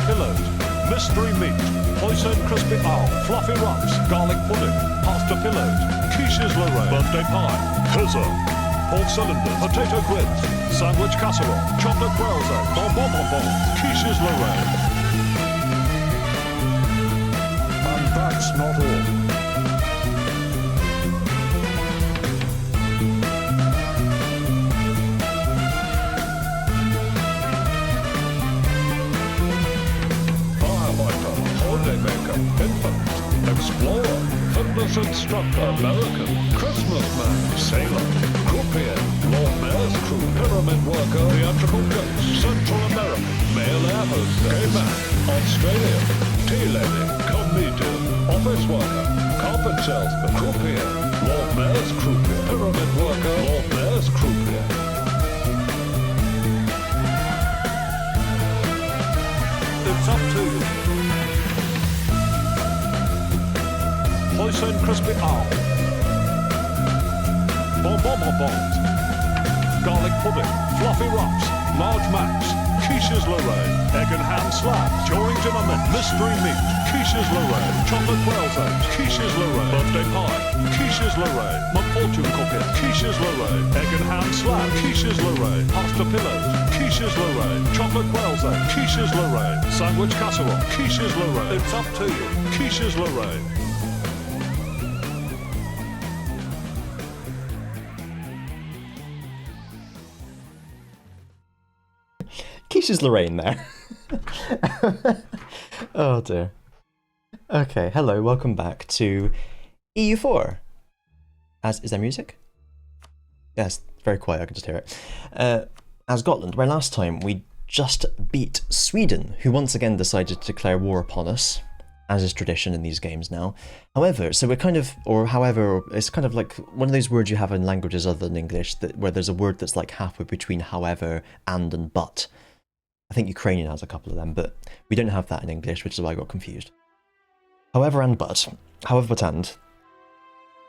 pillows, mystery meat, poison crispy owl, fluffy rumps, garlic pudding, pasta pillows, quiches Lorraine, birthday pie, pizza, pork cylinders, potato quibs, sandwich casserole, chocolate quail's eggs, bonbon, quiches Lorraine. And that's not all. Holidaymaker, infant, explorer, fitness instructor, American, Christmas man, sailor, croupier, Lord Mayor's crew, pyramid worker, theatrical ghost, Central American, male air hostess, gay man, Australian, tea lady, comedian, office worker, carpet salesman, croupier, Lord Mayor's croupier, pyramid worker, Lord Mayor's croupier. It's up to you. Poison crispy owl, bonbons, garlic pudding, fluffy rumps, large macs, quiches Lorraine, egg and ham slabs, Turing dinner mint, mystery meat, quiches Lorraine, chocolate quail's eggs, quiches Lorraine, birthday pie, quiches Lorraine, fortune cookie, quiches Lorraine, egg and ham slabs, quiches Lorraine, pasta pillows, quiches Lorraine, chocolate quail's eggs, quiches Lorraine, sandwich casserole, quiches Lorraine. It's up to you, quiches Lorraine. Quiches Lorraine there. Oh dear. Okay, hello, welcome back to EU4. Is there music? Yes, very quiet, I can just hear it. As Gotland, where last time we just beat Sweden, who once again decided to declare war upon us, as is tradition in these games now. However, so we're kind of, or however, it's kind of like one of those words you have in languages other than English, where there's a word that's like halfway between however, and but. I think Ukrainian has a couple of them, but we don't have that in English, which is why I got confused. However and,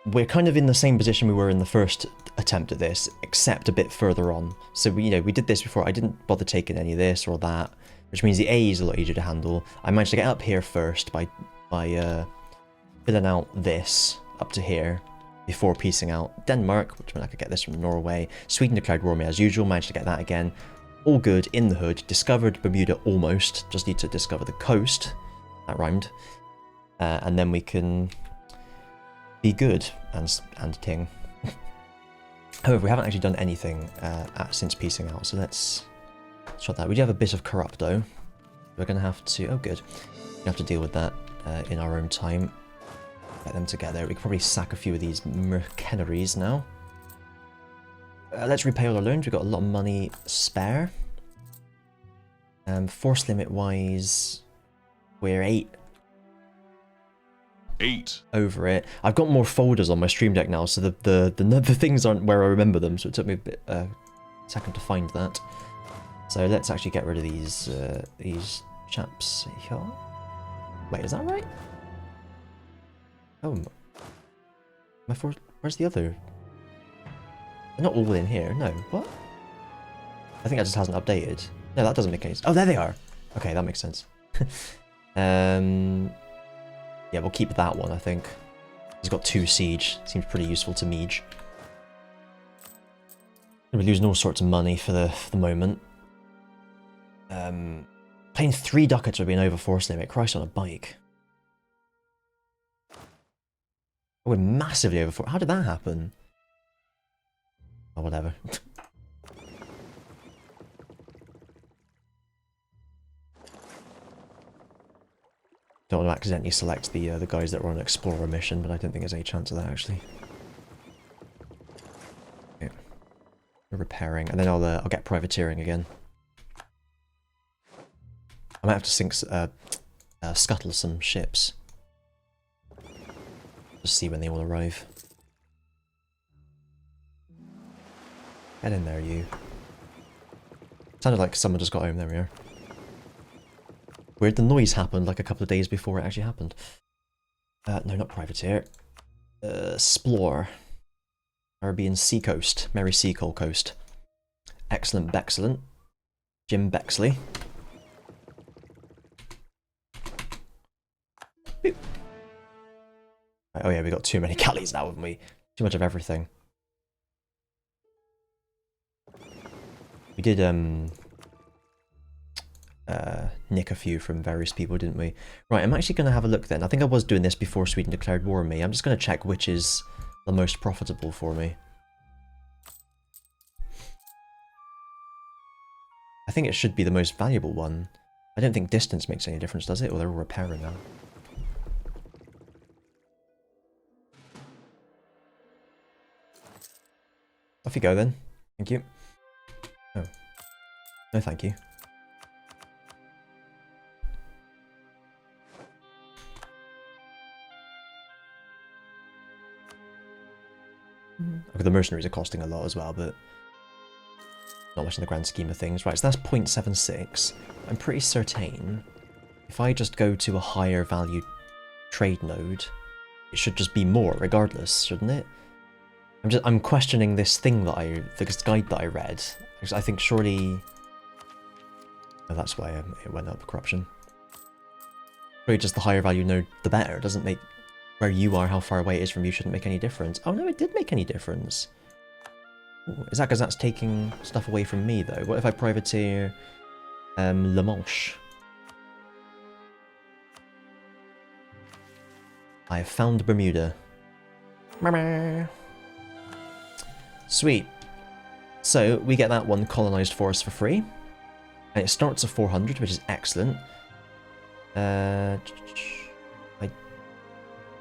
we're kind of in the same position we were in the first attempt at this, except a bit further on. So we did this before. I didn't bother taking any of this or that, which means the A is a lot easier to handle. I managed to get up here first by filling out this up to here before piecing out Denmark, which meant I could get this from Norway. Sweden declared war on me as usual, managed to get that again. All good in the hood. Discovered Bermuda almost. Just need to discover the coast. That rhymed. And then we can be good and ting. However, we haven't actually done anything since piecing out, so let's try that. We do have a bit of corrupto. We're going to have to... Oh, good. We have to deal with that in our own time. Get them together. We can probably sack a few of these mercenaries now. Let's repay all our loans. We've got a lot of money spare. Force limit wise, we're 8 over it. I've got more folders on my stream deck now, so the things aren't where I remember them. So it took me a bit second to find that. So let's actually get rid of these chaps here. Wait, is that right? Oh, where's the other? They're not all in here. No, what? I think that just hasn't updated. No, that doesn't make any sense. Oh, there they are. Okay, that makes sense. Yeah, we'll keep that one, I think. He's got 2 siege. Seems pretty useful to Miege. We're losing all sorts of money for the moment. Paying 3 ducats for being over force limit. Christ on a bike. Oh, we're massively over force. How did that happen? Oh, whatever. Don't want to accidentally select the guys that were on an explorer mission, but I don't think there's any chance of that actually. Okay. We're repairing, and then I'll get privateering again. I might have to sink scuttle some ships. Just see when they will arrive. Get in there, you. Sounded like someone just got home. There we are. Weird, the noise happened like a couple of days before it actually happened. No, not privateer. Explore. Caribbean Sea Coast. Merry Seacoal Coast. Excellent Bexcellent. Jim Bexley. Oh yeah, we got too many galleys now, haven't we? Too much of everything. We did nick a few from various people, didn't we? Right, I'm actually going to have a look then. I think I was doing this before Sweden declared war on me. I'm just going to check which is the most profitable for me. I think it should be the most valuable one. I don't think distance makes any difference, does it? Or they're all repairing now. Off you go then. Thank you. Oh. No thank you. Okay, the mercenaries are costing a lot as well, but not much in the grand scheme of things. Right, so that's 0.76. I'm pretty certain if I just go to a higher value trade node, it should just be more regardless, shouldn't it? I'm questioning this thing that this guide that I read. Because I think surely... Oh, that's why it went up, corruption. Probably just the higher value node, the better. It doesn't make where you are, how far away it is from you, shouldn't make any difference. Oh no, it did make any difference. Ooh, is that because that's taking stuff away from me, though? What if I privateer La Manche? I have found Bermuda. Sweet. So, we get that one colonized for us for free. And it starts at 400, which is excellent. And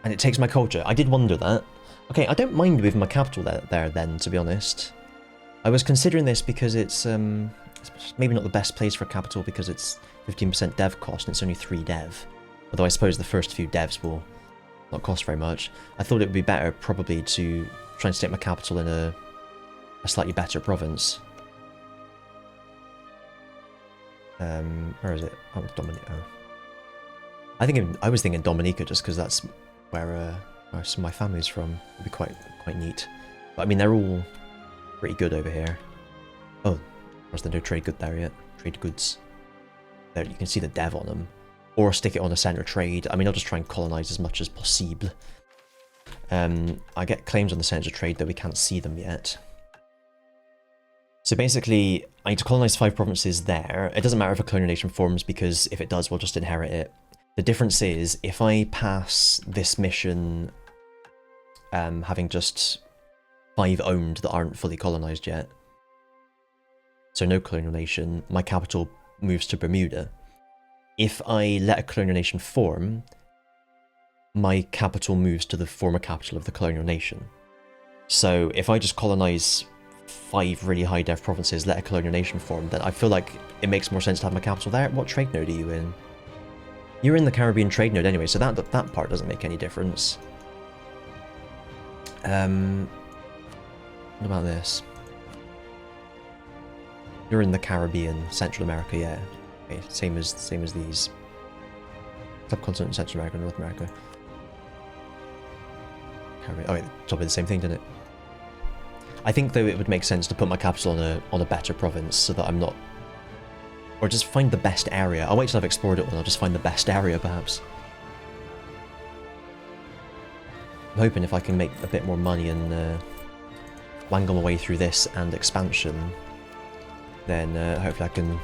it takes my culture. I did wonder that. Okay, I don't mind moving my capital there then, to be honest. I was considering this because it's maybe not the best place for a capital because it's 15% dev cost and it's only 3 dev. Although I suppose the first few devs will not cost very much. I thought it would be better probably to try and stick my capital in a slightly better province. Where is it? Oh, Dominica. I was thinking Dominica just because that's where some of my family's from. It'd be quite neat. But I mean, they're all pretty good over here. Oh, of course, there's no trade good there yet. Trade goods. There, you can see the dev on them. Or stick it on a center trade. I mean, I'll just try and colonize as much as possible. I get claims on the center trade, though we can't see them yet. So basically, I need to colonize 5 provinces there. It doesn't matter if a colonial forms, because if it does, we'll just inherit it. The difference is, if I pass this mission having just 5 owned that aren't fully colonized yet, so no colonial nation, my capital moves to Bermuda. If I let a colonial nation form, my capital moves to the former capital of the colonial nation. So if I just colonize 5 really high dev provinces, let a colonial nation form, then I feel like it makes more sense to have my capital there. What trade node are you in? You're in the Caribbean trade node anyway, so that part doesn't make any difference. What about this? You're in the Caribbean, Central America, yeah. Okay, same as these. Subcontinent, Central America, North America. Caribbean. Oh wait, it's probably the same thing, didn't it? I think though it would make sense to put my capital on a better province so that I'm not, or just find the best area. I'll wait till I've explored it and I'll just find the best area perhaps. I'm hoping if I can make a bit more money and wangle my way through this and expansion, then hopefully I can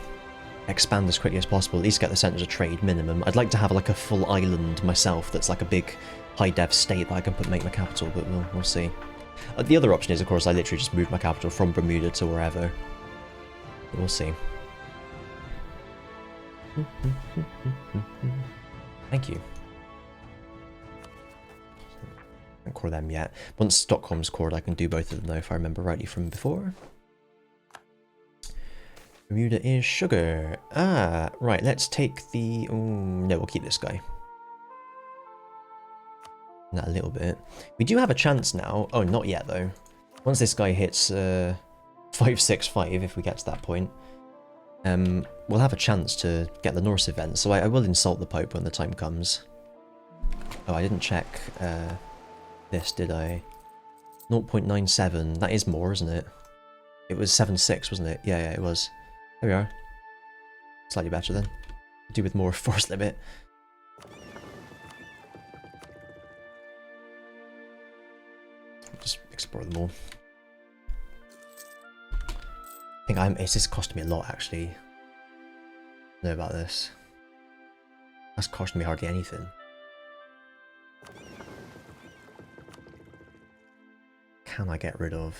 expand as quickly as possible, at least get the centres of trade minimum. I'd like to have like a full island myself that's like a big high dev state that I can make my capital, but we'll see. The other option is, of course, I literally just move my capital from Bermuda to wherever. But we'll see. Thank you. I haven't core them yet. Once Stockholm's cored, I can do both of them though, if I remember rightly from before. Bermuda is sugar. Ah, right, let's take the... no, we'll keep this guy. That a little bit. We do have a chance now. Oh, not yet though. Once this guy hits 565, if we get to that point, we'll have a chance to get the Norse event. So I will insult the Pope when the time comes. Oh, I didn't check this, did I? 0.97. That is more, isn't it? It was 7.6, wasn't it? Yeah, it was. There we are. Slightly better then. Do with more force limit. just explore them all. I think it's just costing me a lot, actually. I know about this. That's costing me hardly anything. Can I get rid of?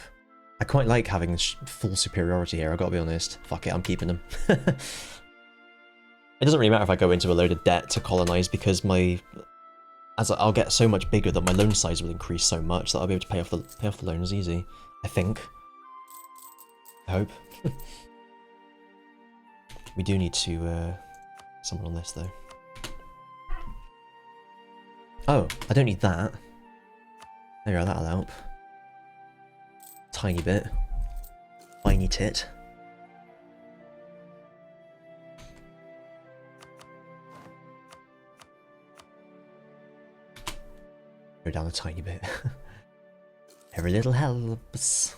I quite like having full superiority here, I've got to be honest. Fuck it, I'm keeping them. It doesn't really matter if I go into a load of debt to colonize, because I'll get so much bigger that my loan size will increase so much that I'll be able to pay off the loans easy. I think. I hope. We do need to summon on this though. Oh, I don't need that. There you go, that'll help. Tiny bit. Tiny tit. Go down a tiny bit. Every little helps.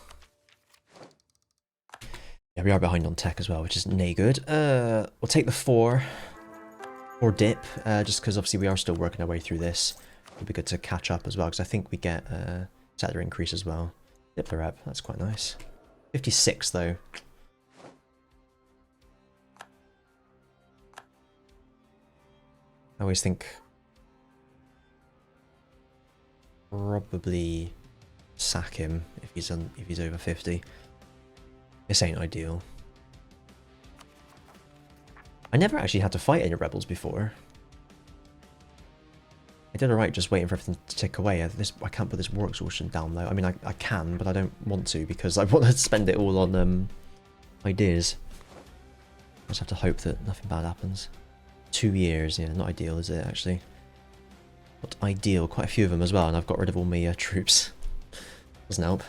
Yeah, we are behind on tech as well, which is nay good. We'll take the 4 dip, just because obviously we are still working our way through this. It'd be good to catch up as well, because I think we get settler increase as well. Dip the rep, that's quite nice. 56 though. I always think probably sack him if he's over 50. This ain't ideal. I never actually had to fight any rebels before. I did alright just waiting for everything to tick away. I can't put this war exhaustion down though. I mean, I can, but I don't want to because I want to spend it all on ideas. I just have to hope that nothing bad happens. 2 years, yeah, not ideal, is it actually? Not ideal, quite a few of them as well, and I've got rid of all my troops. Doesn't help.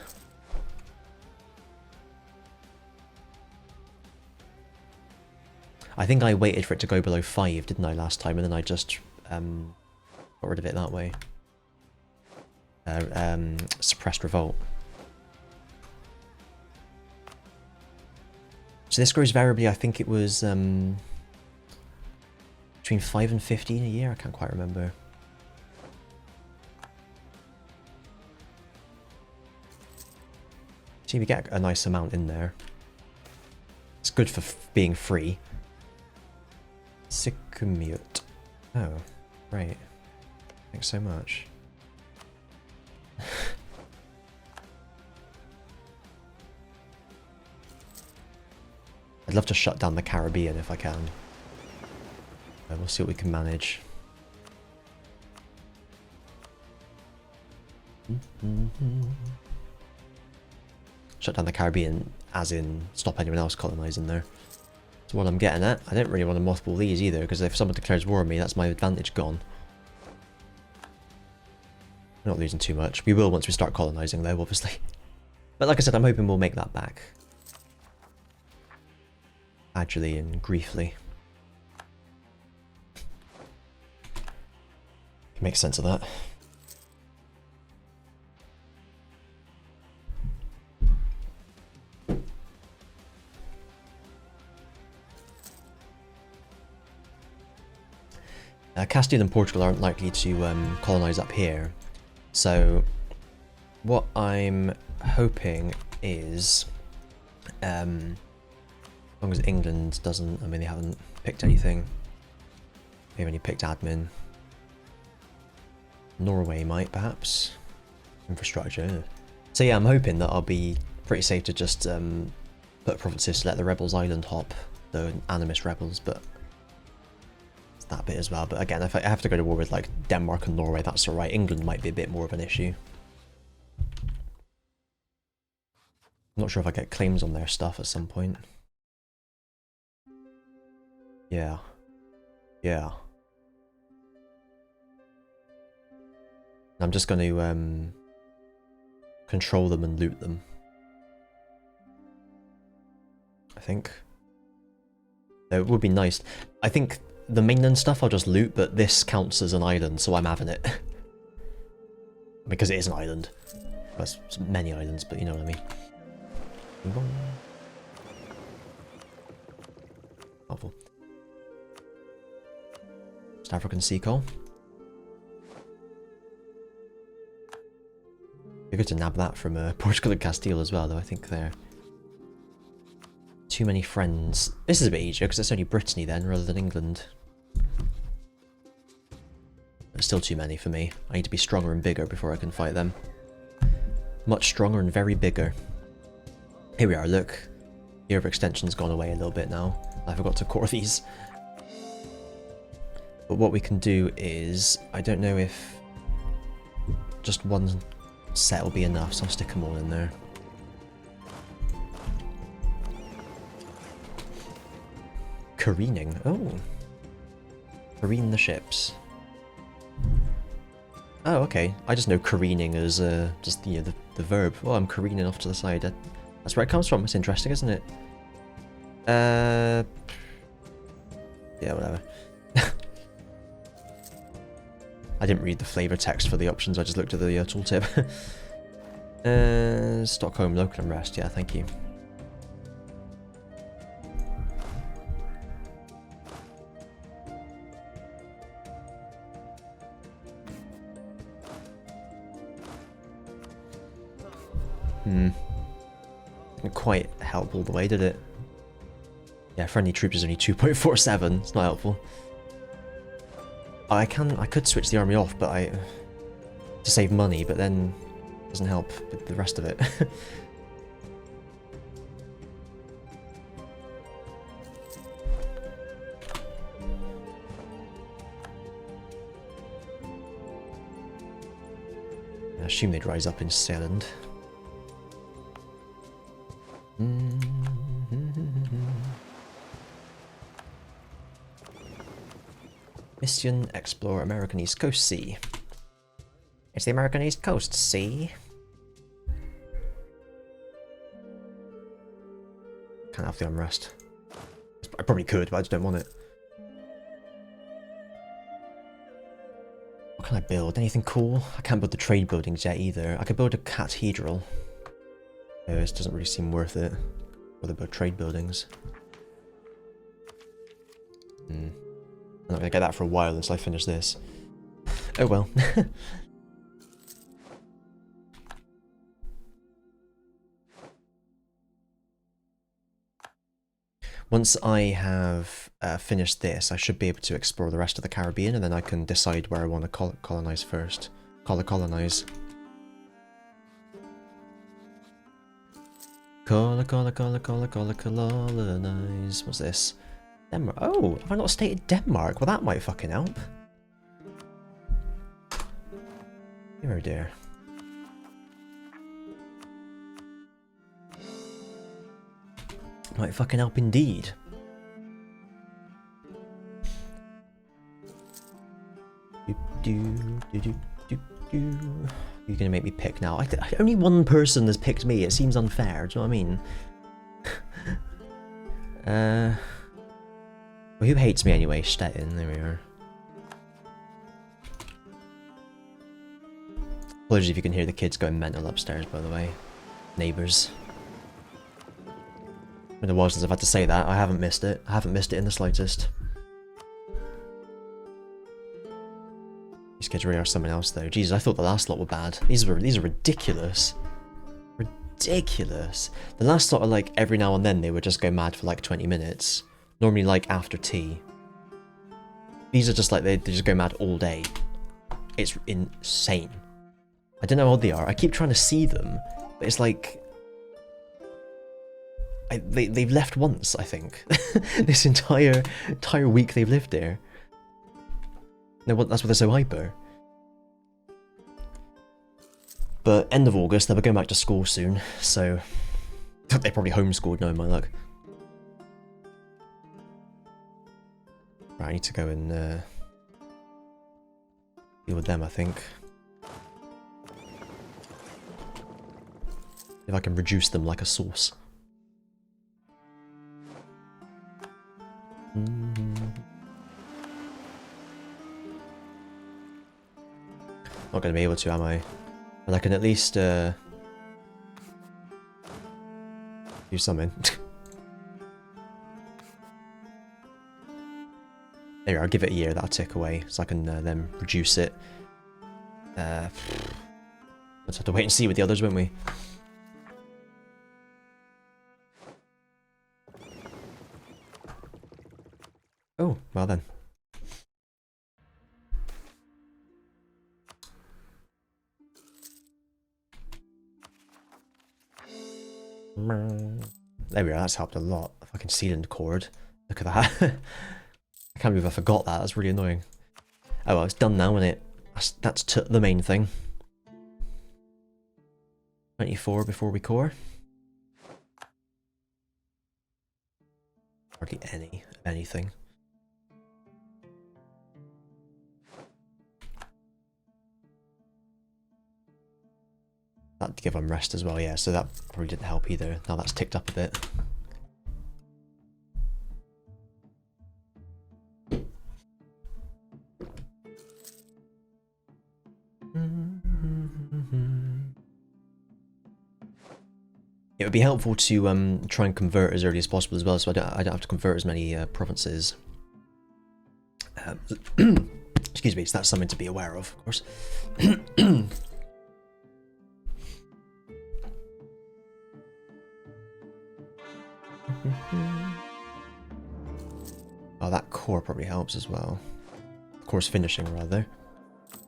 I think I waited for it to go below 5, didn't I, last time, and then I just got rid of it that way. Suppressed revolt. So this grows variably, I think it was between 5 and 15 a year, I can't quite remember. See, we get a nice amount in there. It's good for being free. Commute. Oh, right. Thanks so much. I'd love to shut down the Caribbean if I can. We'll see what we can manage. Shut down the Caribbean as in stop anyone else colonizing there. That's what I'm getting at. I don't really want to mothball these either, because if someone declares war on me, that's my advantage gone. We're not losing too much. We will once we start colonizing though, obviously. But like I said, I'm hoping we'll make that back. Gradually and briefly. Makes sense of that. Castile and Portugal aren't likely to colonize up here, so what I'm hoping is, as long as England doesn't, I mean they haven't picked anything, they've only picked admin. Norway might perhaps, infrastructure. So yeah, I'm hoping that I'll be pretty safe to just put provinces to let the rebels island hop, the animist rebels, but that bit as well. But again, if I have to go to war with like Denmark and Norway, that's alright. England might be a bit more of an issue. I'm not sure if I get claims on their stuff at some point. Yeah. Yeah. I'm just going to control them and loot them. I think. It would be nice. I think the mainland stuff I'll just loot, but this counts as an island, so I'm having it. Because it is an island. Well, it's many islands, but you know what I mean. Move on. Helpful. Just African sea coal. We've good to nab that from Portugal and Castile as well, though. I think they're too many friends. This is a bit easier because it's only Brittany then rather than England. But still too many for me. I need to be stronger and bigger before I can fight them. Much stronger and very bigger. Here we are, look. The overextension's gone away a little bit now. I forgot to core these. But what we can do is, I don't know if just one set will be enough, so I'll stick them all in there. Careening. Oh. Careen the ships. Oh, okay. I just know careening as just the verb. Oh, I'm careening off to the side. That's where it comes from. It's interesting, isn't it? Yeah, whatever. I didn't read the flavor text for the options. I just looked at the tooltip. Stockholm local unrest. Yeah, thank you. Didn't quite help all the way, did it? Yeah, friendly troops is only 2.47. It's not helpful. I could switch the army off, but to save money, but then it doesn't help with the rest of it. I assume they'd rise up in Zealand. Mission explore American East Coast Sea. It's the American East Coast Sea. Can't have the unrest. I probably could, but I just don't want it. What can I build? Anything cool? I can't build the trade buildings yet either. I could build a cathedral. Oh, this doesn't really seem worth it. What about trade buildings? I'm not gonna get that for a while until I finish this. Oh well. Once I have finished this, I should be able to explore the rest of the Caribbean, and then I can decide where I want to colonize first. Colonize. Colonize. What's this? Denmark. Oh, have I not stated Denmark? Well, that might fucking help. Oh dear. Might fucking help indeed. You're gonna make me pick now. Only one person has picked me. It seems unfair. Do you know what I mean? Well, who hates me anyway? Stettin. There we are. Apologies if you can hear the kids going mental upstairs, by the way. Neighbours. Been a while since I've had to say that. I haven't missed it. I haven't missed it in the slightest. These kids really are something else, though. Jesus, I thought the last lot were bad. These are ridiculous. Ridiculous. The last lot are like every now and then they would just go mad for like 20 minutes. Normally like after tea. These are just like they just go mad all day. It's insane. I don't know how old they are. I keep trying to see them, but it's like they've left once, I think. This entire week they've lived there. No, that's why they're so hyper. But end of August, they'll be going back to school soon, so they're probably homeschooled knowing my luck. Right, I need to go and deal with them, I think. If I can reduce them like a sauce. Not going to be able to, am I? But I can at least do something. There, I'll give it a year, that'll tick away, so I can then reduce it. Let's have to wait and see with the others, won't we? Oh, well then. There we are, that's helped a lot. Fucking sealant cord. Look at that. I can't believe I forgot that, that's really annoying. Oh well, it's done now, isn't it? That's the main thing. 24 before we core. Hardly anything. That'd give them rest as well, yeah, so that probably didn't help either. Now that's ticked up a bit. It would be helpful to try and convert as early as possible as well, so I don't have to convert as many provinces. Excuse me, so that's something to be aware of course. Oh, that core probably helps as well. Course finishing, rather.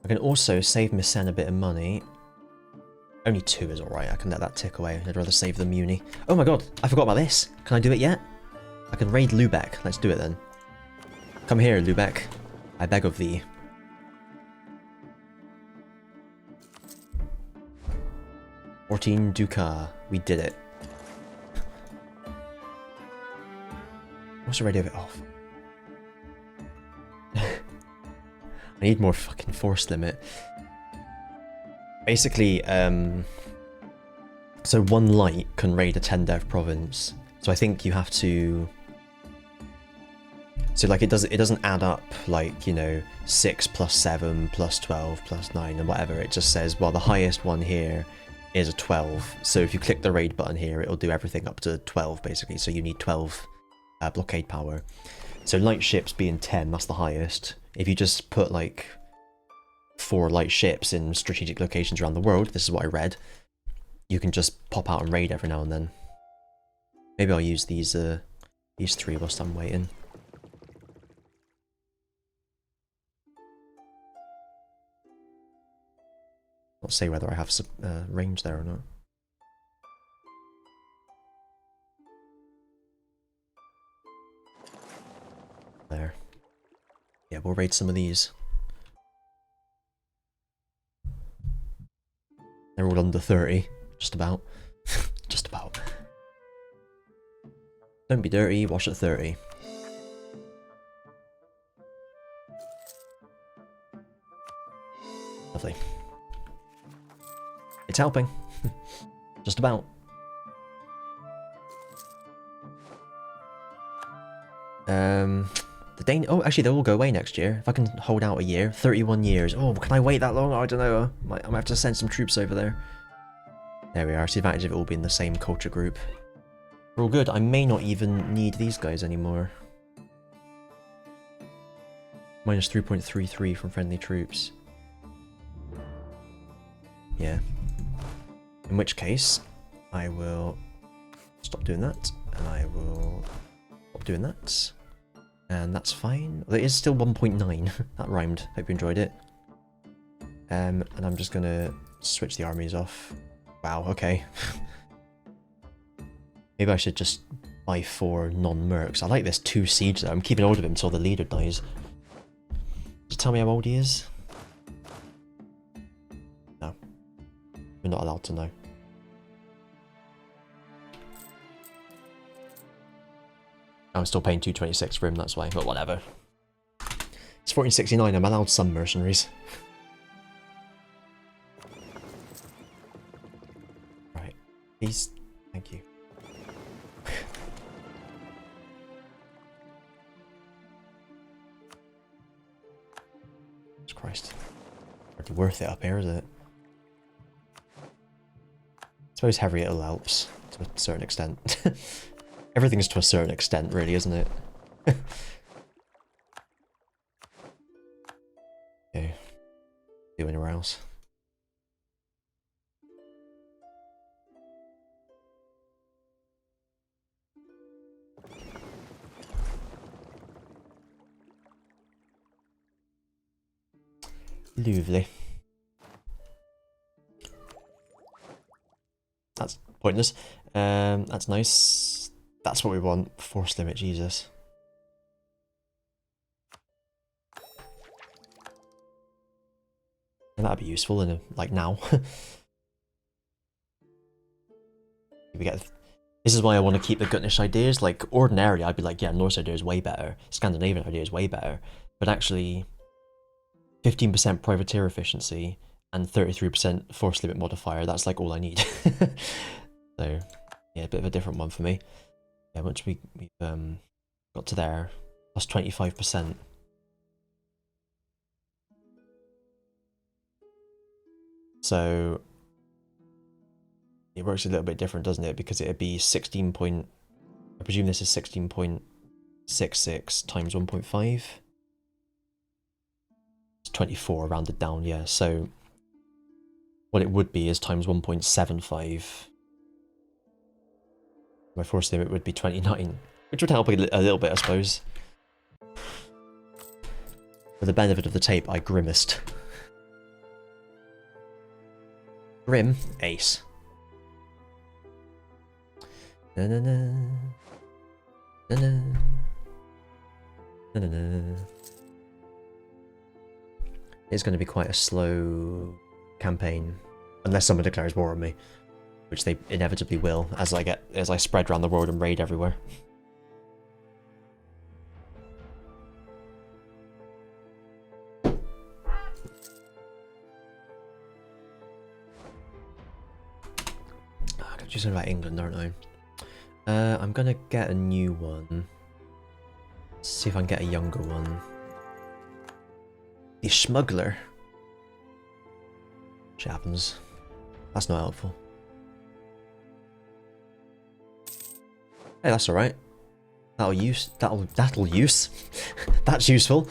I can also save Miss Sen a bit of money. Only 2 is alright, I can let that tick away. I'd rather save the Muni. Oh my god, I forgot about this. Can I do it yet? I can raid Lubeck. Let's do it then. Come here, Lubeck. I beg of thee. $14 Ducat. We did it. What's the radio bit off? I need more fucking force limit. Basically, so 1 light can raid a 10 dev province. So I think you have to. So like it doesn't add up like, you know, 6 plus 7 plus 12 plus 9 and whatever. It just says, well, the highest one here is a 12. So if you click the raid button here, it'll do everything up to 12 basically. So you need 12 blockade power. So light ships being 10, that's the highest. If you just put like 4 light ships in strategic locations around the world, this is what I read, you can just pop out and raid every now and then. Maybe I'll use these 3 whilst I'm waiting. Not say whether I have range there or not. There. Yeah, we'll raid some of these. They're all under 30, just about. Just about. Don't be dirty, wash at 30. Lovely. It's helping. Just about. Oh, actually, they'll all go away next year. If I can hold out a year. 31 years. Oh, can I wait that long? I don't know. I might have to send some troops over there. There we are. It's the advantage of it all being the same culture group. We're all good. I may not even need these guys anymore. Minus 3.33 from friendly troops. Yeah. In which case, I will stop doing that. And I will stop doing that. And that's fine. There is still 1.9. That rhymed. Hope you enjoyed it. And I'm just gonna switch the armies off. Wow, okay. Maybe I should just buy 4 non-mercs. I like this 2 siege though. I'm keeping hold of him until the leader dies. Just tell me how old he is. No. We're not allowed to know. I'm still paying 226 for him, that's why, but whatever. It's 1469, I'm allowed some mercenaries. Right, please, thank you. Jesus Christ. Hardly worth it up here, is it? I suppose heavy little helps, to a certain extent. Everything's to a certain extent, really, isn't it? Okay. Do anywhere else? Lovely. That's pointless. That's nice. That's what we want. Force limit, Jesus. And that'd be useful in like now. we get. This is why I want to keep the Gutnish ideas. Like ordinarily, I'd be like, yeah, Norse idea is way better. Scandinavian idea is way better. But actually, 15% privateer efficiency and 33% force limit modifier. That's like all I need. So yeah, a bit of a different one for me. Yeah, once we've got to there, plus 25%. So it works a little bit different, doesn't it? Because it'd be 16 point. I presume this is 16.66 times 1.5. It's 24 rounded down, yeah. So what it would be is times 1.75. My force limit would be 29, which would help a little bit, I suppose. For the benefit of the tape, I grimaced. Grim, ace. Na na na. Na na. Na na na. It's going to be quite a slow campaign, unless someone declares war on me, which they inevitably will as I spread around the world and raid everywhere. I got you something about England, aren't I? I'm gonna get a new one. Let's see if I can get a younger one. The smuggler. Which happens. That's not helpful. Hey, that's alright. That'll use. That's useful.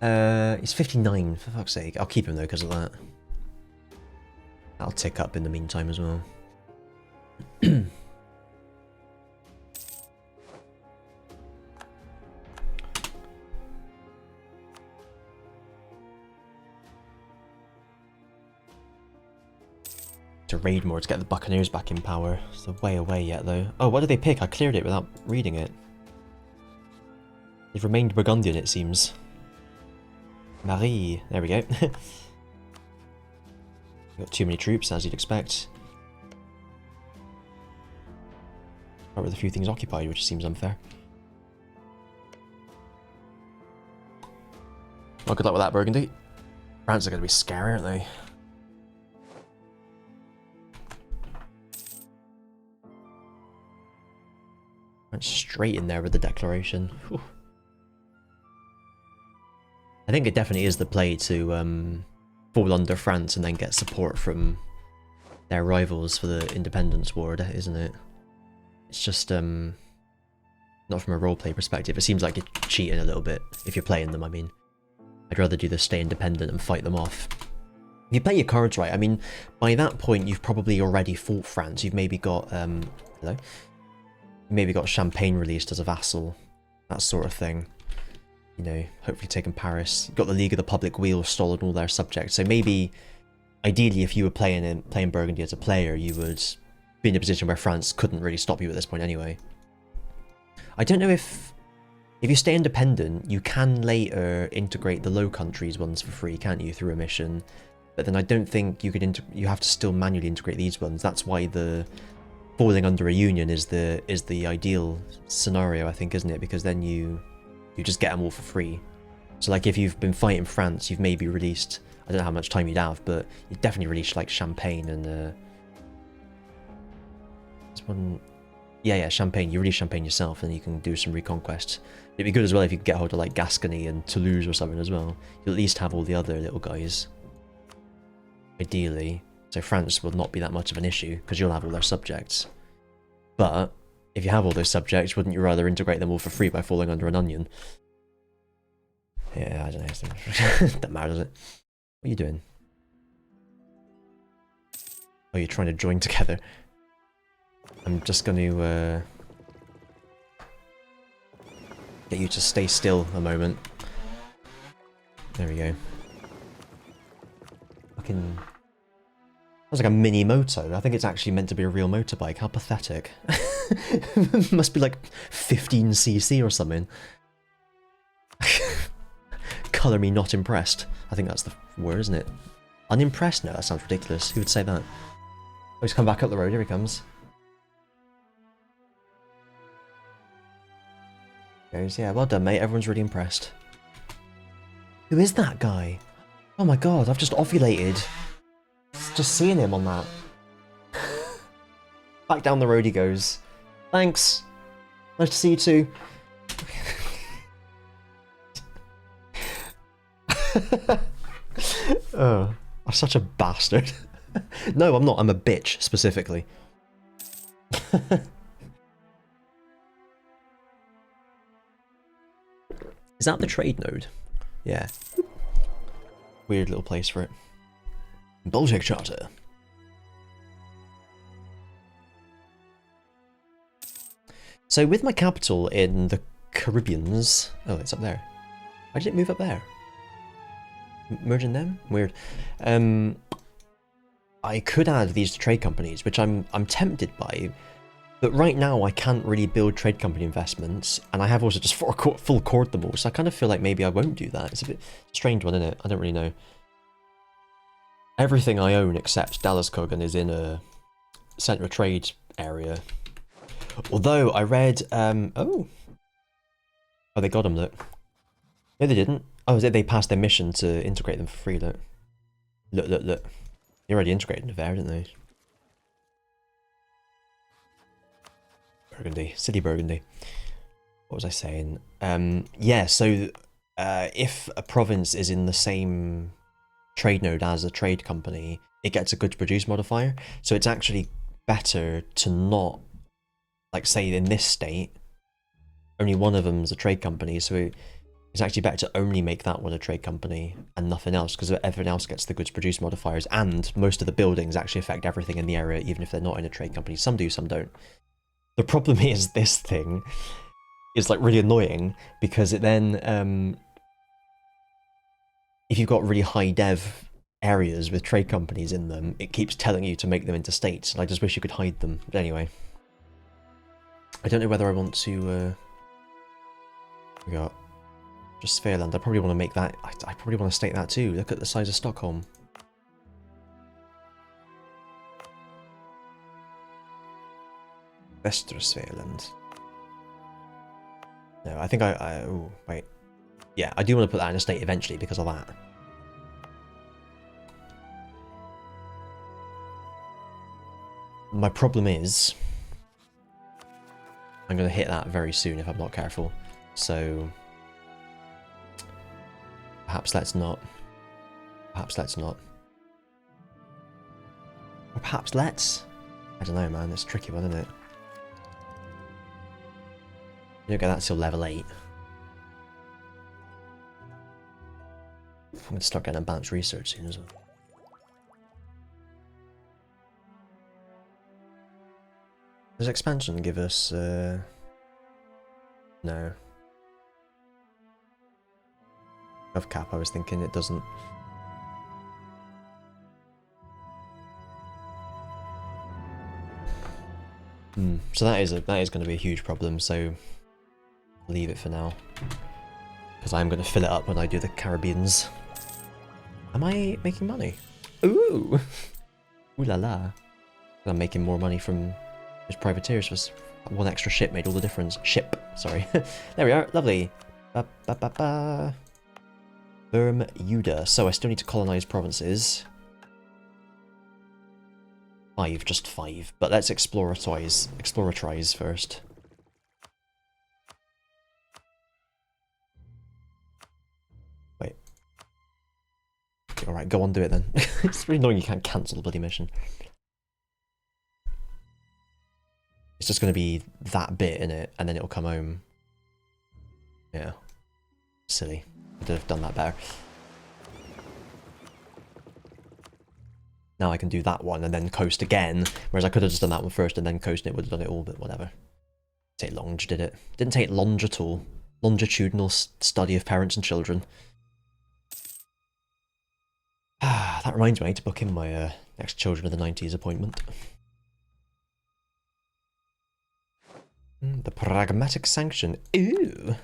He's 59, for fuck's sake. I'll keep him though because of that. That'll tick up in the meantime as well. To raid more to get the Buccaneers back in power. It's a way away yet though. Oh, what did they pick? I cleared it without reading it. They've remained Burgundian, it seems. Marie. There we go. Got too many troops, as you'd expect. Start with a few things occupied, which seems unfair. Well, good luck with that, Burgundy. France are going to be scary, aren't they? Went straight in there with the declaration. Whew. I think it definitely is the play to fall under France and then get support from their rivals for the independence war, isn't it? It's just not from a roleplay perspective. It seems like you're cheating a little bit if you're playing them. I mean, I'd rather do the stay independent and fight them off. If you play your cards right, I mean, by that point you've probably already fought France. You've maybe got hello. Maybe got Champagne released as a vassal, that sort of thing. You know, hopefully taken Paris. You've got the League of the Public Weal stolen all their subjects. So maybe, ideally, if you were playing Burgundy as a player, you would be in a position where France couldn't really stop you at this point anyway. I don't know if you stay independent, you can later integrate the Low Countries ones for free, can't you, through a mission? But then I don't think you could. You have to still manually integrate these ones. That's why the falling under a union is the ideal scenario, I think, isn't it? Because then you just get them all for free. So like if you've been fighting France, you've maybe released, I don't know how much time you'd have, but you'd definitely release like Champagne and this one, yeah, Champagne. You release Champagne yourself, and you can do some reconquest. It'd be good as well if you could get hold of like Gascony and Toulouse or something as well. You'll at least have all the other little guys. Ideally. So France will not be that much of an issue, because you'll have all their subjects. But, if you have all those subjects, wouldn't you rather integrate them all for free by falling under an onion? Yeah, I don't know. That matters, does it? What are you doing? Oh, you're trying to join together. I'm just going to get you to stay still a moment. There we go. fucking... Sounds like a mini moto. I think it's actually meant to be a real motorbike. How pathetic. Must be like 15cc or something. Colour me not impressed. I think that's the word, isn't it? Unimpressed? No, that sounds ridiculous. Who would say that? Oh, he's come back up the road. Here he comes. Goes, yeah, well done, mate. Everyone's really impressed. Who is that guy? Oh my god, I've just ovulated. Just seeing him on that. Back down the road he goes. Thanks. Nice to see you too. Oh, I'm such a bastard. No, I'm not. I'm a bitch, specifically. Is that the trade node? Yeah. Weird little place for it. Baltic Charter. So with my capital in the Caribbeans... Oh, it's up there. Why did it move up there? Merging them? Weird. I could add these to trade companies, which I'm tempted by. But right now I can't really build trade company investments, and I have also just full cored them all, so I kind of feel like maybe I won't do that. It's a bit strange one, isn't it? I don't really know. Everything I own except Dallas Kogan is in a centre of trade area. Although I read, oh, they got them, look. No, they didn't. Oh, they passed their mission to integrate them for free, look. Look. They already integrated there, didn't they? Burgundy, City Burgundy. What was I saying? Yeah, so if a province is in the same trade node as a trade company, it gets a goods produce modifier. So it's actually better to not, like, say in this state, only one of them is a trade company, so it's actually better to only make that one a trade company and nothing else, because everything else gets the goods produced modifiers, and most of the buildings actually affect everything in the area, even if they're not in a trade company. Some do, some don't. The problem is this thing is like really annoying, because it then, if you've got really high dev areas with trade companies in them, it keeps telling you to make them into states, and I just wish you could hide them. But anyway, I don't know whether I want to, we got just Fairland. I probably want to make that, I probably want to state that too. Look at the size of Stockholm. Västra Svealand. No, I think oh, wait. Yeah, I do want to put that in a state eventually because of that. My problem is, I'm going to hit that very soon if I'm not careful. So, perhaps let's not. Perhaps let's not. Or perhaps let's. I don't know, man. It's a tricky one, isn't it? You don't get that till level 8. I'm going to start getting advanced research soon as well. Does expansion give us, no. Of cap, I was thinking it doesn't. So that is going to be a huge problem, so leave it for now. Because I'm going to fill it up when I do the Caribbeans. Am I making money? Ooh! Ooh la la. I'm making more money from those privateers. Was one extra ship made all the difference. Ship, sorry. There we are, lovely. Bermuda. So I still need to colonize provinces. 5, just 5. But let's exploratize first. Wait. Alright, go on, do it then. It's really annoying you can't cancel the bloody mission. It's just going to be that bit in it, and then it'll come home. Yeah. Silly. I could have done that better. Now I can do that one and then coast again, whereas I could have just done that one first and then coast and it would have done it all, but whatever. Take longe, did it? Didn't take longe at all. Longitudinal study of parents and children. That reminds me, I need to book in my next Children of the 90s appointment. The Pragmatic Sanction. Ooh!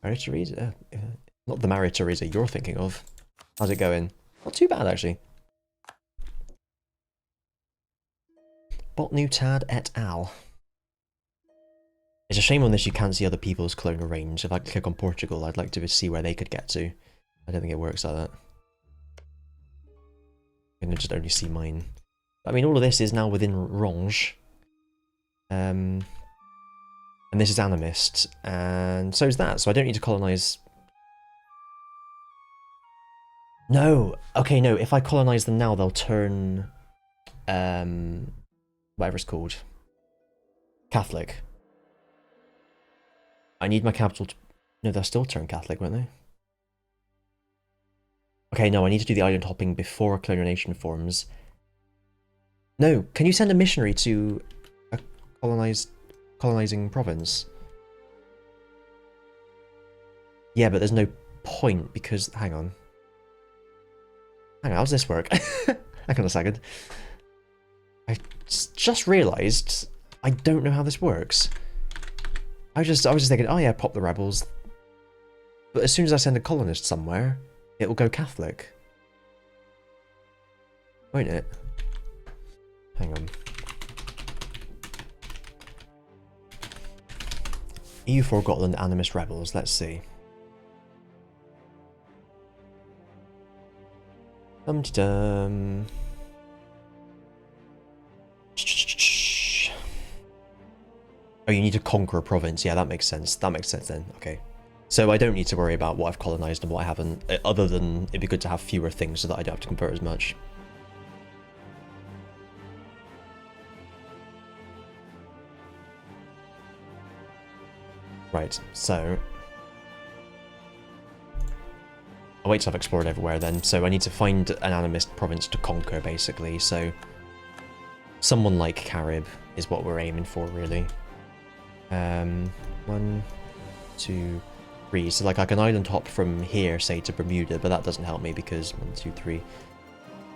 Maria Theresa. Not the Maria Theresa you're thinking of. How's it going? Not too bad, actually. Botnutad et al. It's a shame on this you can't see other people's colonial range. If I click on Portugal, I'd like to see where they could get to. I don't think it works like that. I can just only see mine. I mean, all of this is now within range. And this is animist, and so is that. So I don't need to colonize. No, okay, no. If I colonize them now, they'll turn, whatever it's called, Catholic. I need my capital to. No, they'll still turn Catholic, won't they? Okay, no, I need to do the island hopping before a colonial nation forms. No, can you send a missionary to a colonizing province? Yeah, but there's no point because hang on, how does this work? Hang on a second. I just realised I don't know how this works. I was just thinking, oh yeah, pop the rebels. But as soon as I send a colonist somewhere, it will go Catholic, won't it? Hang on. EU4 Gotland animist rebels. Let's see. Dum-de-dum. Oh, you need to conquer a province. Yeah, that makes sense. That makes sense then. Okay. So I don't need to worry about what I've colonized and what I haven't, other than it'd be good to have fewer things so that I don't have to convert as much. Right, so I'll wait till I've explored everywhere then. So I need to find an animist province to conquer, basically. So someone like Carib is what we're aiming for, really. 1, 2, 3. So like I can island hop from here, say, to Bermuda, but that doesn't help me because 1, 2, 3.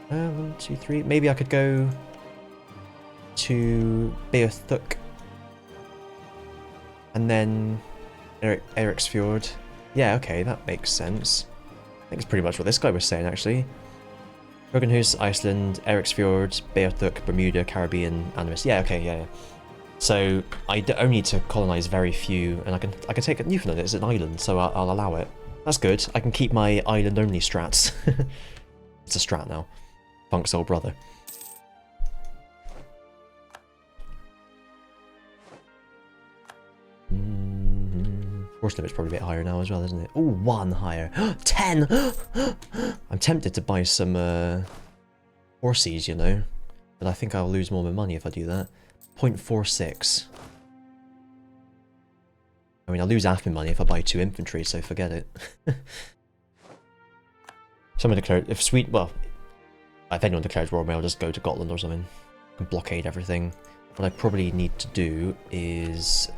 1, 2, 3. Maybe I could go to Beothuk. And then Eriksfjord. Yeah, okay, that makes sense. I think it's pretty much what this guy was saying, actually. Bergenhus, Iceland, Eriksfjord, Beothuk, Bermuda, Caribbean, Animist. Yeah, okay, yeah. So I only need to colonize very few, and I can take Newfoundland. It's an island, so I'll allow it. That's good. I can keep my island-only strats. It's a strat now. Funk's old brother. Force limit's probably a bit higher now as well, isn't it? Oh, 1 higher. 10! I'm tempted to buy some horses, you know. But I think I'll lose more of my money if I do that. 0.46. I mean, I'll lose half my money if I buy 2 infantry, so forget it. Someone declared... If anyone declares war, I'll just go to Gotland or something. And blockade everything. What I probably need to do is...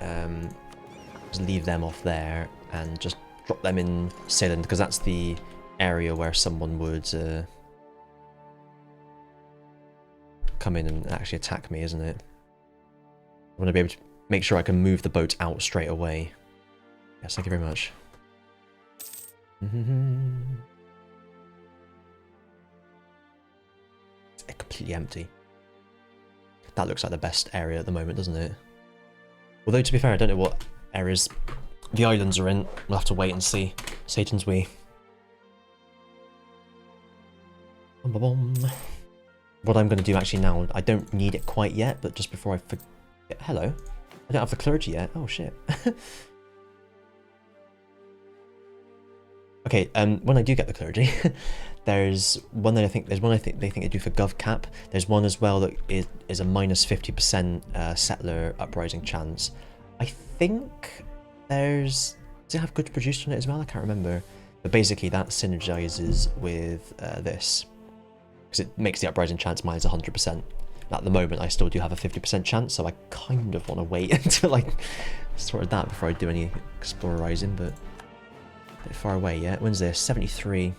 just leave them off there and just drop them in Ceylon, because that's the area where someone would come in and actually attack me, isn't it? I want to be able to make sure I can move the boat out straight away. Yes, thank you very much. It's completely empty. That looks like the best area at the moment, doesn't it? Although, to be fair, I don't know what areas the islands are in. We'll have to wait and see. Satan's we. What I'm going to do actually now, I don't need it quite yet, but just before I forget... Hello. I don't have the clergy yet. Oh, shit. Okay, when I do get the clergy, there's one that I think they think they do for GovCap. There's one as well that is a minus 50% settler uprising chance. I think does it have goods produced on it as well? I can't remember. But basically that synergizes with this. Because it makes the uprising chance minus 100%. At the moment I still do have a 50% chance, so I kind of want to wait until I sort that before I do any explorizing, but a bit far away yet. When's this? 73.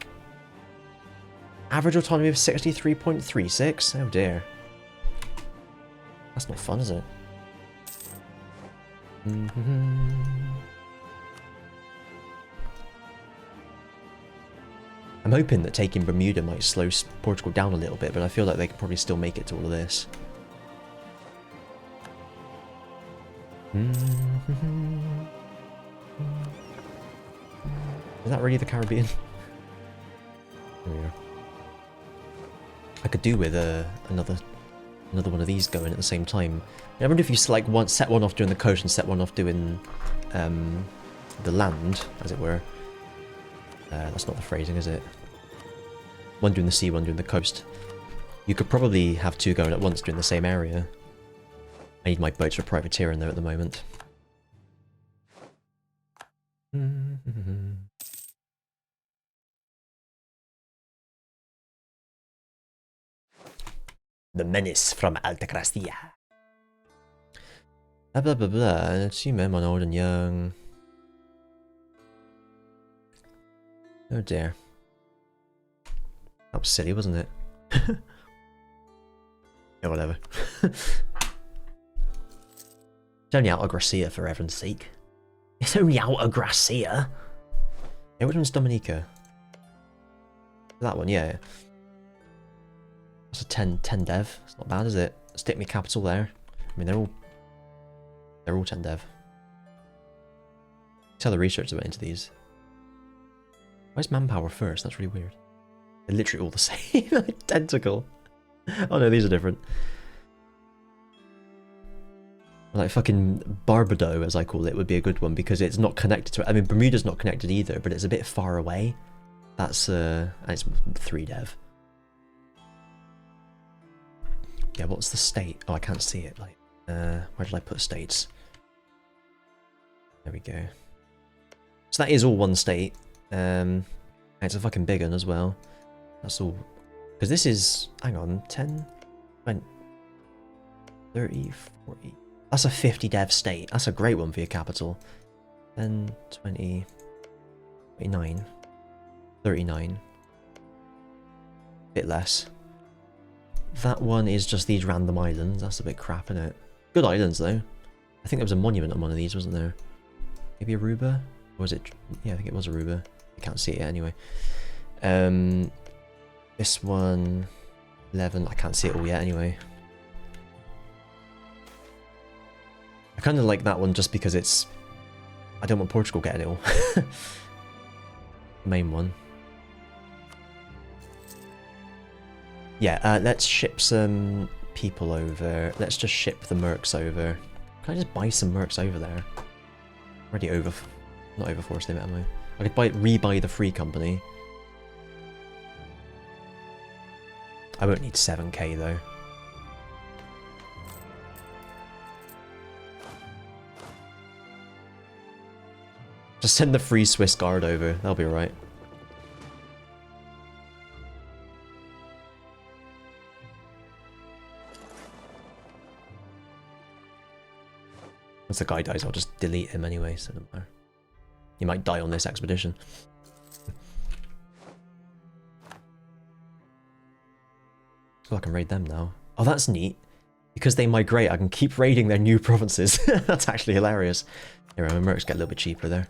Average autonomy of 63.36? Oh dear. That's not fun, is it? I'm hoping that taking Bermuda might slow Portugal down a little bit, but I feel like they can probably still make it to all of this. Is that really the Caribbean? There we are. I could do with another one of these going at the same time. I wonder if you like set one off doing the coast and set one off doing the land, as it were. That's not the phrasing, is it? One doing the sea, one doing the coast. You could probably have two going at once doing the same area. I need my boats for privateering though at the moment. The menace from Alta Gracia. Blah blah blah blah. Two men, one old and young. Oh dear. That was silly, wasn't it? Yeah, whatever. It's only Alta Gracia, for heaven's sake. It's only Alta Gracia. Yeah, which one's Dominica? That one, yeah. That's a 10 dev. It's not bad, is it? Stick me capital there. I mean, they're all 10 dev. Tell the research that went into these. Why's manpower first? That's really weird. They're literally all the same. Identical. Oh no, these are different. Like fucking Barbado, as I call it, would be a good one because it's not connected to it. I mean, Bermuda's not connected either, but it's a bit far away. That's and it's 3 dev. Yeah, what's the state? Oh, I can't see it. Like, where did I put states? There we go. So that is all one state. And it's a fucking big one as well. That's all. Because this is, hang on, 10, 20, 30, 40. That's a 50 dev state. That's a great one for your capital. 10, 20, 29, 39. Bit less. That one is just these random islands. That's a bit crap, isn't it? Good islands, though. I think there was a monument on one of these, wasn't there? Maybe Aruba? Or was it? Yeah, I think it was Aruba. I can't see it anyway. This one... 11. I can't see it all yet anyway. I kind of like that one just because it's... I don't want Portugal getting it all. Main one. Yeah, let's ship some people over. Let's just ship the mercs over. Can I just buy some mercs over there? Already over... Not over forced limit, am I? I could rebuy the free company. I won't need 7k though. Just send the free Swiss guard over. That'll be alright. Once the guy dies, I'll just delete him anyway, so it doesn't matter. He might die on this expedition. Oh, I can raid them now. Oh, that's neat. Because they migrate, I can keep raiding their new provinces. That's actually hilarious. Here, my mercs get a little bit cheaper there.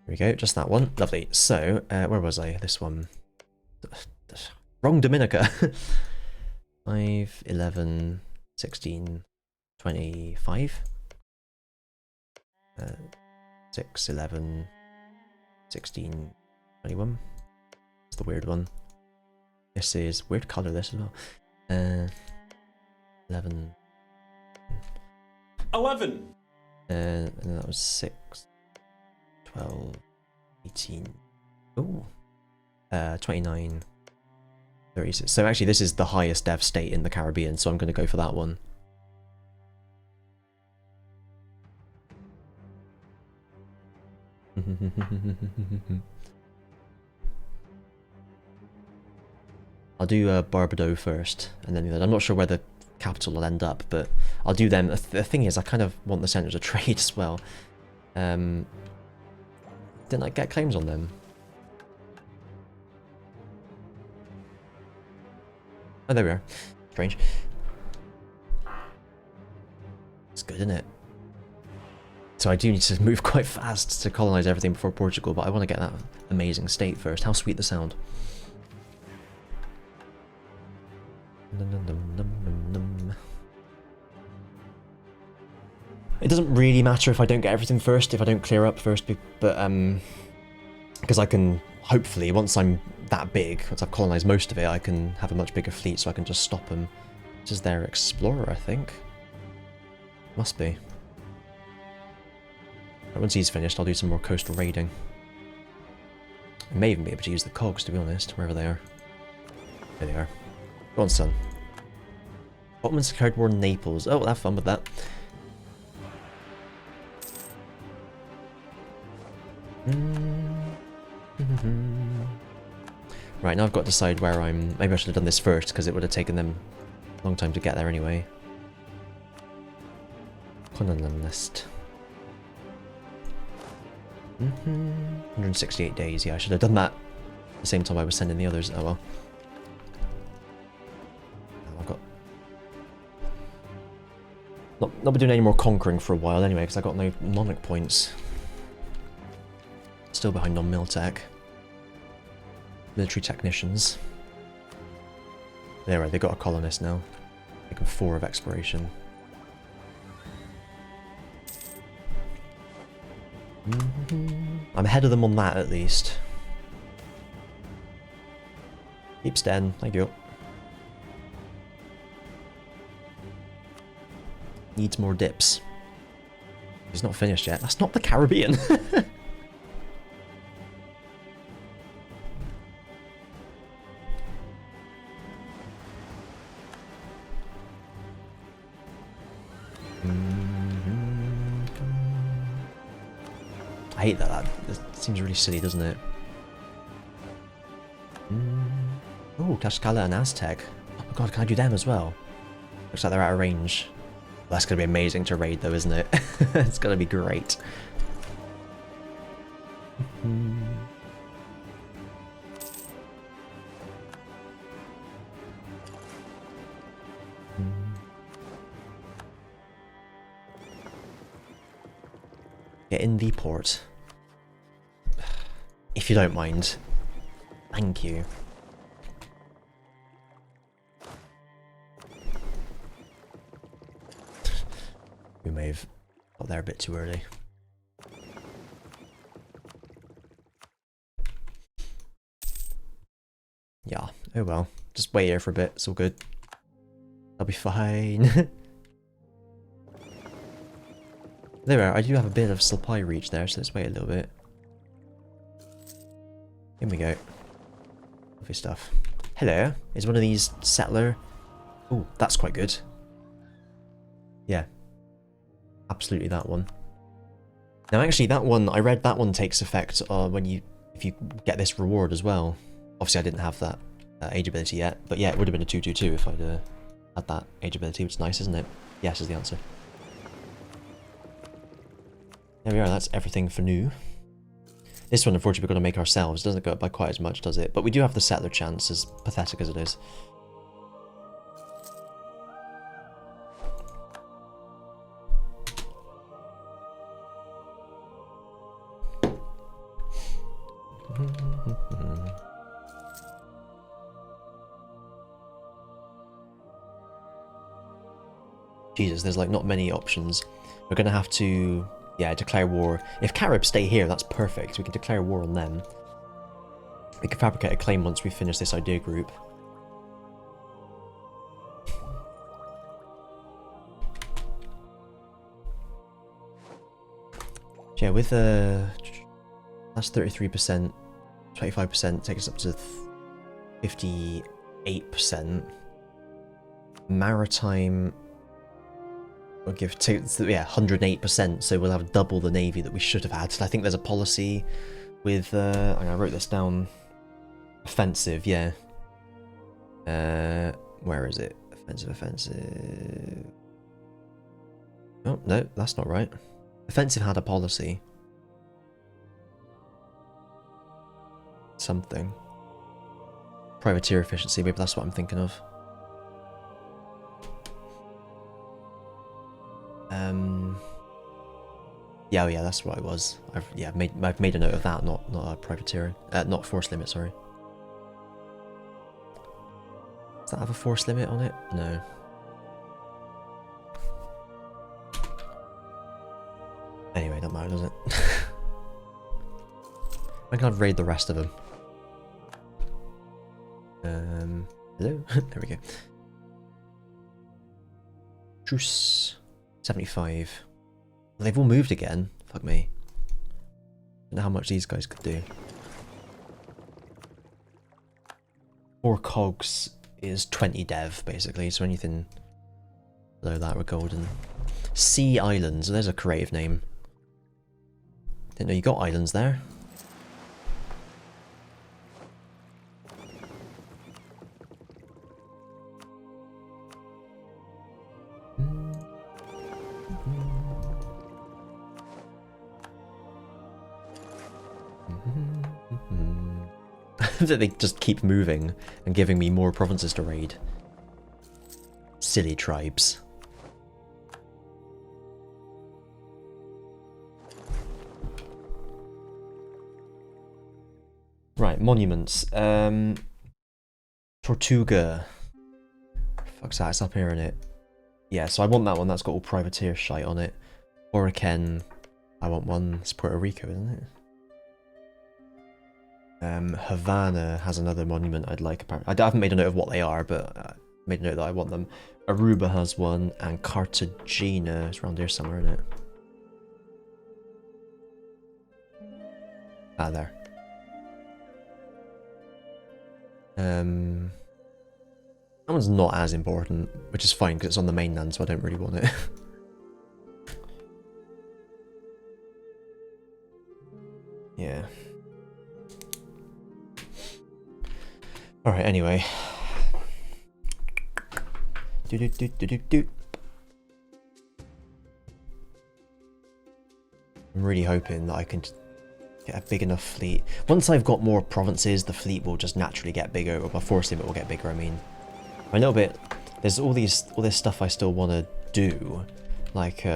There we go, just that one. Lovely. So, where was I? This one. Wrong Dominica. 5, 11, 16, 25. 6, 11, 16, 21. It's the weird one. This is weird color. This as well. 11. 11. And then that was 6, 12, 18. Ooh. 29. 36. So actually, this is the highest dev state in the Caribbean. So I'm going to go for that one. I'll do Barbado first, and then I'm not sure where the capital will end up, but I'll do them. The thing is, I kind of want the centres of trade as well. Didn't I get claims on them? Oh, there we are. Strange. It's good, isn't it? So I do need to move quite fast to colonize everything before Portugal, but I want to get that amazing state first. How sweet the sound. It doesn't really matter if I don't get everything first, if I don't clear up first, but because I can, hopefully, once I'm that big, once I've colonized most of it, I can have a much bigger fleet, so I can just stop them. This is their explorer, I think. Must be. Once he's finished, I'll do some more coastal raiding. I may even be able to use the cogs, to be honest, wherever they are. There they are. Go on, son. Ottomans declared war in Naples. Oh, we'll have fun with that. Right, now I've got to decide where I'm... Maybe I should have done this first, because it would have taken them a long time to get there anyway. Colonel list. 168 days, yeah, I should have done that at the same time I was sending the others. Oh well. I've got... Not be doing any more conquering for a while anyway, because I got no monarch points. Still behind non-mil tech. Military technicians. There, they got a colonist now. Making 4 of exploration. I'm ahead of them on that at least. Keep steady, thank you. Needs more dips. He's not finished yet. That's not the Caribbean. I hate that. That seems really silly, doesn't it? Oh, Tlaxcala and Aztec. Oh my god, can I do them as well? Looks like they're out of range. That's going to be amazing to raid though, isn't it? It's going to be great. Get in the port. If you don't mind. Thank you. We may have got there a bit too early. Yeah, oh well. Just wait here for a bit, it's all good. I'll be fine. There we are, I do have a bit of supply reach there, so let's wait a little bit. Here we go. Lovely stuff. Hello, is one of these settler? Oh, that's quite good. Yeah. Absolutely that one. Now actually that one, I read that one takes effect if you get this reward as well. Obviously I didn't have that age ability yet, but yeah, it would have been a 222 if I'd had that age ability, which is nice, isn't it? Yes is the answer. There we are, that's everything for new. This one, unfortunately, we're going to make ourselves. It doesn't go up by quite as much, does it? But we do have the settler chance, as pathetic as it is. Jesus, there's like not many options. We're going to have to... yeah, declare war. If Caribs stay here, that's perfect. We can declare war on them. We can fabricate a claim once we finish this idea group. Yeah, with that's 33%, 25% takes us up to 58%. Maritime will give to, yeah, 108%, so we'll have double the navy that we should have had. I think there's a policy with I wrote this down. Offensive, yeah. Where is it? Offensive. Oh no, that's not right. Offensive had a policy. something. Privateer efficiency, maybe that's what I'm thinking of. Yeah, oh yeah, that's what it was. I've made a note of that, not privateering, not force limit. Sorry. Does that have a force limit on it? No. Anyway, don't matter, does it? I can raid the rest of them. Hello? There we go. Truce. 75. Well, they've all moved again. Fuck me. Don't know how much these guys could do. 4 cogs is 20 dev, basically, so anything below that we're golden. Sea Islands, there's a creative name. Didn't know you got islands there. That they just keep moving and giving me more provinces to raid. Silly tribes. Right, monuments. Tortuga. Fuck's that, it's up here, innit? Yeah, so I want that one, that's got all privateer shite on it. Oroken. I want one. It's Puerto Rico, isn't it? Havana has another monument I'd like, apparently. I haven't made a note of what they are, but I made a note that I want them. Aruba has one, and Cartagena is around here somewhere, isn't it? Ah, there. That one's not as important, which is fine because it's on the mainland, so I don't really want it. Yeah. Alright, anyway. I'm really hoping that I can get a big enough fleet. Once I've got more provinces, the fleet will just naturally get bigger, or my force limit will get bigger, I mean. I know a bit, there's all this stuff I still want to do, like, you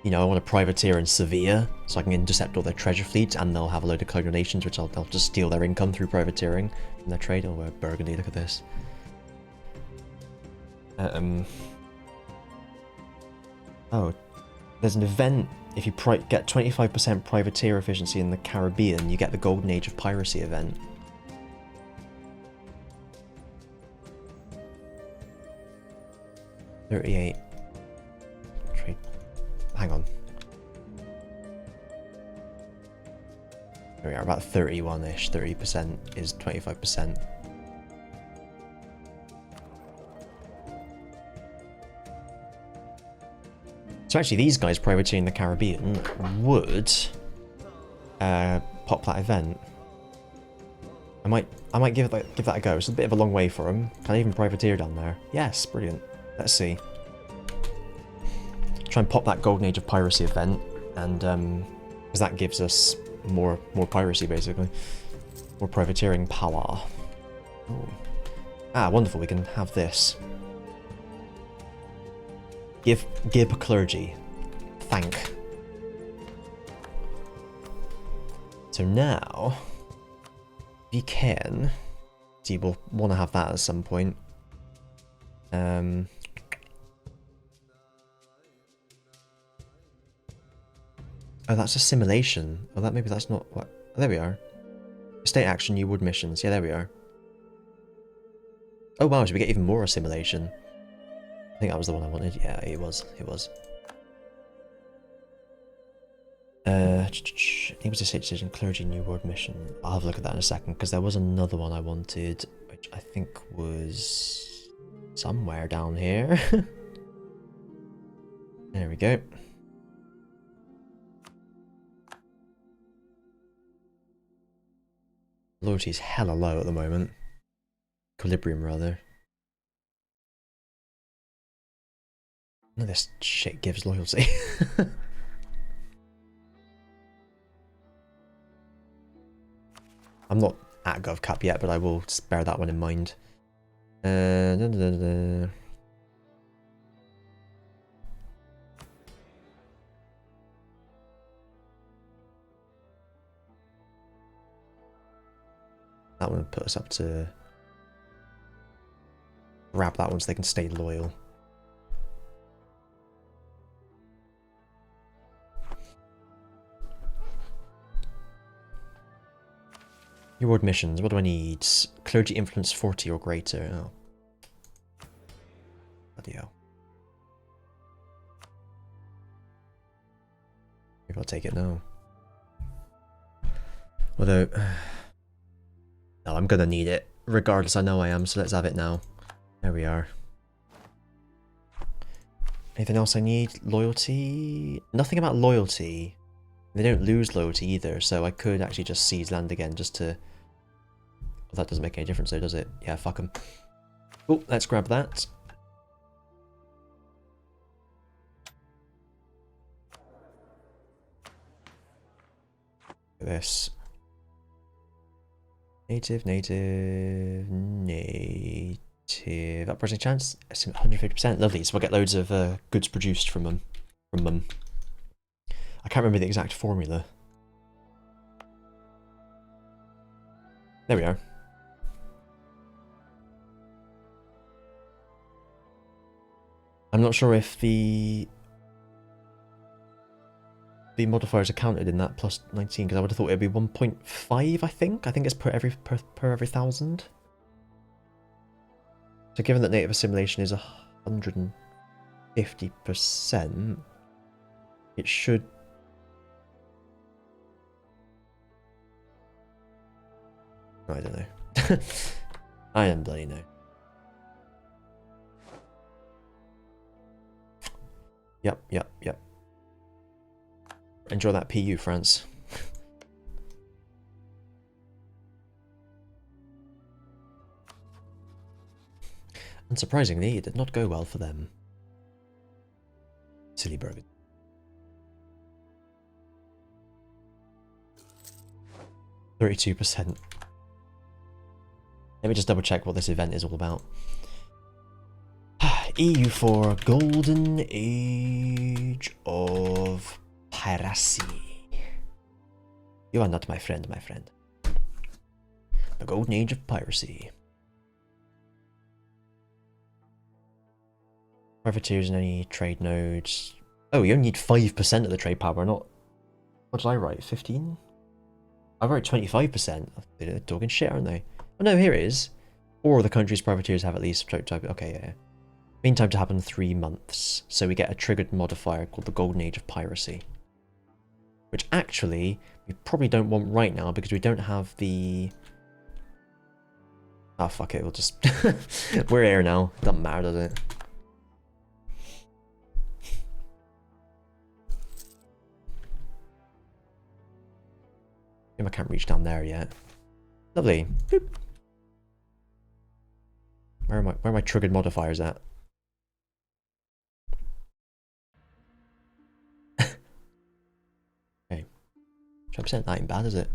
know, I want to privateer in Sevilla, so I can intercept all their treasure fleets, and they'll have a load of colonial nations, which they'll just steal their income through privateering from their trade. Oh, we're Burgundy, look at this. Oh, there's an event, if you get 25% privateer efficiency in the Caribbean, you get the Golden Age of Piracy event. $38. Trade. Hang on. There we are, about 31-ish. 30% is 25%. So actually, these guys privateering the Caribbean would pop that event. I might give that a go. It's a bit of a long way for them. Can I even privateer down there? Yes, brilliant. Let's see. Try and pop that Golden Age of Piracy event, and because that gives us more piracy, basically, more privateering power. Ooh. Ah, wonderful. We can have this. Give clergy. Thank. So now, if you can, so you will want to have that at some point. Oh, that's assimilation. Oh, maybe that's not what. Oh, there we are. State action, new wood missions. Yeah, there we are. Oh wow, should we get even more assimilation? I think that was the one I wanted. Yeah, it was. It was. Enables the state decision, clergy, new world mission. I'll have a look at that in a second, because there was another one I wanted, which I think was somewhere down here. There we go. Loyalty's hella low at the moment. Equilibrium, rather. None of this shit gives loyalty. I'm not at GovCap yet, but I will bear that one in mind. That one will put us up to grab that one so they can stay loyal. Reward missions, what do I need? Clergy influence 40 or greater. Oh. Bloody hell. Maybe I'll take it now. Although, no, I'm gonna need it. Regardless, I know I am, so let's have it now. There we are. Anything else I need? Loyalty? Nothing about loyalty. They don't lose loyalty either, so I could actually just seize land again just to... Well, that doesn't make any difference though, does it? Yeah, fuck them. Oh, let's grab that. Look at this. Native. Uprising chance? 150%. Lovely. So we'll get loads of goods produced from them. I can't remember the exact formula. There we are. I'm not sure if the modifiers are counted in that plus 19, because I would have thought it'd be 1.5, I think. I think it's per every 1,000. So given that native assimilation is 150%, it should... I don't know. I don't bloody know. Yep. Enjoy that PU, France. Unsurprisingly, it did not go well for them. Silly burger. %. Let me just double check what this event is all about. EU4 Golden Age of Piracy. You are not my friend, my friend. The Golden Age of Piracy. Privateers and any trade nodes. Oh, you only need 5% of the trade power, not... What did I write? 15? I wrote 25%. They're talking shit, aren't they? Oh no, here it is. 4 of the country's privateers have at least... Okay, yeah. Meantime to happen 3 months. So we get a triggered modifier called the Golden Age of Piracy. Which actually, we probably don't want right now because we don't have the... Ah, fuck it, we'll just... We're here now. Doesn't matter, does it? I can't reach down there yet. Lovely. Boop. Where are my triggered modifiers at? Okay. 20%, that ain't bad, is it?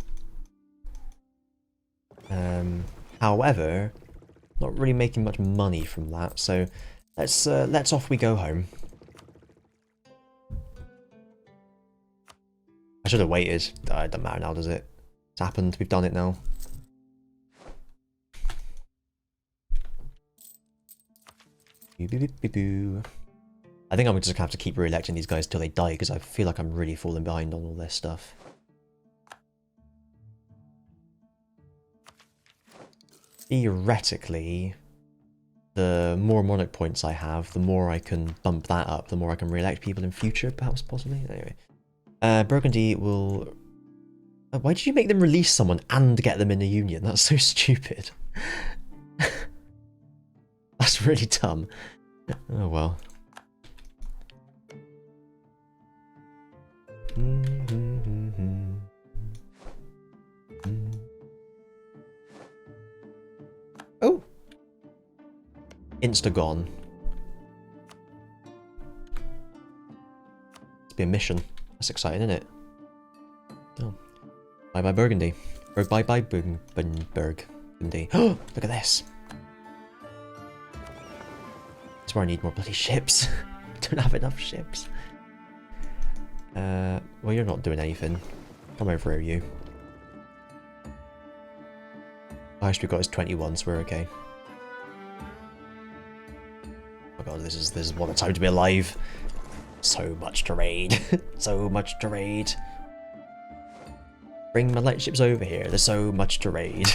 However, not really making much money from that, so let's off we go home. I should have waited. It doesn't matter now, does it? It's happened. We've done it now. I think I'm just gonna have to keep re-electing these guys till they die because I feel like I'm really falling behind on all this stuff. Theoretically, the more monarch points I have, the more I can bump that up, the more I can re-elect people in future, perhaps, possibly. Anyway. Burgundy will... Why did you make them release someone and get them in a union? That's so stupid. That's really dumb. Oh well. Oh! Insta gone. It's be a mission. That's exciting, isn't it? Oh. Bye bye Burgundy. Or bye-bye, Bunberg. Bundy. Oh, look at this. That's where I need more bloody ships. I don't have enough ships. Well, you're not doing anything. Come over here, you. The highest we got is 21, so we're okay. Oh my god, this is what a time to be alive. So much to raid. So much to raid. Bring my light ships over here. There's so much to raid.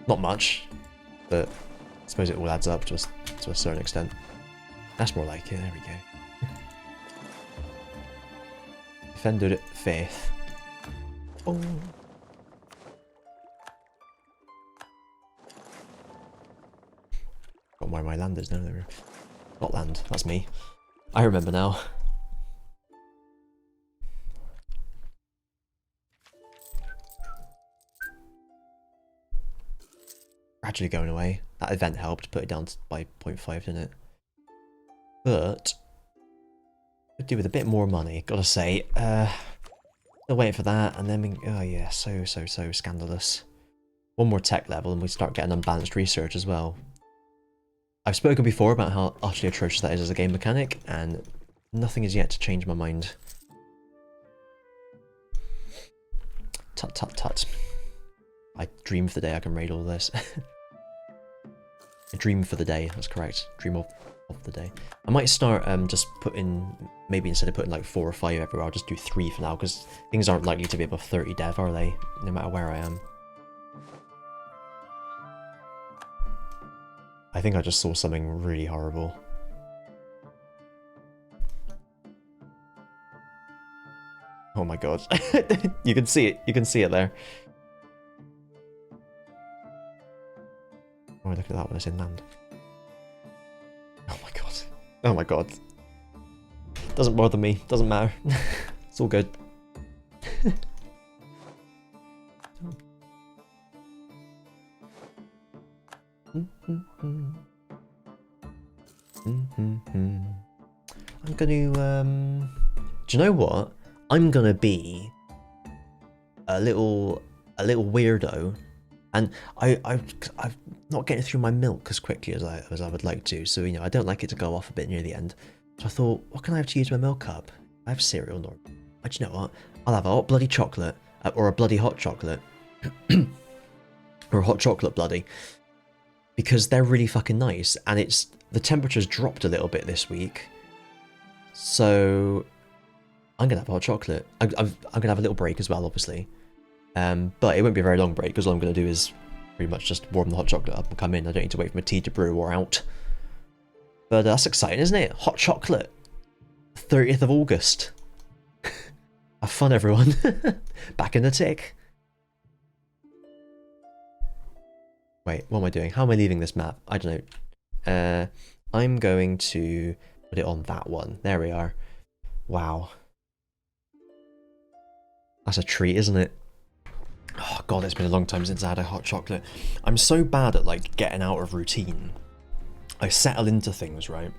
Not much, but I suppose it all adds up to a certain extent. That's more like it. There we go. Defended it. Faith. Oh. Got where my land is now. There. Gotland. That's me. I remember now. Gradually going away. That event helped put it down by 0.5, didn't it? But could do with a bit more money, gotta say. Still waiting for that, and then we, oh yeah, so scandalous. One more tech level, and we start getting unbalanced research as well. I've spoken before about how utterly atrocious that is as a game mechanic, and nothing is yet to change my mind. Tut tut tut. I dream for the day I can raid all this. A dream for the day, that's correct. Dream of the day. I might start just putting, maybe instead of putting like 4 or 5 everywhere, I'll just do 3 for now, because things aren't likely to be above 30 dev, are they? No matter where I am. I think I just saw something really horrible. Oh my god. You can see it there. Oh, look at that one, it's inland. Oh my god. Oh my god. Doesn't bother me, doesn't matter. It's all good. I'm gonna, do you know what? I'm gonna be a little weirdo, and I'm not getting through my milk as quickly as I would like to. So, you know, I don't like it to go off a bit near the end. So I thought, what can I have to use my milk cup? I have cereal, normal. But you know what? I'll have a hot bloody chocolate, or a bloody hot chocolate, or a hot chocolate bloody, because they're really fucking nice, and the temperature's dropped a little bit this week. So I'm gonna have a hot chocolate. I'm gonna have a little break as well, obviously. But it won't be a very long break, because all I'm gonna do is pretty much just warm the hot chocolate up and come in. I don't need to wait for my tea to brew or out. But that's exciting, isn't it? Hot chocolate. 30th of August. Have fun, everyone. Back in the tick. Wait, what am I doing? How am I leaving this map? I don't know. I'm going to put it on that one. There we are. Wow. That's a treat, isn't it? Oh god, it's been a long time since I had a hot chocolate. I'm so bad at like getting out of routine. I settle into things, right?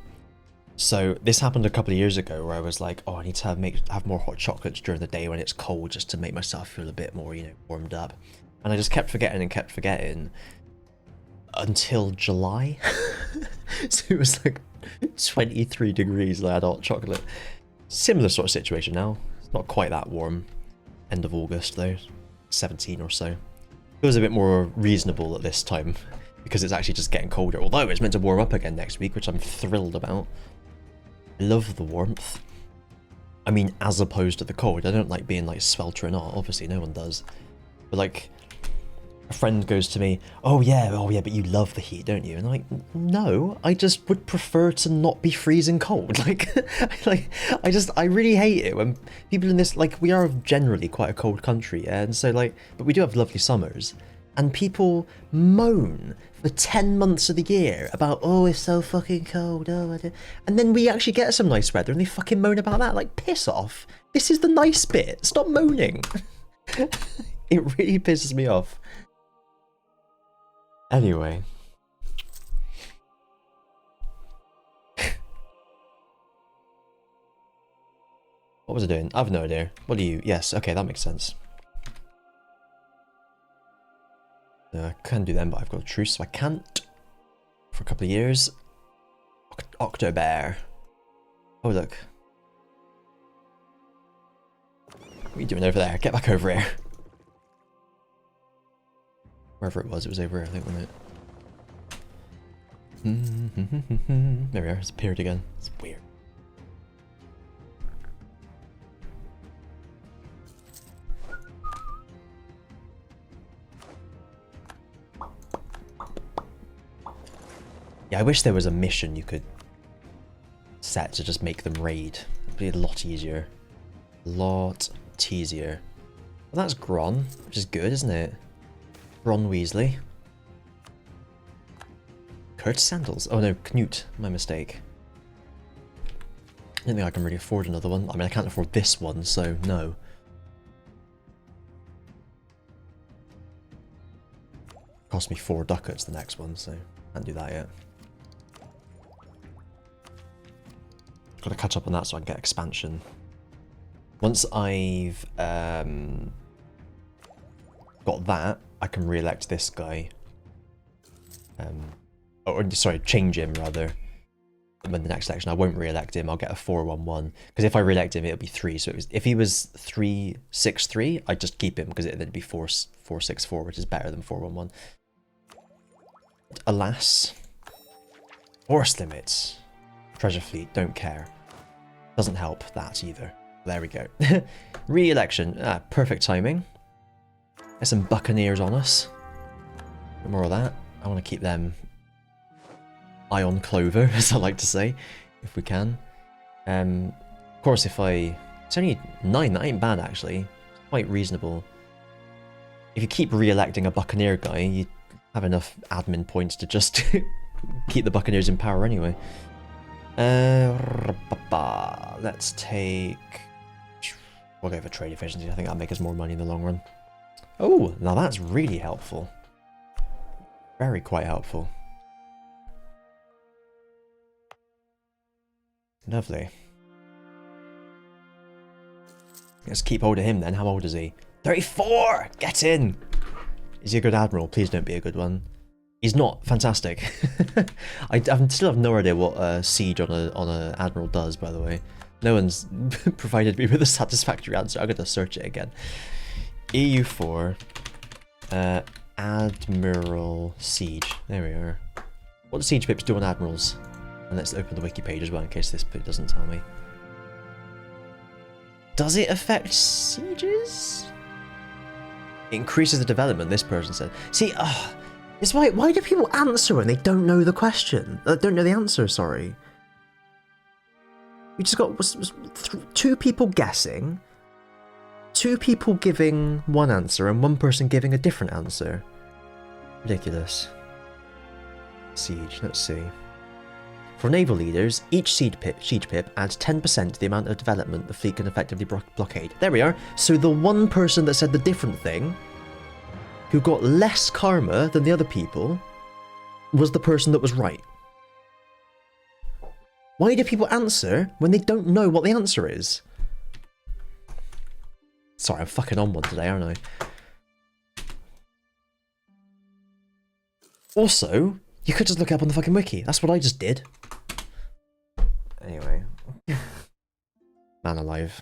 So this happened a couple of years ago where I was like, oh, I need to have more hot chocolates during the day when it's cold, just to make myself feel a bit more, you know, warmed up. And I just kept forgetting and kept forgetting until July. So it was like 23 degrees and I had hot chocolate. Similar sort of situation now. It's not quite that warm. End of August though. 17 or so. It was a bit more reasonable at this time, because it's actually just getting colder, although it's meant to warm up again next week, which I'm thrilled about. I love the warmth. I mean, as opposed to the cold. I don't like being like sweltering hot, obviously no one does. But like, a friend goes to me, oh yeah, but you love the heat, don't you? And I'm like, no, I just would prefer to not be freezing cold. Like, I really hate it when people in this, like, we are generally quite a cold country, and so like, but we do have lovely summers, and people moan for 10 months of the year about, oh, it's so fucking cold, oh, I don't... and then we actually get some nice weather, and they fucking moan about that. Like, piss off. This is the nice bit. Stop moaning. It really pisses me off. Anyway. What was I doing? I have no idea. What are you? Yes, okay, that makes sense. I can do them, but I've got a truce, so I can't. For a couple of years. October. Oh, look. What are you doing over there? Get back over here. Wherever it was over here, I think, wasn't it? There we are, it's appeared again. It's weird. Yeah, I wish there was a mission you could set to just make them raid. It'd be a lot easier. Lot easier. Well, that's Gron, which is good, isn't it? Ron Weasley. Kurt Sandals. Oh no, Knut. My mistake. I don't think I can really afford another one. I mean, I can't afford this one, so no. Cost me 4 ducats the next one, so can't do that yet. Got to catch up on that so I can get expansion. Once I've got that, I can re-elect this guy. Or sorry, change him rather. In the next election, I won't re-elect him. I'll get a 4-1-1 because if I re-elect him, it'll be 3. So if he was 3-6-3, I'd just keep him because it'd be 4-6-4, which is better than 4-1-1. Alas, force limits, treasure fleet, don't care. Doesn't help that either. There we go. Re-election, perfect timing. Get some buccaneers on us. Bit more of that. I want to keep them eye on clover, as I like to say, if we can. Of course, if I... It's only 9, that ain't bad actually. It's quite reasonable. If you keep re-electing a buccaneer guy, you have enough admin points to just keep the buccaneers in power anyway. Let's take... We'll go for trade efficiency. I think that'll make us more money in the long run. Oh, now that's really helpful. Very quite helpful. Lovely. Let's keep hold of him then. How old is he? 34! Get in! Is he a good admiral? Please don't be a good one. He's not. Fantastic. I still have no idea what siege on a admiral does, by the way. No one's provided me with a satisfactory answer. I'm going to search it again. EU4. Admiral Siege. There we are. What do siege pips do on admirals? And let's open the wiki page as well in case this bit doesn't tell me. Does it affect sieges? It increases the development, this person said. See, it's why do people answer when they don't know the question? Don't know the answer, sorry. We just got 2 people guessing, 2 people giving one answer, and 1 person giving a different answer. Ridiculous. Siege, let's see. For naval leaders, each siege pip adds 10% to the amount of development the fleet can effectively blockade. There we are. So the 1 person that said the different thing, who got less karma than the other people, was the person that was right. Why do people answer when they don't know what the answer is? Sorry, I'm fucking on one today, aren't I? Also, you could just look it up on the fucking wiki. That's what I just did. Anyway. Man alive.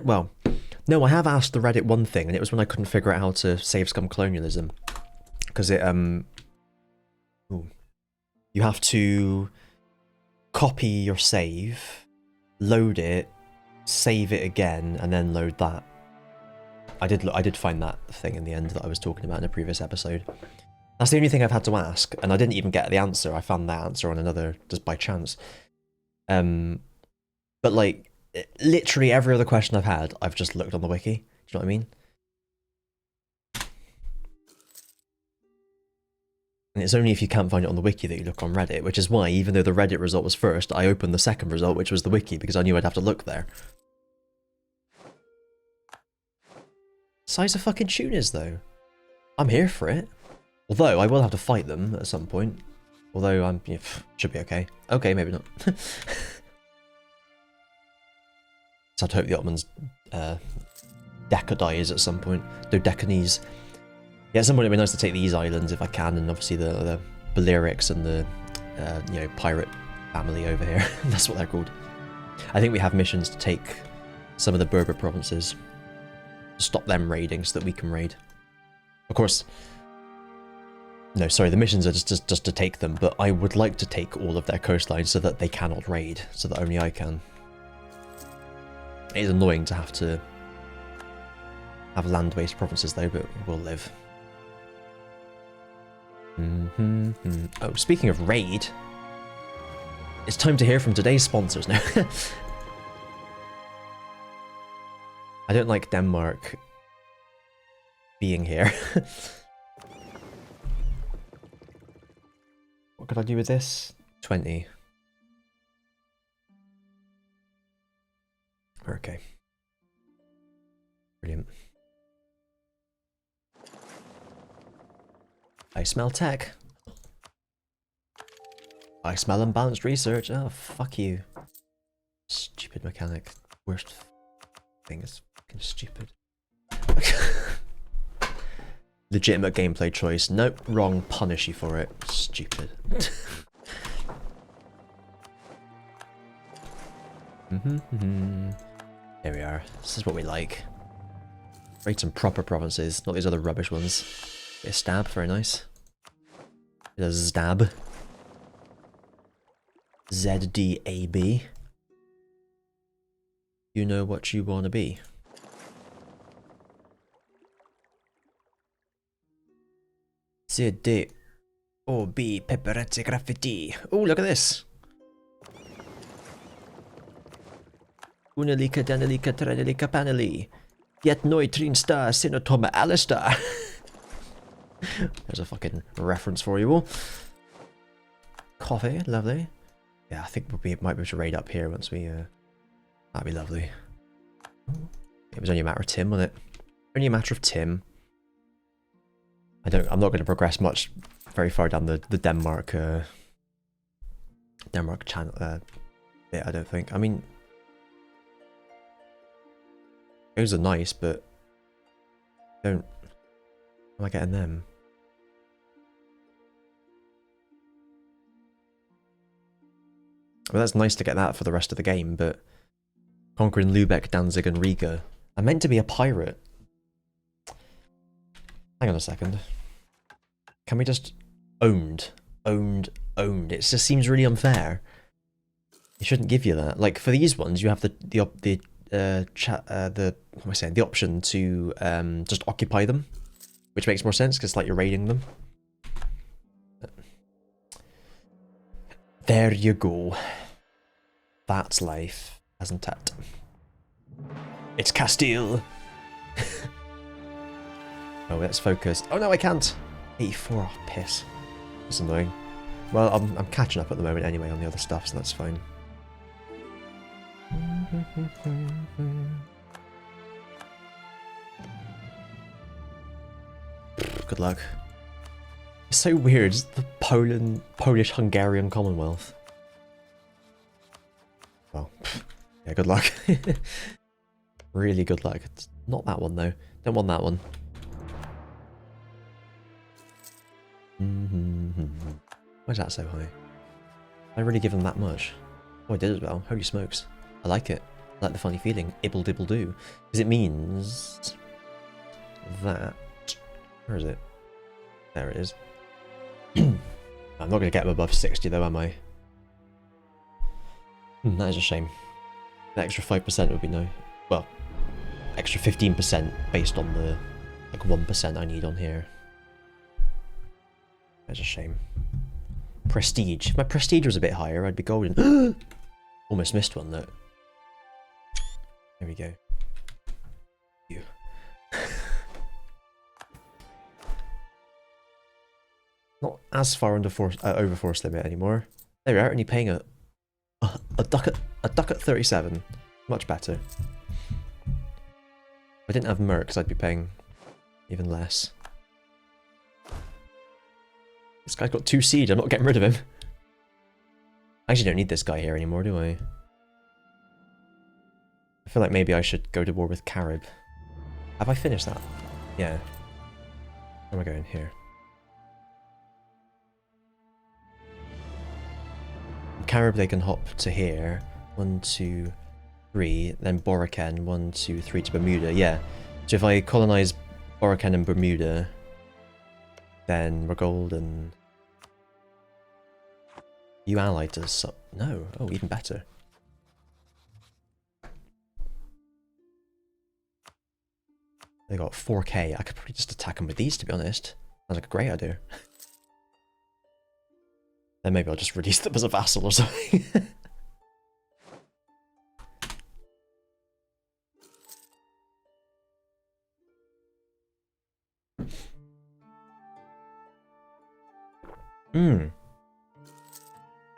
Well, no, I have asked the Reddit one thing, and it was when I couldn't figure out how to save scum colonialism. Because it, you have to copy your save, load it, save it again, and then load that. I did find that thing in the end that I was talking about in a previous episode. That's the only thing I've had to ask, and I didn't even get the answer. I found that answer on another, just by chance. But like, literally every other question I've had, I've just looked on the wiki. Do you know what I mean? And it's only if you can't find it on the wiki that you look on Reddit, which is why, even though the Reddit result was first, I opened the second result, which was the wiki, because I knew I'd have to look there. Size of fucking tuners, though. I'm here for it. Although, I will have to fight them at some point. Although I'm should be okay. Okay, maybe not. So I'd hope the Ottomans decadize at some point. Dodecanese. Yeah, at some point it'd be nice to take these islands if I can, and obviously the Balearics and the you know, pirate family over here. That's what they're called. I think we have missions to take some of the Berber provinces, stop them raiding so that we can raid. Of course, no, sorry, the missions are just to take them, but I would like to take all of their coastlines so that they cannot raid, so that only I can. It is annoying to have land-based provinces though, but we'll live. Oh, speaking of raid, it's time to hear from today's sponsors now. I don't like Denmark being here. What could I do with this? 20. Okay. Brilliant. I smell tech. I smell unbalanced research. Oh, fuck you. Stupid mechanic. Worst thing is fucking stupid. Legitimate gameplay choice. Nope, wrong. Punish you for it. Stupid. There we are. This is what we like. Raid some proper provinces, not these other rubbish ones. Bit of stab, very nice. Bit of stab. ZDAB. You know what you want to be. ZDOB Pepperetti Graffiti. Oh, look at this. Unalika Danalika Tranalika Paneli. Yet Neutrin Star Sinotoma Alistar. There's a fucking reference for you all. Coffee, lovely. Yeah, I think we might be able to raid up here once we, that'd be lovely. It was only a matter of Tim, wasn't it? Only a matter of Tim. I'm not going to progress much very far down the Denmark, Denmark channel, bit, I don't think. I mean, those are nice, but how am I getting them? Well, that's nice to get that for the rest of the game, but conquering Lübeck, Danzig, and Riga. I'm meant to be a pirate. Hang on a second. Can we just owned? It just seems really unfair. It shouldn't give you that. Like for these ones, you have the option to just occupy them, which makes more sense because like you're raiding them. There you go. That's life, isn't it? It's Castile. Oh, let's focus. Oh no, I can't. 84. Oh, piss. That's annoying. Well, I'm catching up at the moment anyway on the other stuff, so that's fine. Good luck. It's so weird, it's the Polish-Hungarian Commonwealth. Well, yeah, good luck. Really good luck. It's not that one though. Don't want that one. Why is that so high? I really give them that much? Oh, I did as well. Holy smokes. I like it. I like the funny feeling. Ibble dibble do. Because it means that... Where is it? There it is. I'm not going to get them above 60 though, am I? That is a shame. The extra 5% would be no. Well, extra 15% based on the like 1% I need on here. That's a shame. Prestige. If my prestige was a bit higher, I'd be golden. Almost missed one though. There we go. You. Not as far under over force limit anymore. There we are, only paying a duck at 37. Much better. If I didn't have mercs, I'd be paying even less. This guy's got 2 siege, I'm not getting rid of him. I actually don't need this guy here anymore, do I? I feel like maybe I should go to war with Carib. Have I finished that? Yeah. Where am I going? Here. Carib, they can hop to here. 1, 2, 3. Then Boroken. 1, 2, 3 to Bermuda. Yeah. So if I colonize Boroken and Bermuda, then we're golden. You allied to us? No. Oh, even better. They got 4k. I could probably just attack them with these, to be honest. Sounds like a great idea. Then maybe I'll just release them as a vassal or something.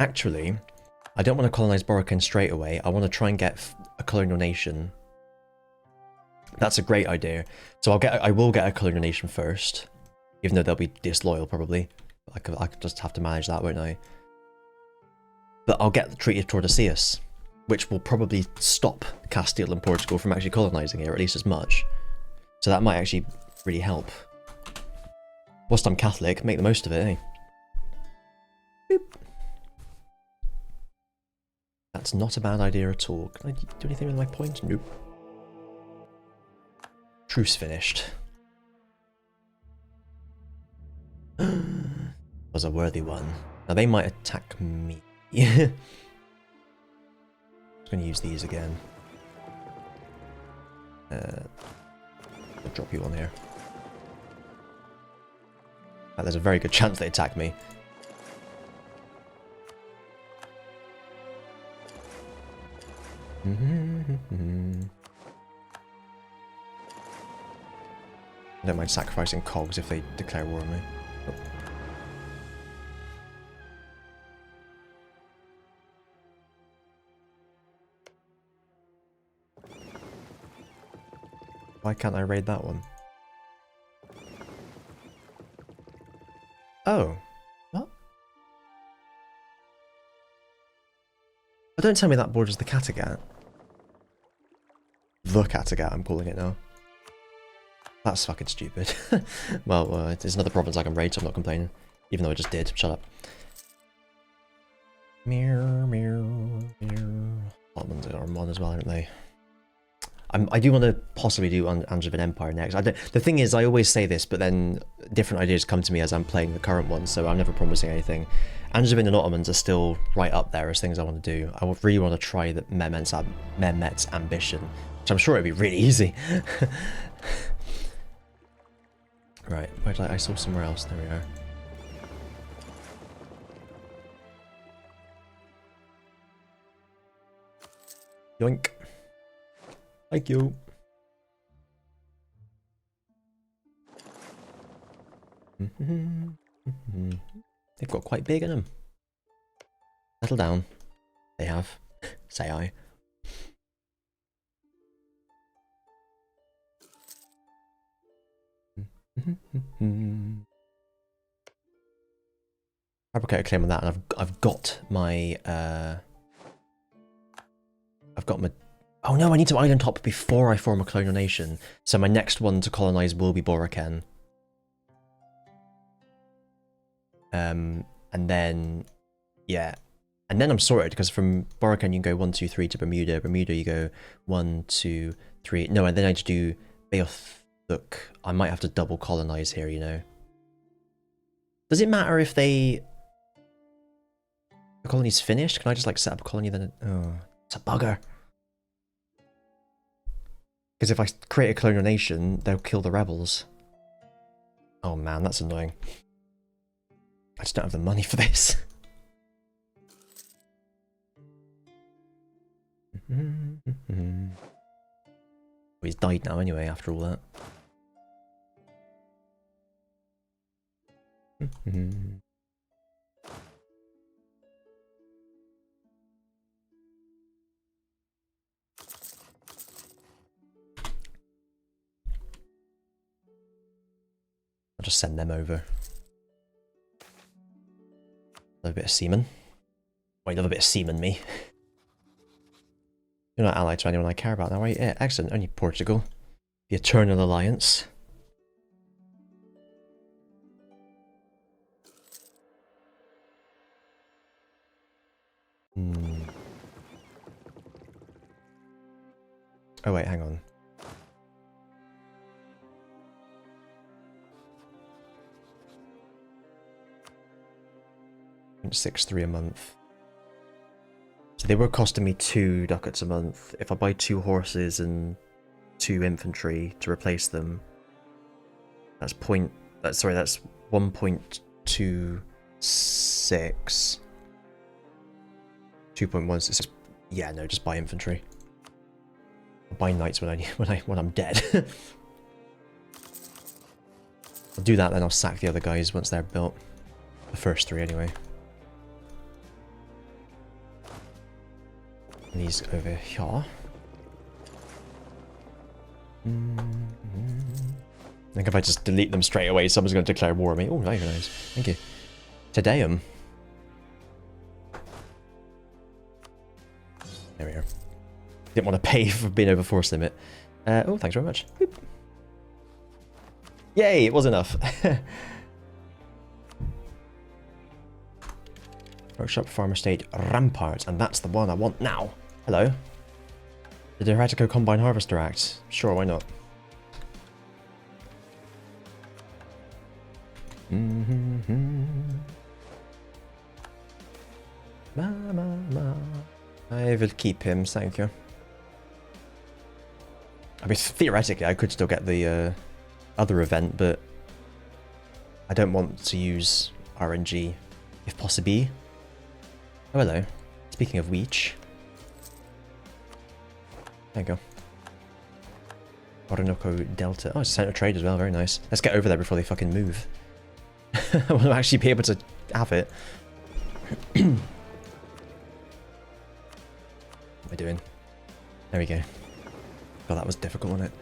Actually, I don't want to colonize Boroken straight away. I want to try and get a colonial nation. That's a great idea. So I will get a colonial nation first, even though they'll be disloyal probably. I could just have to manage that, won't I? But I'll get the Treaty of Tordesillas, which will probably stop Castile and Portugal from actually colonizing it, or at least as much. So that might actually really help. Whilst I'm Catholic, make the most of it, eh? Boop. That's not a bad idea at all. Can I do anything with my point? Nope. Truce finished. Was a worthy one. Now they might attack me. I'm going to use these again. I'll drop you on here. There's a very good chance they attack me. I don't mind sacrificing cogs if they declare war on me. Oh. Why can't I raid that one? Oh. What? Oh, don't tell me that borders the Kattegat. The Kattegat, I'm calling it now. That's fucking stupid. Well, it's another province I can raid, so I'm not complaining. Even though I just did. Shut up. Meow, meow, meow. Ottomans are on as well, aren't they? I do want to possibly do Angevin Empire next. The thing is, I always say this, but then different ideas come to me as I'm playing the current one, so I'm never promising anything. Angevin and Ottomans are still right up there as things I want to do. I really want to try the Mehmet's ambition, which I'm sure it'd be really easy. Right, where did I saw somewhere else. There we are. Yoink. Thank you. They've got quite big in them. Settle down. They have. Say I. Fabricate a claim on that, and I've got my oh no, I need to island top before I form a colonial nation. So my next one to colonize will be Boroken. And then yeah. And then I'm sorted, because from Boroken you can go 1, 2, 3 to Bermuda. Bermuda you go 1, 2, 3. No, and then I just do Beothuk. I might have to double colonize here, you know. Does it matter if the colony's finished? Can I just like set up a colony then? Oh, it's a bugger. Because if I create a colonial nation, they'll kill the rebels. Oh man, that's annoying. I just don't have the money for this. Well, he's died now anyway, after all that. I'll just send them over. Love a bit of seamen. Wait, love a bit of seamen, me. You're not allied to anyone I care about now, right? Yeah, excellent. Only Portugal. The Eternal Alliance. Oh wait, hang on. 0.63 a month. So they were costing me 2 ducats a month. If I buy 2 horses and 2 infantry to replace them, that's that's 1.26. 2.16. Yeah, no, just buy infantry. I'll buy knights when I'm dead. I'll do that, then I'll sack the other guys once they're built. The first 3 anyway. And these over here. I think if I just delete them straight away, someone's going to declare war on me. Oh, nice. Thank you. Tedeum. There we are. Didn't want to pay for being over force limit. Oh, thanks very much. Boop. Yay, it was enough. Workshop, farm estate, rampart, and that's the one I want now. Hello. The Heretico Combine Harvester Act. Sure, why not? I will keep him, thank you. I mean, theoretically, I could still get the other event, but I don't want to use RNG if possible. Oh, hello. Speaking of which. There you go. Orinoco Delta. Oh, it's a center of trade as well. Very nice. Let's get over there before they fucking move. I want to actually be able to have it. What am I doing? There we go. God, that was difficult, wasn't it?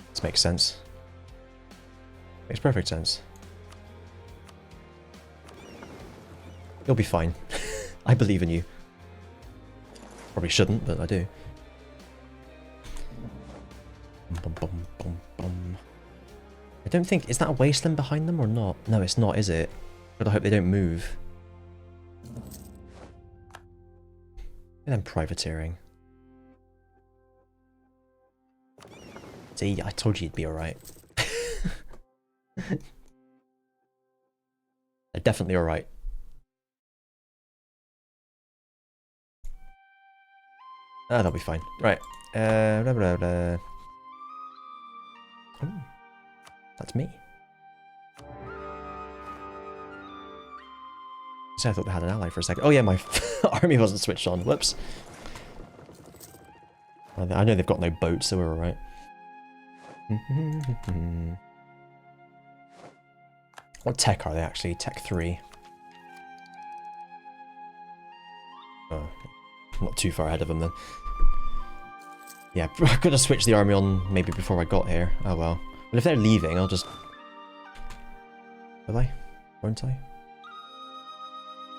This makes sense. Makes perfect sense. You'll be fine. I believe in you. Probably shouldn't, but I do. Bum, bum, bum, bum. I don't think... Is that a wasteland behind them or not? No, it's not, is it? But I hope they don't move. And then privateering. See, I told you you'd be alright. They're definitely alright. Ah, they'll be fine. Right. Blah, blah, blah. Oh, that's me. So I thought they had an ally for a second. Oh yeah, my army wasn't switched on. Whoops. I know they've got no boats, so we're alright. What tech are they actually? Tech 3. Oh, not too far ahead of them then. Yeah, I could have switched the army on maybe before I got here. Oh well. But if they're leaving, I'll just... Will I? Won't I?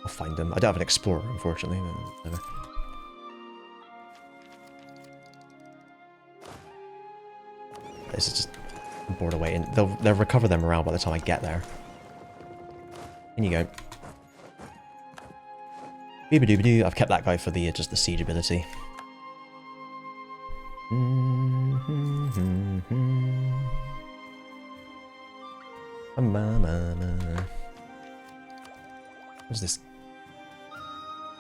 I'll find them. I don't have an explorer, unfortunately. But never. This is just... I'm bored of waiting. They'll recover their morale by the time I get there. In you go. Beeba-dooba-doo. I've kept that guy for the just the siege ability. What's this?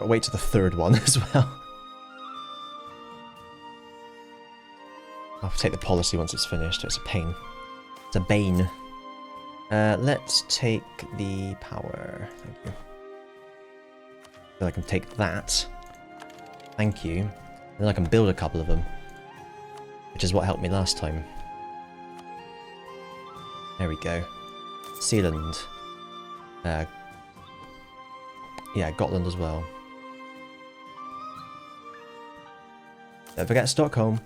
I'll wait to the 3rd one as well. I'll take the policy once it's finished. It's a pain. It's a bane. Let's take the power. Thank you. Then I can take that. Thank you. Then I can build a couple of them. Which is what helped me last time. There we go. Sealand. Yeah, Gotland as well. Don't forget Stockholm.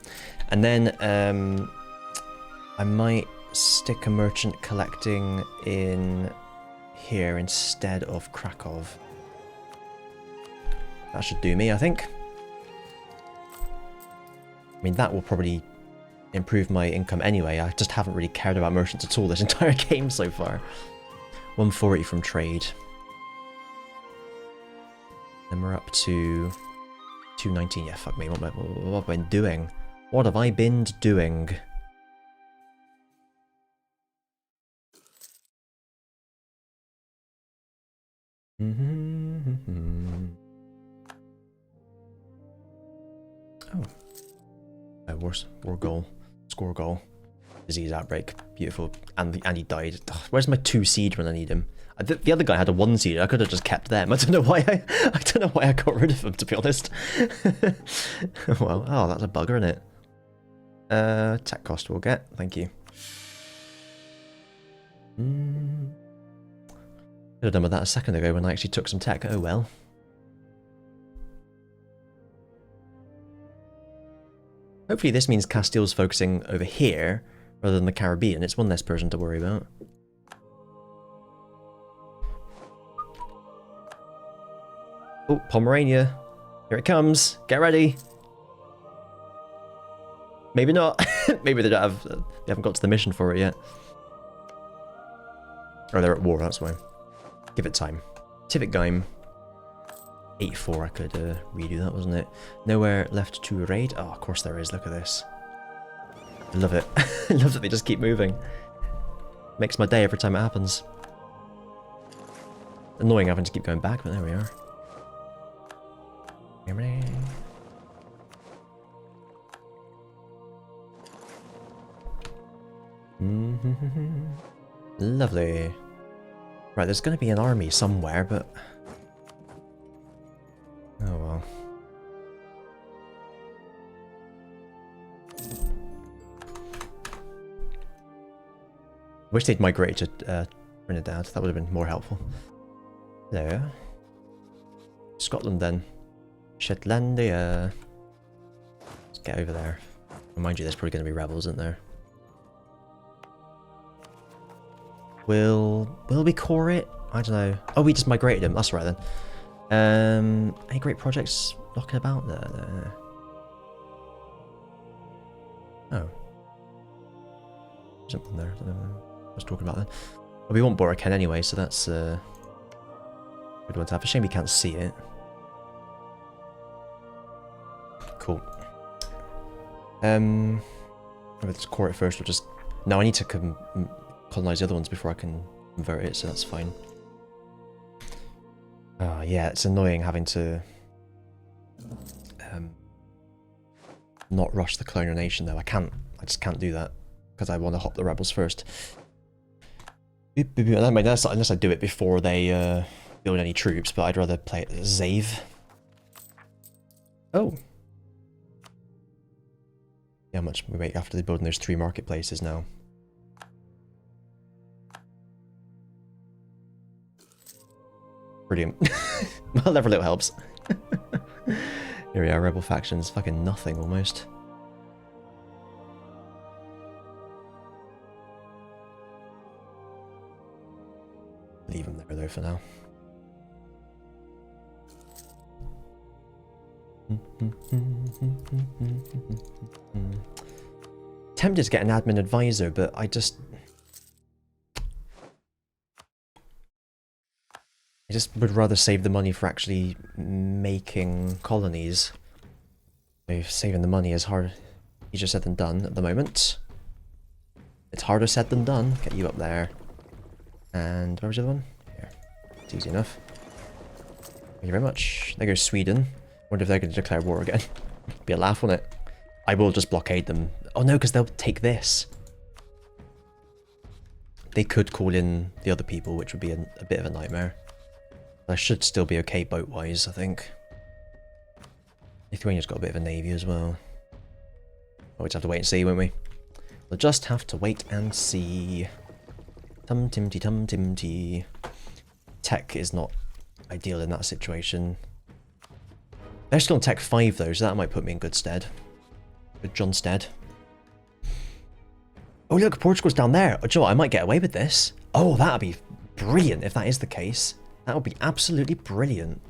And then I might stick a merchant collecting in here instead of Krakow. That should do me, I think. I mean, that will probably improve my income anyway. I just haven't really cared about merchants at all this entire game so far. 140 from trade. Then we're up to 219. Yeah, fuck me. What have I been doing? What have I been doing? Oh. War goal. Score goal. Disease outbreak. Beautiful. And he died. Ugh, where's my 2 siege when I need him? The other guy had a 1 siege. I could have just kept them. I don't know why I got rid of them, to be honest. Well, oh, that's a bugger, isn't it? Tech cost we'll get. Thank you. Could have done with that a second ago when I actually took some tech. Oh well. Hopefully this means Castile's focusing over here rather than the Caribbean. It's one less person to worry about. Oh, Pomerania. Here it comes. Get ready. Maybe not. Maybe they haven't got to the mission for it yet. Oh, they're at war, that's why. Give it time. Tivitgeim. 8-4, I could redo that, wasn't it? Nowhere left to raid? Oh, of course there is, look at this. I love it. I love that they just keep moving. Makes my day every time it happens. Annoying having to keep going back, but there we are. Lovely. Right, there's going to be an army somewhere, but... oh well. Wish they'd migrated to Trinidad, that would have been more helpful. There. Scotland then. Shetlandia. Let's get over there. Mind you, there's probably going to be rebels, isn't there? Will we core it? I don't know. Oh, we just migrated him. That's right then. Any great projects knocking about? No. Oh. Something there. I don't know what I was talking about then. Well, we want Boroken anyway, so that's a good one to have. A shame we can't see it. Cool. Let's core it first. We'll just... no, I need to colonize the other ones before I can convert it, so that's fine. Oh, yeah, it's annoying having to not rush the colonial nation though. I just can't do that because I want to hop the rebels first. Unless I do it before they build any troops, but I'd rather play it as Zave. Oh. Yeah, how much we wait after they build in those 3 marketplaces now? Brilliant. Well, every little helps. Here we are, rebel factions. Fucking nothing, almost. Leave them there, though, for now. Tempted to get an admin advisor, but I just would rather save the money for actually making colonies. So saving the money is easier said than done at the moment. It's harder said than done. Get you up there. And where was the other one? Here. It's easy enough. Thank you very much. There goes Sweden. Wonder if they're going to declare war again. Be a laugh, won't it? I will just blockade them. Oh no, because they'll take this. They could call in the other people, which would be a bit of a nightmare. I should still be okay boat-wise, I think. Lithuania's got a bit of a navy as well. We'll just have to wait and see, won't we? We'll just have to wait and see. Tum-timty, tum-timty. Tech is not ideal in that situation. They're still on Tech 5 though, so that might put me in good stead. Good John Stead. Oh look, Portugal's down there. Oh, Joe, I might get away with this. Oh, that'd be brilliant if that is the case. That would be absolutely brilliant.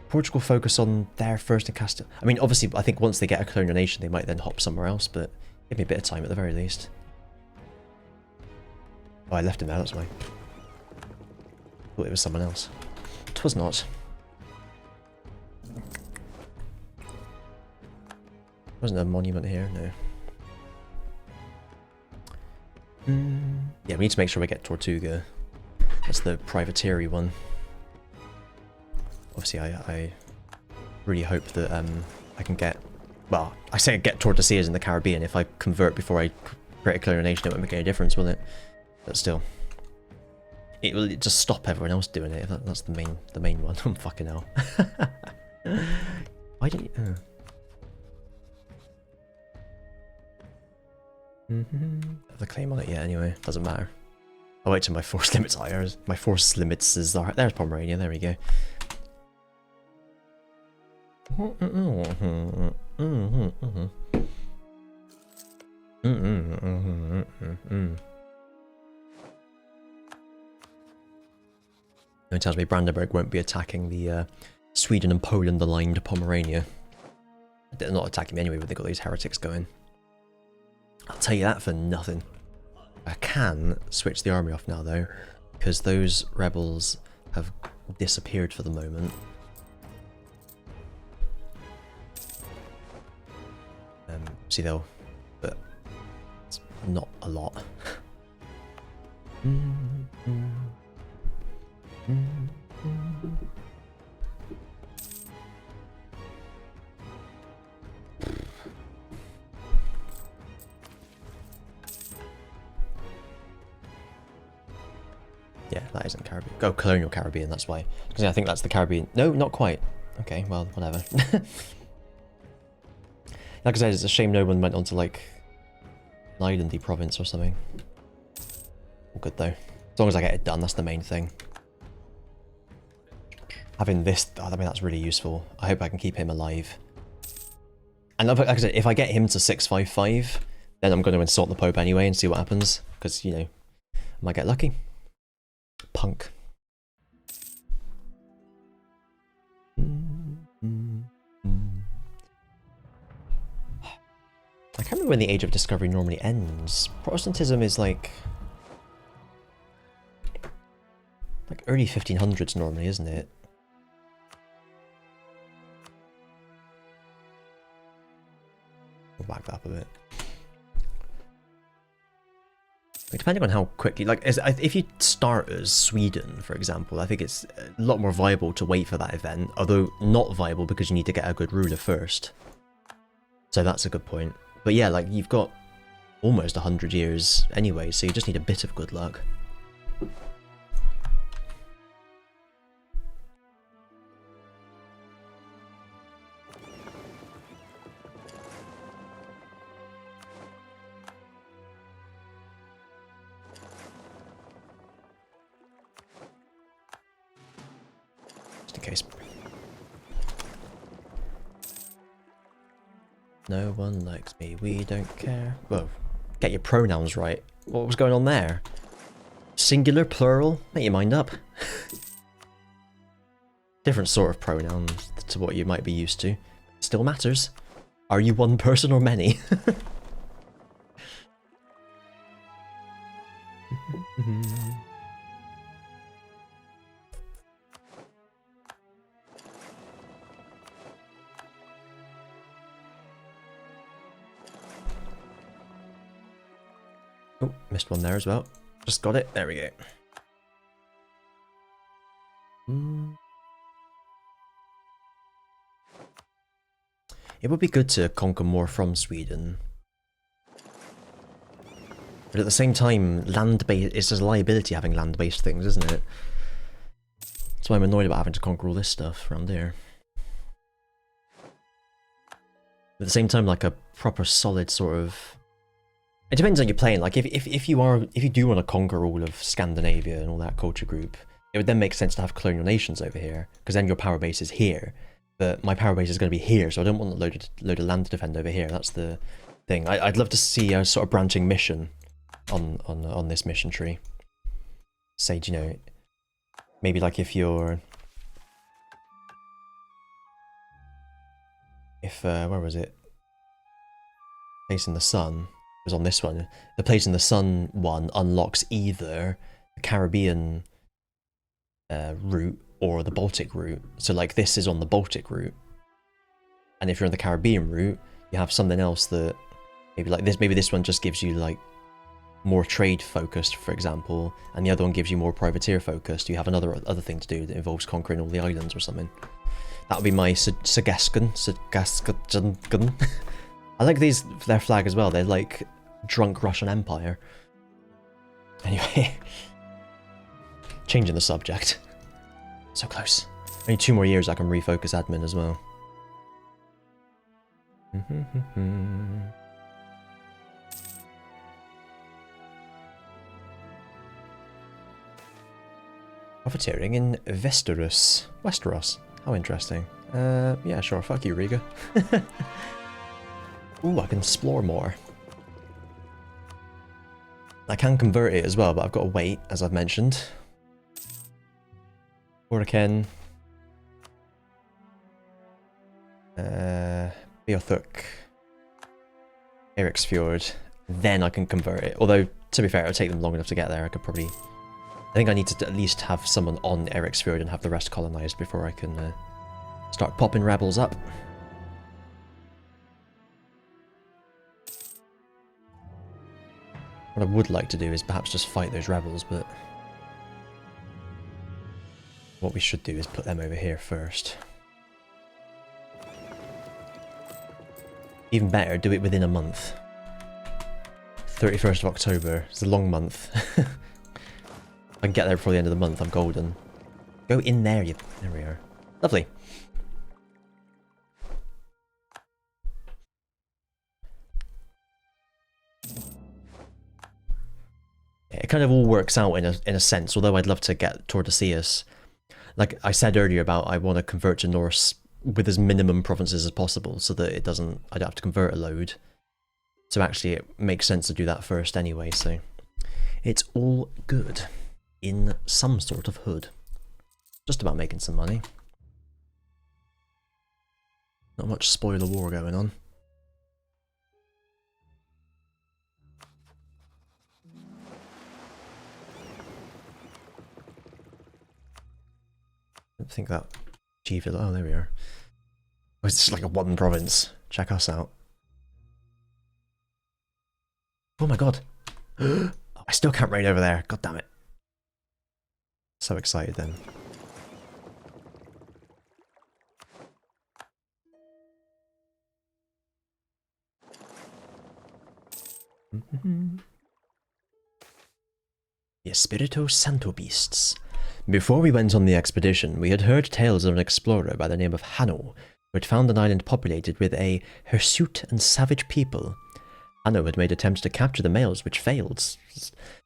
Portugal focus on their first in Castile. I mean, obviously, I think once they get a colonial nation, they might then hop somewhere else, but give me a bit of time at the very least. Oh, I left him there, that's why. Thought it was someone else. It was not. Wasn't a monument here, no. Yeah, we need to make sure we get Tortuga. That's the privateery one. Obviously, I really hope that I can get... Well, I say get Tordesillas in the Caribbean. If I convert before I create a colonial nation, it won't make any difference, will it? But still. It will just stop everyone else doing it. That's the main one. Oh, fucking hell. Why didn't you... Have the claim on it yet anyway, doesn't matter. I'll wait till my force limit's higher. My force limits is... There's Pomerania, there we go. It tells me Brandenburg won't be attacking the Sweden and Poland aligned Pomerania. They're not attacking me anyway, but they've got these heretics going. I'll tell you that for nothing. I can switch the army off now though, because those rebels have disappeared for the moment. See though, but it's not a lot. Yeah, that isn't Caribbean. Go colonial Caribbean, that's why. Because I think that's the Caribbean. No, not quite. Okay, well, whatever. Like I said, it's a shame no one went on to like an islandy province or something. All good though. As long as I get it done, that's the main thing. Having this, I mean, that's really useful. I hope I can keep him alive. And like I said, if I get him to 655, then I'm going to insult the Pope anyway and see what happens. Because, you know, I might get lucky. Punk. I can't remember when the Age of Discovery normally ends. Protestantism is like early 1500s normally, isn't it? We'll back that up a bit. Like, depending on how quickly, like, if you start as Sweden, for example, I think it's a lot more viable to wait for that event, although not viable because you need to get a good ruler first. So that's a good point. But yeah, like, you've got almost 100 years anyway, so you just need a bit of good luck. Just in case. No one likes me, we don't care. Whoa, get your pronouns right. What was going on there? Singular, plural? Make your mind up. Different sort of pronouns to what you might be used to. Still matters. Are you one person or many? Oh, missed one there as well. Just got it. There we go. It would be good to conquer more from Sweden. But at the same time, land-based, it's just a liability having land-based things, isn't it? That's why I'm annoyed about having to conquer all this stuff around here. At the same time, like a proper solid sort of... It depends on your playing. Like if you do want to conquer all of Scandinavia and all that culture group, it would then make sense to have colonial nations over here, because then your power base is here. But my power base is going to be here, so I don't want a load of land to defend over here. That's the thing. I'd love to see a sort of branching mission on this mission tree. Say, you know, maybe like if you're... where was it? Place in the Sun was on this one. The Place in the Sun one unlocks either the Caribbean route or the Baltic route. So like this is on the Baltic route, and if you're on the Caribbean route, you have something else that maybe like this. Maybe this one just gives you like more trade focused, for example, and the other one gives you more privateer focused. You have other thing to do that involves conquering all the islands or something. That would be my suggestion. I like their flag as well. They're like drunk Russian Empire. Anyway, changing the subject. So close. Only 2 more years I can refocus admin as well. Profiteering in Westeros. How interesting. Yeah, sure. Fuck you, Riga. Ooh, I can explore more. I can convert it as well, but I've got to wait, as I've mentioned. Hurricane. Beothuk. Eriksfjord. Then I can convert it. Although, to be fair, it'll take them long enough to get there. I could probably... I think I need to at least have someone on Eriksfjord and have the rest colonized before I can start popping rebels up. What I would like to do is perhaps just fight those rebels, but what we should do is put them over here first. Even better, do it within a month. 31st of October. It's a long month. If I can get there before the end of the month, I'm golden. Go in there, you... There we are. Lovely. It kind of all works out in a sense, although I'd love to get Tordesillas. Like I said earlier about I want to convert to Norse with as minimum provinces as possible so that I don't have to convert a load. So actually it makes sense to do that first anyway, so it's all good in some sort of hood. Just about making some money. Not much spoiler war going on. I don't think that achieved it. Oh, there we are. Oh, it's just like a one province. Check us out. Oh my god. I still can't raid over there. God damn it. So excited then. The Espirito Santo beasts. Before we went on the expedition, we had heard tales of an explorer by the name of Hanno, who had found an island populated with a hirsute and savage people. Hanno had made attempts to capture the males, which failed,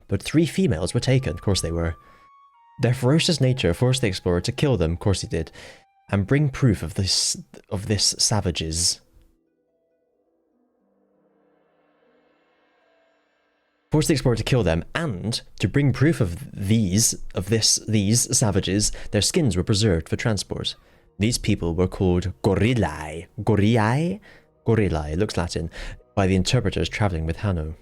but 3 females were taken. Of course they were. Their ferocious nature forced the explorer to kill them, of course he did, and bring proof of this savages. Forced the explorer to kill them, and to bring proof of these savages, their skins were preserved for transport. These people were called Gorillae. Gorillae, looks Latin, by the interpreters travelling with Hanno.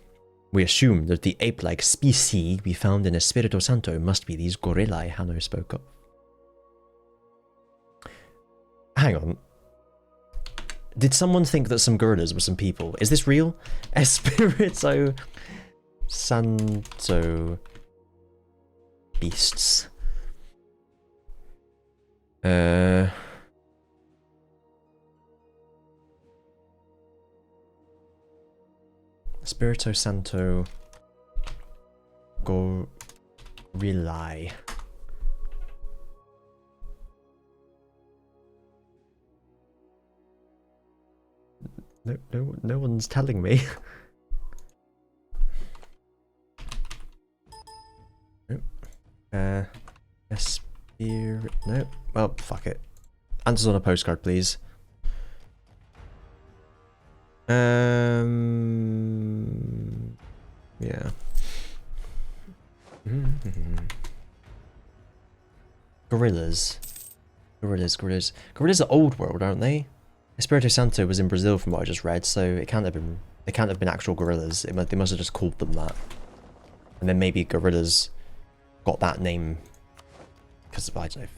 We assume that the ape-like species we found in Espirito Santo must be these Gorillae Hanno spoke of. Hang on. Did someone think that some gorillas were some people? Is this real? Espirito Santo beasts. Espirito Santo Gorillae. No one's telling me. No. No. Well, fuck it. Answers on a postcard, please. Yeah. Gorillas. Gorillas are old world, aren't they? Espirito Santo was in Brazil from what I just read, so it can't have been. They can't have been actual gorillas. They must have just called them that. And then maybe gorillas got that name because I don't know.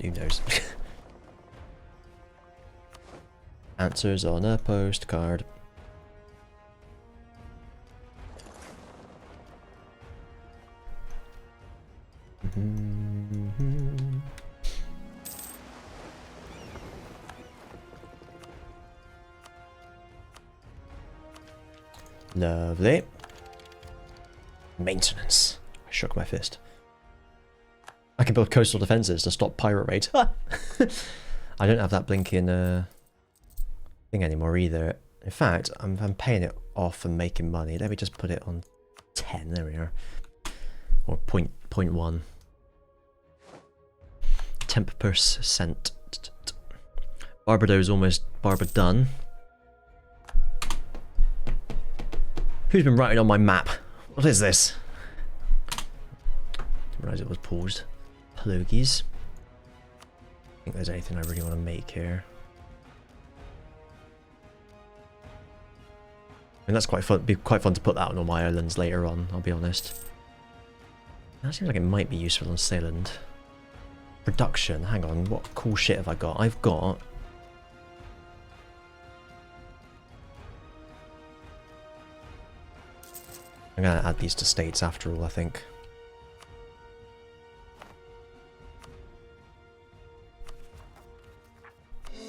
Who knows? Answers on a postcard. Lovely. Maintenance. I shook my fist. I can build coastal defenses to stop pirate raids. I don't have that blinking thing anymore either. In fact, I'm paying it off and making money. Let me just put it on 10. There we are. Or 0.1. Temp%. Barbados almost done. Who's been writing on my map? What is this? Didn't realise it was paused. Plogies. I think there's anything I really want to make here. And that's quite fun. Be quite fun to put that on all my islands later on. I'll be honest. That seems like it might be useful on Seyland. Production. Hang on. What cool shit have I got? I've got. I'm gonna add these to states after all, I think.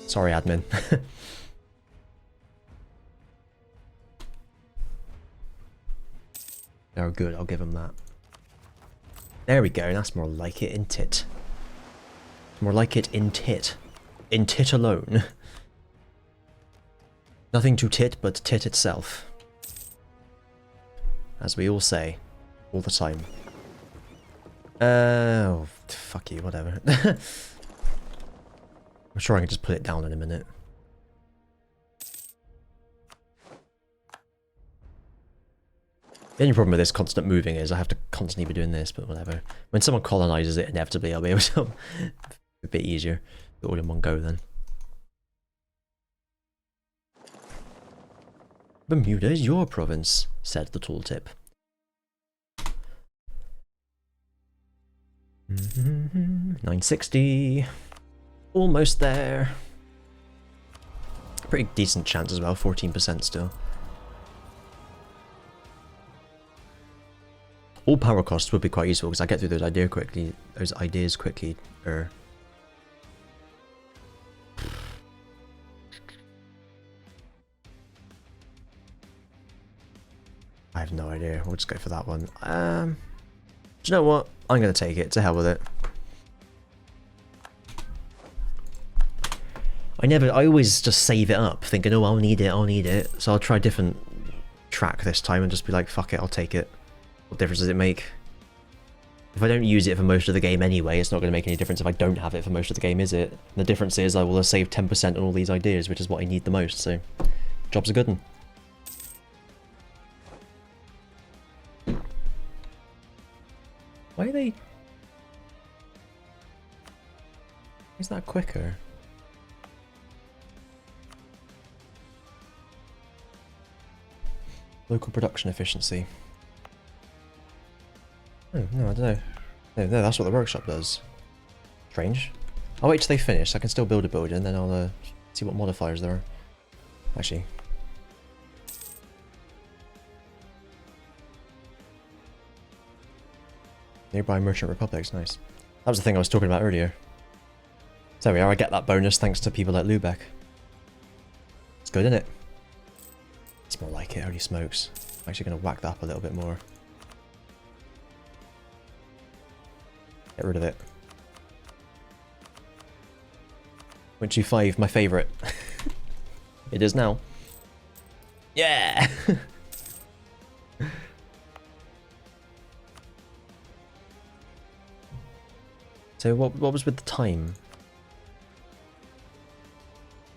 Sorry, admin. Oh, good. I'll give him that. There we go. That's more like it in tit. More like it in tit. In tit alone. Nothing to tit but tit itself. As we all say. All the time. Oh, fuck you, whatever. I'm sure I can just put it down in a minute. The only problem with this constant moving is I have to constantly be doing this, but whatever. When someone colonizes it, inevitably I'll be able to... a bit easier. Do it all in one go then. Bermuda is your province, said the tooltip. 960. Almost there. Pretty decent chance as well, 14% still. All power costs would be quite useful because I get through those ideas quickly. I have no idea. We'll just go for that one. Do you know what? I'm gonna take it. To hell with it. I always just save it up, thinking, oh, I'll need it. So I'll try a different track this time and just be like, fuck it, I'll take it. What difference does it make? If I don't use it for most of the game anyway, it's not going to make any difference if I don't have it for most of the game, is it? And the difference is I will have saved 10% on all these ideas, which is what I need the most, so... Job's a good one. Why are they... Is that quicker? Local production efficiency. Oh, no, I don't know. No, that's what the workshop does. Strange. I'll wait till they finish. I can still build a building, and then I'll see what modifiers there are. Actually. Nearby Merchant Republics, nice. That was the thing I was talking about earlier. So there we are, I get that bonus thanks to people like Lubeck. It's good, isn't it? It's more like it, holy smokes. I'm actually going to whack that up a little bit more. Get rid of it. 0.25, my favourite. It is now. Yeah! So what was with the time?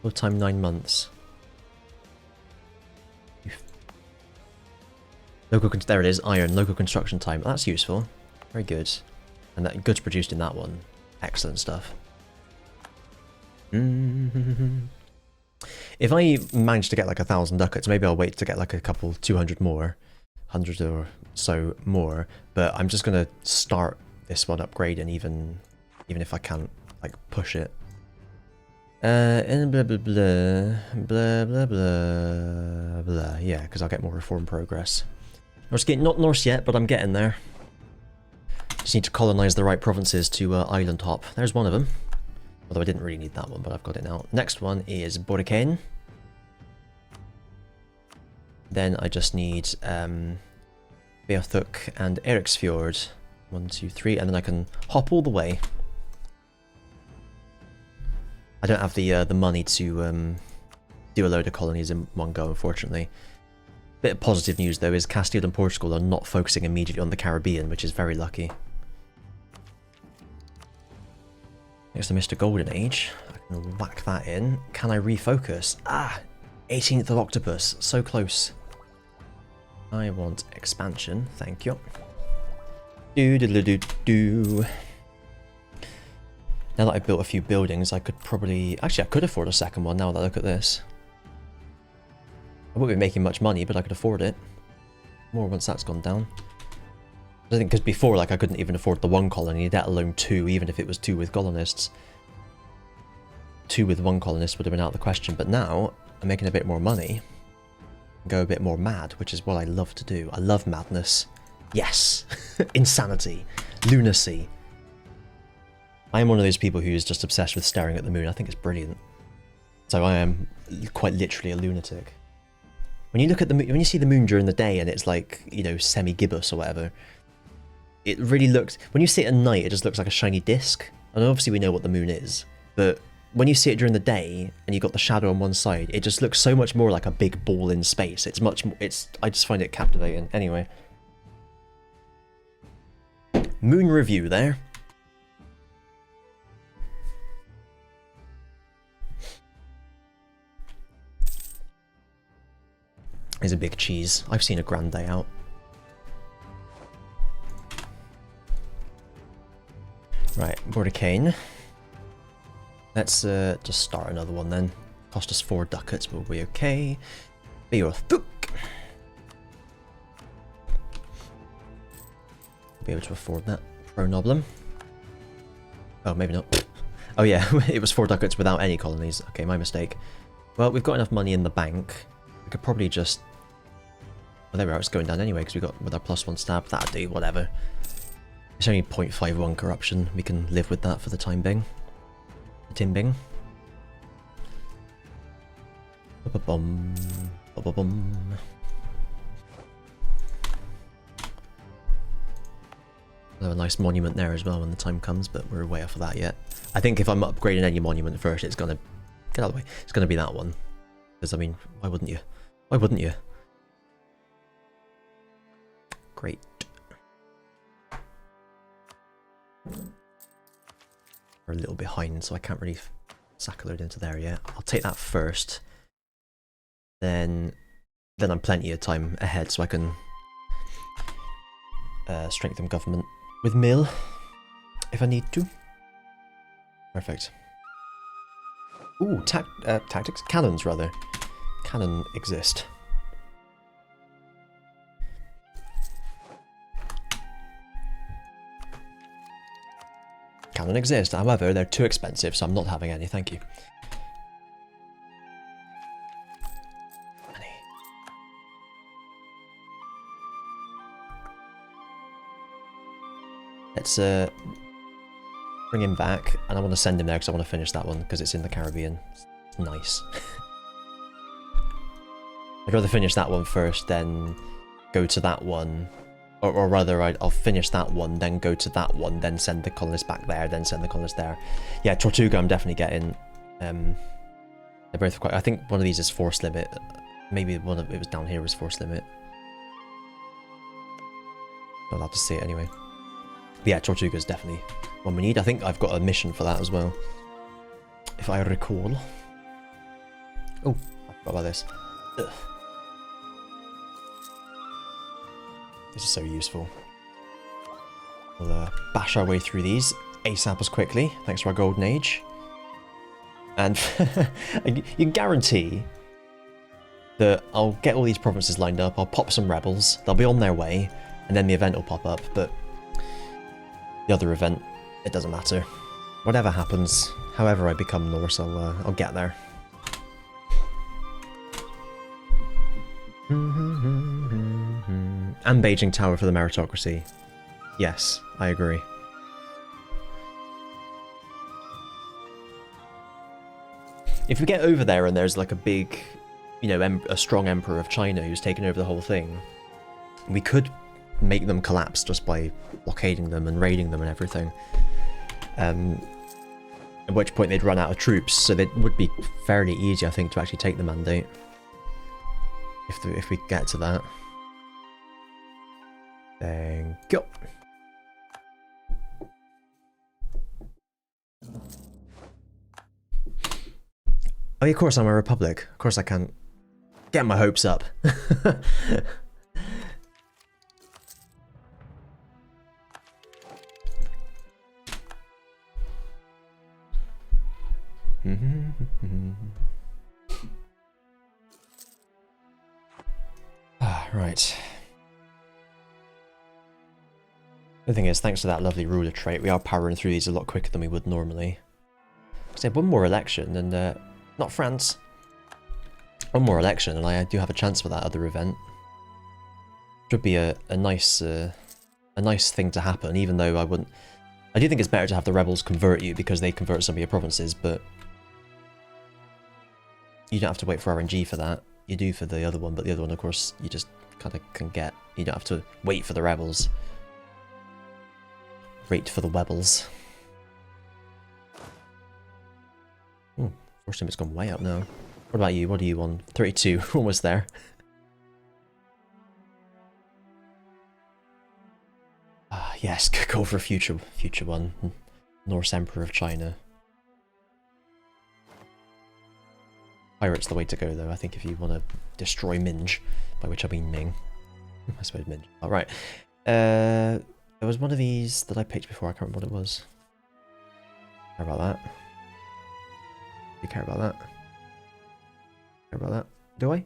Load time 9 months. There it is, iron, local construction time. That's useful. Very good. And that goods produced in that one. Excellent stuff. If I manage to get like 1,000 ducats, maybe I'll wait to get like a couple, 200 more. 100 or so more. But I'm just going to start this one upgrading even if I can't like push it. And blah blah blah. Blah blah blah blah. Yeah, because I'll get more reform progress. Not Norse yet, but I'm getting there. Just need to colonize the right provinces to Island Hop. There's one of them. Although I didn't really need that one, but I've got it now. Next one is Borikane. Then I just need Beothuk and Eriksfjord. 1, 2, 3, and then I can hop all the way. I don't have the money to do a load of colonies in one go, unfortunately. Bit of positive news though is Castile and Portugal are not focusing immediately on the Caribbean, which is very lucky. Next to Mr. Golden Age, I can whack that in. Can I refocus? Ah, 18th of Octopus, so close. I want expansion, thank you. Do. Now that I've built a few buildings, I could probably... Actually, I could afford a second one now that I look at this. I won't be making much money, but I could afford it. More once that's gone down. I think because before, like, I couldn't even afford the 1 colony, let alone 2, even if it was 2 with colonists. 2 with 1 colonist would have been out of the question, but now I'm making a bit more money. Go a bit more mad, which is what I love to do. I love madness. Yes! Insanity. Lunacy. I am one of those people who's just obsessed with staring at the moon. I think it's brilliant. So I am quite literally a lunatic. When you look at the moon, when you see the moon during the day and it's like, you know, semi-gibbous or whatever, it really looks... When you see it at night, it just looks like a shiny disc. And obviously we know what the moon is, but when you see it during the day and you've got the shadow on one side, it just looks so much more like a big ball in space. It's much more... I just find it captivating. Anyway. Moon review there. Is a big cheese. I've seen a grand day out. Right, Borikane. Let's just start another one then. Cost us 4 ducats, but we'll be okay. Beothuk. Be able to afford that. Pro Noblem. Oh, maybe not. Oh yeah, it was 4 ducats without any colonies. Okay, my mistake. Well, we've got enough money in the bank. We could probably just... Well, there we are, it's going down anyway, because we got with our +1 stab. That'll do, whatever. It's only 0.51 corruption. We can live with that for the time being. Timbing. Ba-ba-bum. Ba-ba-bum. We'll have a nice monument there as well when the time comes, but we're way off of that yet. I think if I'm upgrading any monument first, it's gonna... Get out of the way. It's gonna be that one. Because, I mean, why wouldn't you? Why wouldn't you? Great. We're a little behind, so I can't really sack a load into there yet. I'll take that first. Then I'm plenty of time ahead, so I can strengthen government with mill if I need to. Perfect. Ooh, tactics? Cannons, rather. Cannon exist. Cannon exist, however, they're too expensive, so I'm not having any, thank you. Money. Let's bring him back, and I want to send him there because I want to finish that one, because it's in the Caribbean. It's nice. I'd rather finish that one first, then go to that one. Or rather, I'll finish that one, then go to that one, then send the colonist back there, then send the colonist there. Yeah, Tortuga I'm definitely getting. They're both quite... I think one of these is force limit. Maybe one of it was down here was force limit. Not allowed to see it anyway. But yeah, Tortuga is definitely one we need. I think I've got a mission for that as well, if I recall. Oh, I forgot about this. Ugh. This is so useful. We'll bash our way through these ASAP as quickly, thanks to our golden age. And you can guarantee that I'll get all these provinces lined up, I'll pop some rebels, they'll be on their way, and then the event will pop up, but the other event, it doesn't matter. Whatever happens, however I become Norse, I'll get there. And Beijing Tower for the meritocracy. Yes, I agree. If we get over there and there's like a big, you know, a strong emperor of China who's taken over the whole thing, we could make them collapse just by blockading them and raiding them and everything. At which point they'd run out of troops, so it would be fairly easy, I think, to actually take the mandate. If we get to that. Thank you. Oh, of course I'm a republic. Of course I can't get my hopes up. Right. The thing is, thanks to that lovely ruler trait, we are powering through these a lot quicker than we would normally. So one more election, and not France. One more election, and I do have a chance for that other event. Should be a nice thing to happen, even though I wouldn't. I do think it's better to have the rebels convert you because they convert some of your provinces, but you don't have to wait for RNG for that. You do for the other one, but the other one, of course, you just kind of can get. You don't have to wait for the rebels. Wait for the webbles. Oh, first time it's gone way up now. What about you? What are you on? 32, almost there. Ah, yes, go for a future one. Norse Emperor of China. Pirate's the way to go, though. I think if you want to destroy Minj, by which I mean Ming. I suppose Minj. Alright. There was one of these that I picked before. I can't remember what it was. Care about that? Do you care about that? Care about that? Do I?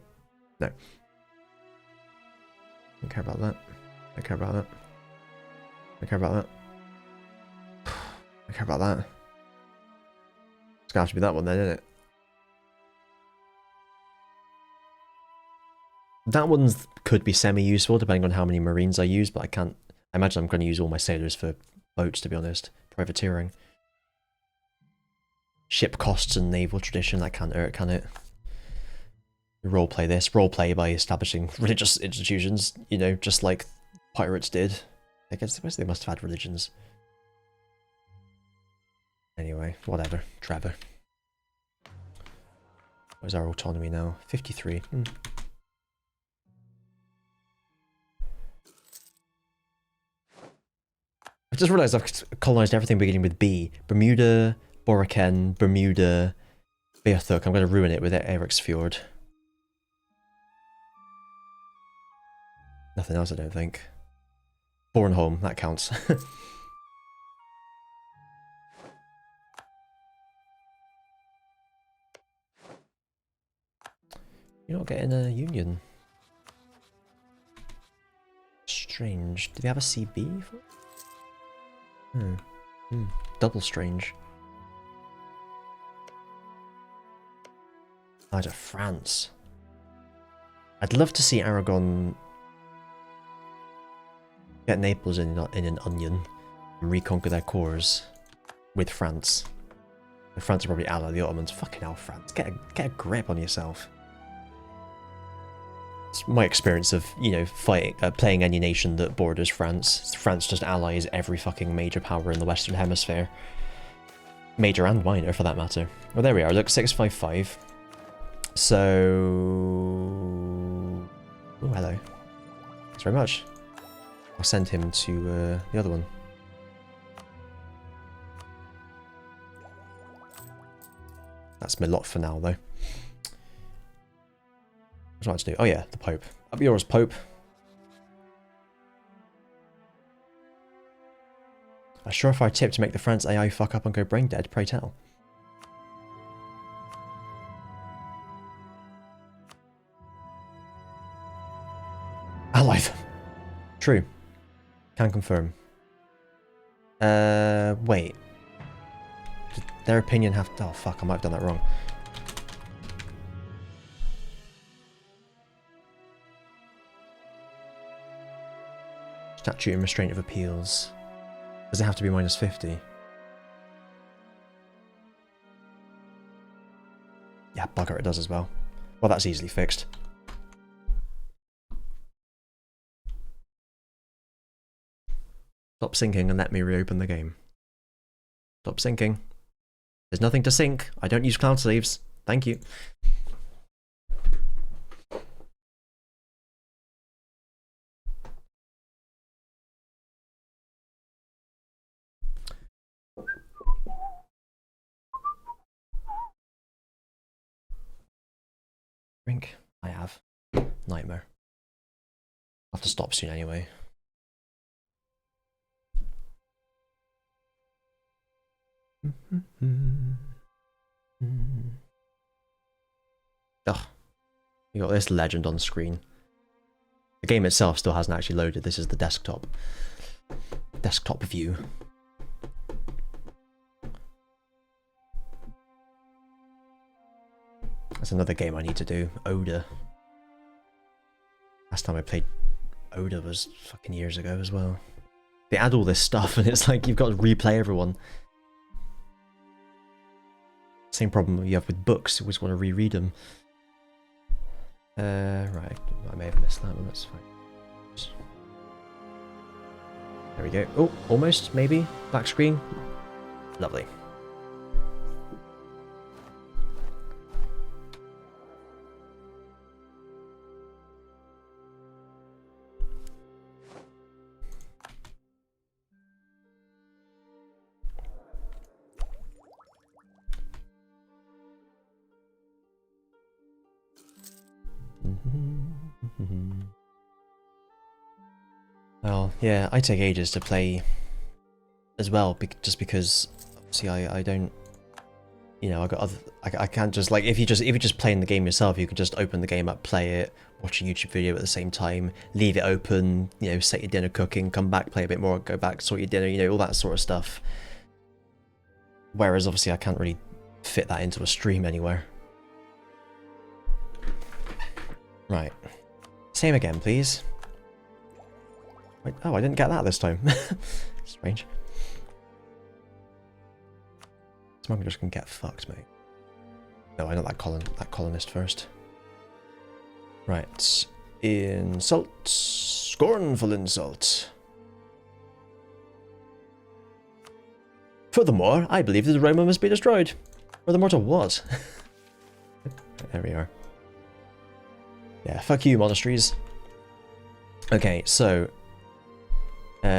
No. Don't care about that. Don't care about that. Don't care about that. Don't care about that. It's gonna have to be that one then, isn't it? That one could be semi-useful depending on how many marines I use, but I can't. I imagine I'm going to use all my sailors for boats, to be honest. Privateering. Ship costs and naval tradition, that can't hurt, can it? Roleplay this. Roleplay by establishing religious institutions, you know, just like pirates did. I guess they must have had religions. Anyway, whatever. Trevor. Where's our autonomy now? 53. I just realised I've colonised everything beginning with B. Bermuda, Boracay, Bermuda, Beothuk. I'm going to ruin it with Eric's Fjord. Nothing else, I don't think. Bornholm, that counts. You're not getting a union. Strange. Do they have a CB for it? Double strange. Out of France. I'd love to see Aragon get Naples in an onion and reconquer their cores with France. And France will probably ally the Ottomans. Fucking hell, France. Get a grip on yourself. It's my experience of, you know, playing any nation that borders France. France just allies every fucking major power in the Western Hemisphere. Major and minor, for that matter. Well, there we are. Look, 655. So... Oh, hello. Thanks very much. I'll send him to the other one. That's my lot for now, though. What's I to do? Oh yeah, the Pope. Up yours, Pope. A surefire tip to make the France AI fuck up and go brain dead, pray tell. Ally them. True. Can confirm. Wait. Did their opinion have to... Oh fuck, I might have done that wrong. Statute and restraint of appeals. Does it have to be minus 50? Yeah, bugger, it does as well. Well, that's easily fixed. Stop sinking and let me reopen the game. Stop sinking. There's nothing to sink. I don't use cloud sleeves. Thank you. Drink. I have. Nightmare. I'll have to stop soon anyway. Ugh. You got this legend on screen. The game itself still hasn't actually loaded. This is the desktop. Desktop view. That's another game I need to do. Oda. Last time I played Oda was fucking years ago as well. They add all this stuff and it's like you've got to replay everyone. Same problem you have with books, you always want to reread them. Right, I may have missed that one, that's fine. There we go. Oh, almost, maybe. Black screen. Lovely. Well, yeah, I take ages to play as well, just because see, I don't, you know, I got other, I can't just like if you just playing the game yourself, you can just open the game up, play it, watch a YouTube video at the same time, leave it open, you know, set your dinner cooking, come back, play a bit more, go back, sort your dinner, you know, all that sort of stuff. Whereas obviously I can't really fit that into a stream anywhere. Right. Same again, please. Wait, oh, I didn't get that this time. Strange. I'm just gonna get fucked, mate. No, I know that colonist first. Right. Insult. Scornful insult. Furthermore, I believe that the Roma must be destroyed. Furthermore to what? There we are. Yeah, fuck you, monasteries. Okay, so... we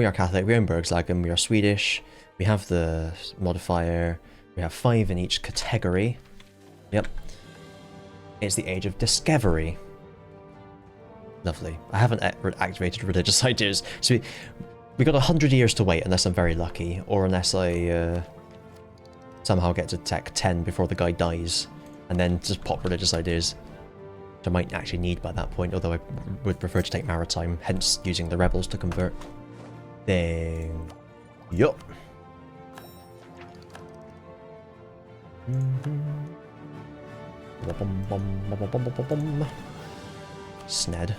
are Catholic, we own Bergslagen, we are Swedish, we have the modifier, we have 5 in each category. Yep. It's the age of discovery. Lovely. I haven't activated religious ideas, so we got 100 years to wait unless I'm very lucky, or unless I somehow get to tech 10 before the guy dies, and then just pop religious ideas. Which I might actually need by that point, although I would prefer to take maritime, hence using the rebels to convert. Then, yup. Sned.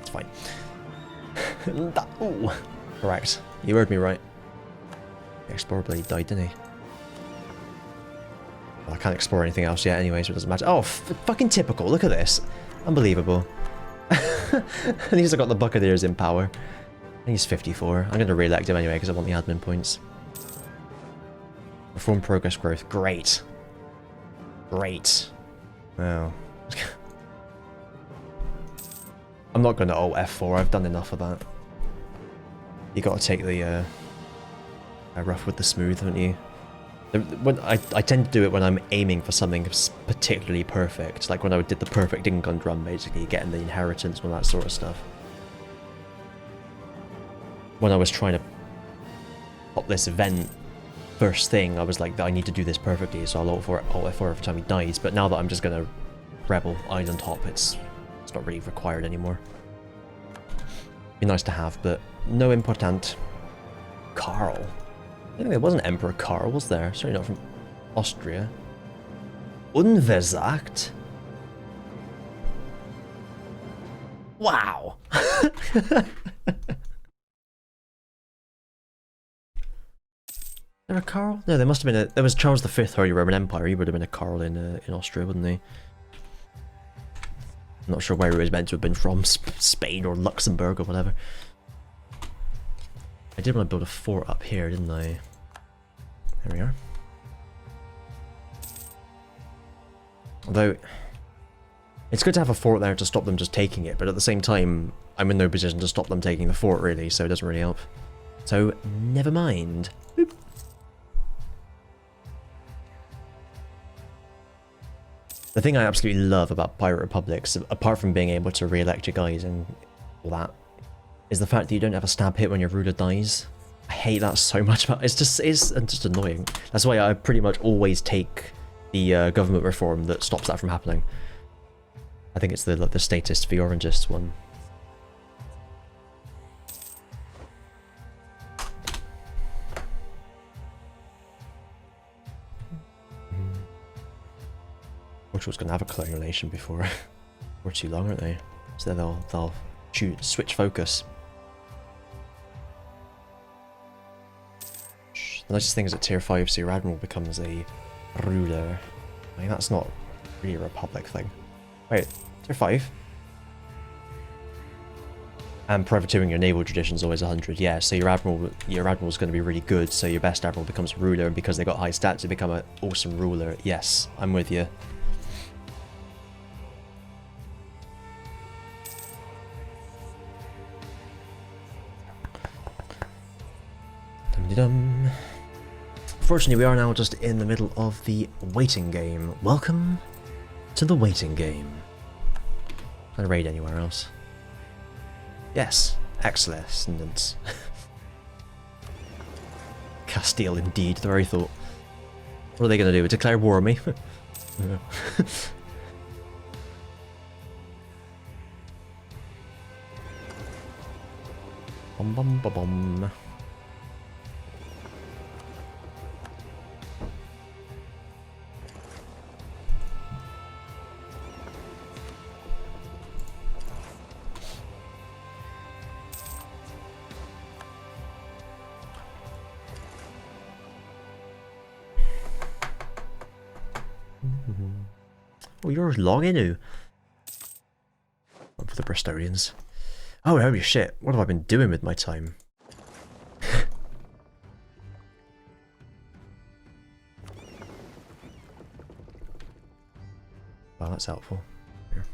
It's fine. Ooh. Correct. You heard me right. The Explorer Blade died, didn't he? Well, I can't explore anything else yet anyway, so it doesn't matter. Oh, fucking typical. Look at this. Unbelievable. At least I got the Buccaneers in power. He's 54. I'm going to re-elect him anyway because I want the admin points. Reform progress growth. Great. Great. Wow. I'm not going to alt F4, I've done enough of that. You gotta take the rough with the smooth, haven't you? When I tend to do it when I'm aiming for something particularly perfect, like when I did the perfect in-gun drum, basically, getting the inheritance and all that sort of stuff. When I was trying to pop this event first thing, I was like, I need to do this perfectly, so I'll alt F4 every time he dies, but now that I'm just gonna rebel eyes on top, it's not really required anymore. Be nice to have, but no important. Karl. I think there wasn't Emperor Karl, was there? Certainly not from Austria. Unversagt? Wow! There a Karl? No, there must have been there was Charles V, Holy Roman Empire. He would have been a Karl in Austria, wouldn't he? I'm not sure where he was meant to have been from, Spain or Luxembourg or whatever. I did want to build a fort up here, didn't I? There we are. Although, it's good to have a fort there to stop them just taking it, but at the same time, I'm in no position to stop them taking the fort, really, so it doesn't really help. So, never mind. Boop. The thing I absolutely love about Pirate Republics, apart from being able to re-elect your guys and all that, is the fact that you don't have a stab hit when your ruler dies. I hate that so much, but it's just annoying. That's why I pretty much always take the government reform that stops that from happening. I think it's the statist, the orangist one. Portugal's gonna have a colonial nation before we're too long, aren't they? So they'll switch focus. The nicest thing is at tier 5, so your admiral becomes a ruler. I mean, that's not really a republic thing. Wait, tier 5? And privateering your naval tradition is always 100. Yeah, so your admiral's going to be really good, so your best admiral becomes ruler, and because they got high stats, they become an awesome ruler. Yes, I'm with you. Dum-de-dum. Fortunately, we are now just in the middle of the waiting game. Welcome to the waiting game. Can I raid anywhere else? Yes, excellent. Castile, indeed. The very thought. What are they going to do? Declare war on me? Bum bum ba bum. Oh, you're logging now. Up for the Bristolians. Oh, holy shit. What have I been doing with my time? Well, that's helpful. Here.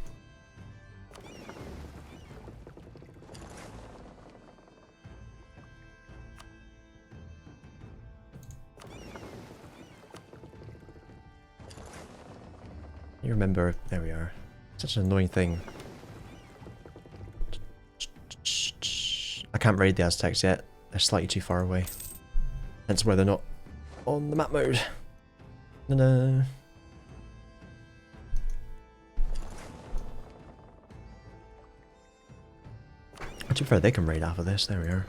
You remember, there we are. Such an annoying thing. I can't raid the Aztecs yet. They're slightly too far away. Hence why they're not on the map mode. No. To be fair, they can raid after this. There we are.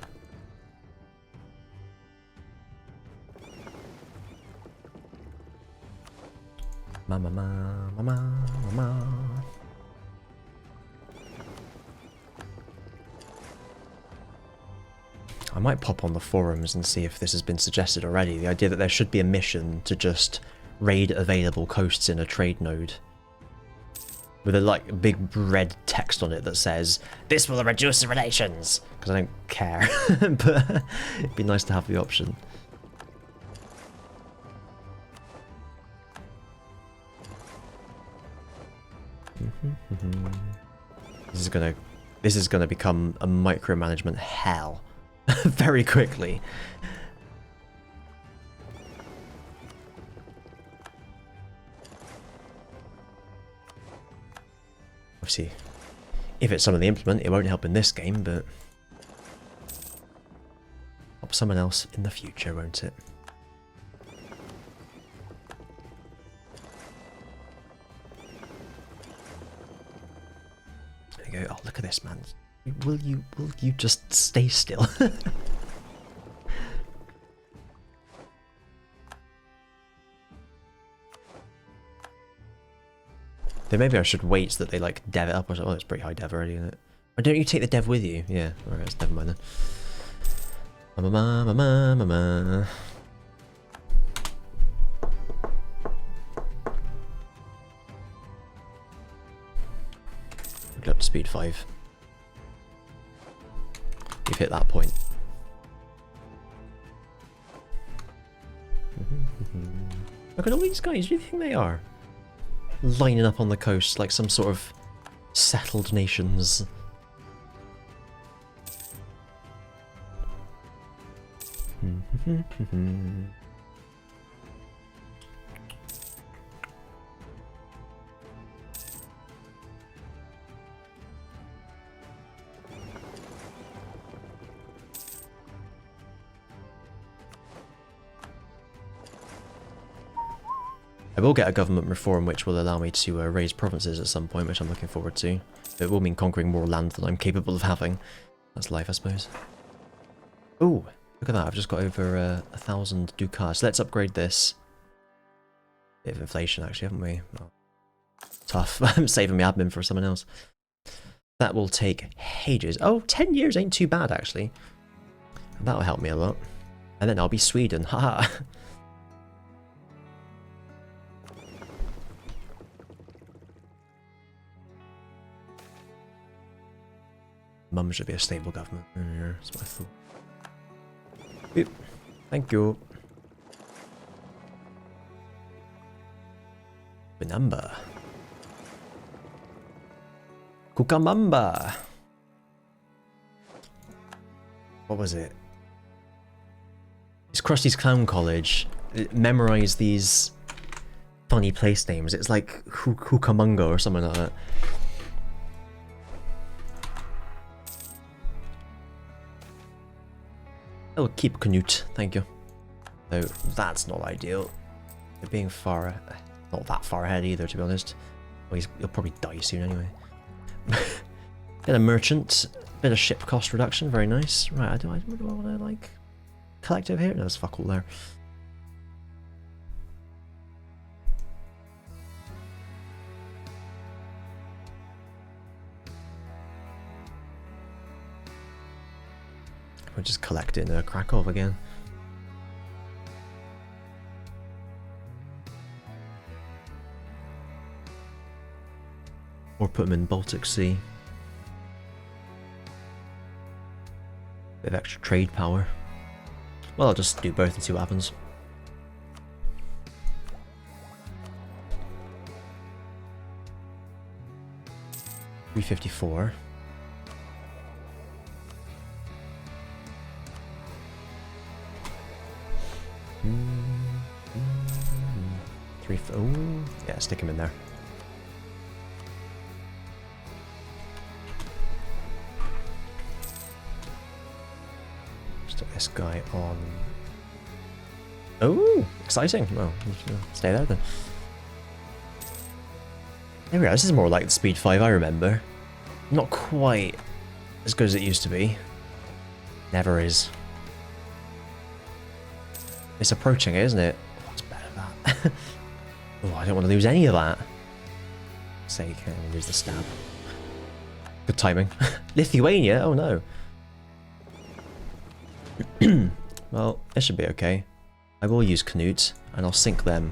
Mama. I might pop on the forums and see if this has been suggested already. The idea that there should be a mission to just raid available coasts in a trade node. With a like big red text on it that says, "This will reduce relations." Because I don't care. But it'd be nice to have the option. This is gonna This is going to become a micromanagement hell very quickly. Obviously, if it's something they implement, it won't help in this game, but help someone else in the future, won't it? There you go. Oh, look at this, man. Will you just stay still? Then maybe I should wait so that they like dev it up or something. Oh, it's pretty high dev already, isn't it? Why don't you take the dev with you? Yeah, alright, never mind then. Get up to speed 5. You've hit that point. Look at all these guys, who do you think they are? Lining up on the coast like some sort of settled nations. I will get a government reform which will allow me to raise provinces at some point, which I'm looking forward to. It will mean conquering more land than I'm capable of having. That's life, I suppose. Ooh, look at that. I've just got over 1,000 ducats. Let's upgrade this. Bit of inflation, actually, haven't we? Oh, tough. I'm saving my admin for someone else. That will take ages. Oh, 10 years ain't too bad, actually. That'll help me a lot. And then I'll be Sweden. Haha. Mum should be a stable government. That's what I thought. Oop. Thank you. Benamba. Cucamamba. What was it? It's Krusty's Clown College. Memorize these funny place names. It's like Cucamonga or something like that. Oh, keep Canute, thank you. Though that's not ideal. They're being not that far ahead either, to be honest. Well, he'll probably die soon anyway. Bit of merchant, bit of ship cost reduction, very nice. Right, do I want to like collective here? No, there's fuck all there. We'll just collect it in Krakow again. Or put them in Baltic Sea. Bit of extra trade power. Well, I'll just do both and see what happens. $354. Oh, yeah, stick him in there. Stick this guy on. Oh, exciting. Well, stay there then. There we go. This is more like the Speed 5 I remember. Not quite as good as it used to be. Never is. It's approaching it, isn't it? Oh, it's better than that. Oh, I don't want to lose any of that. Sake, I'm gonna lose the stab. Good timing. Lithuania? Oh no. Well, it should be okay. I will use Canute, and I'll sink them.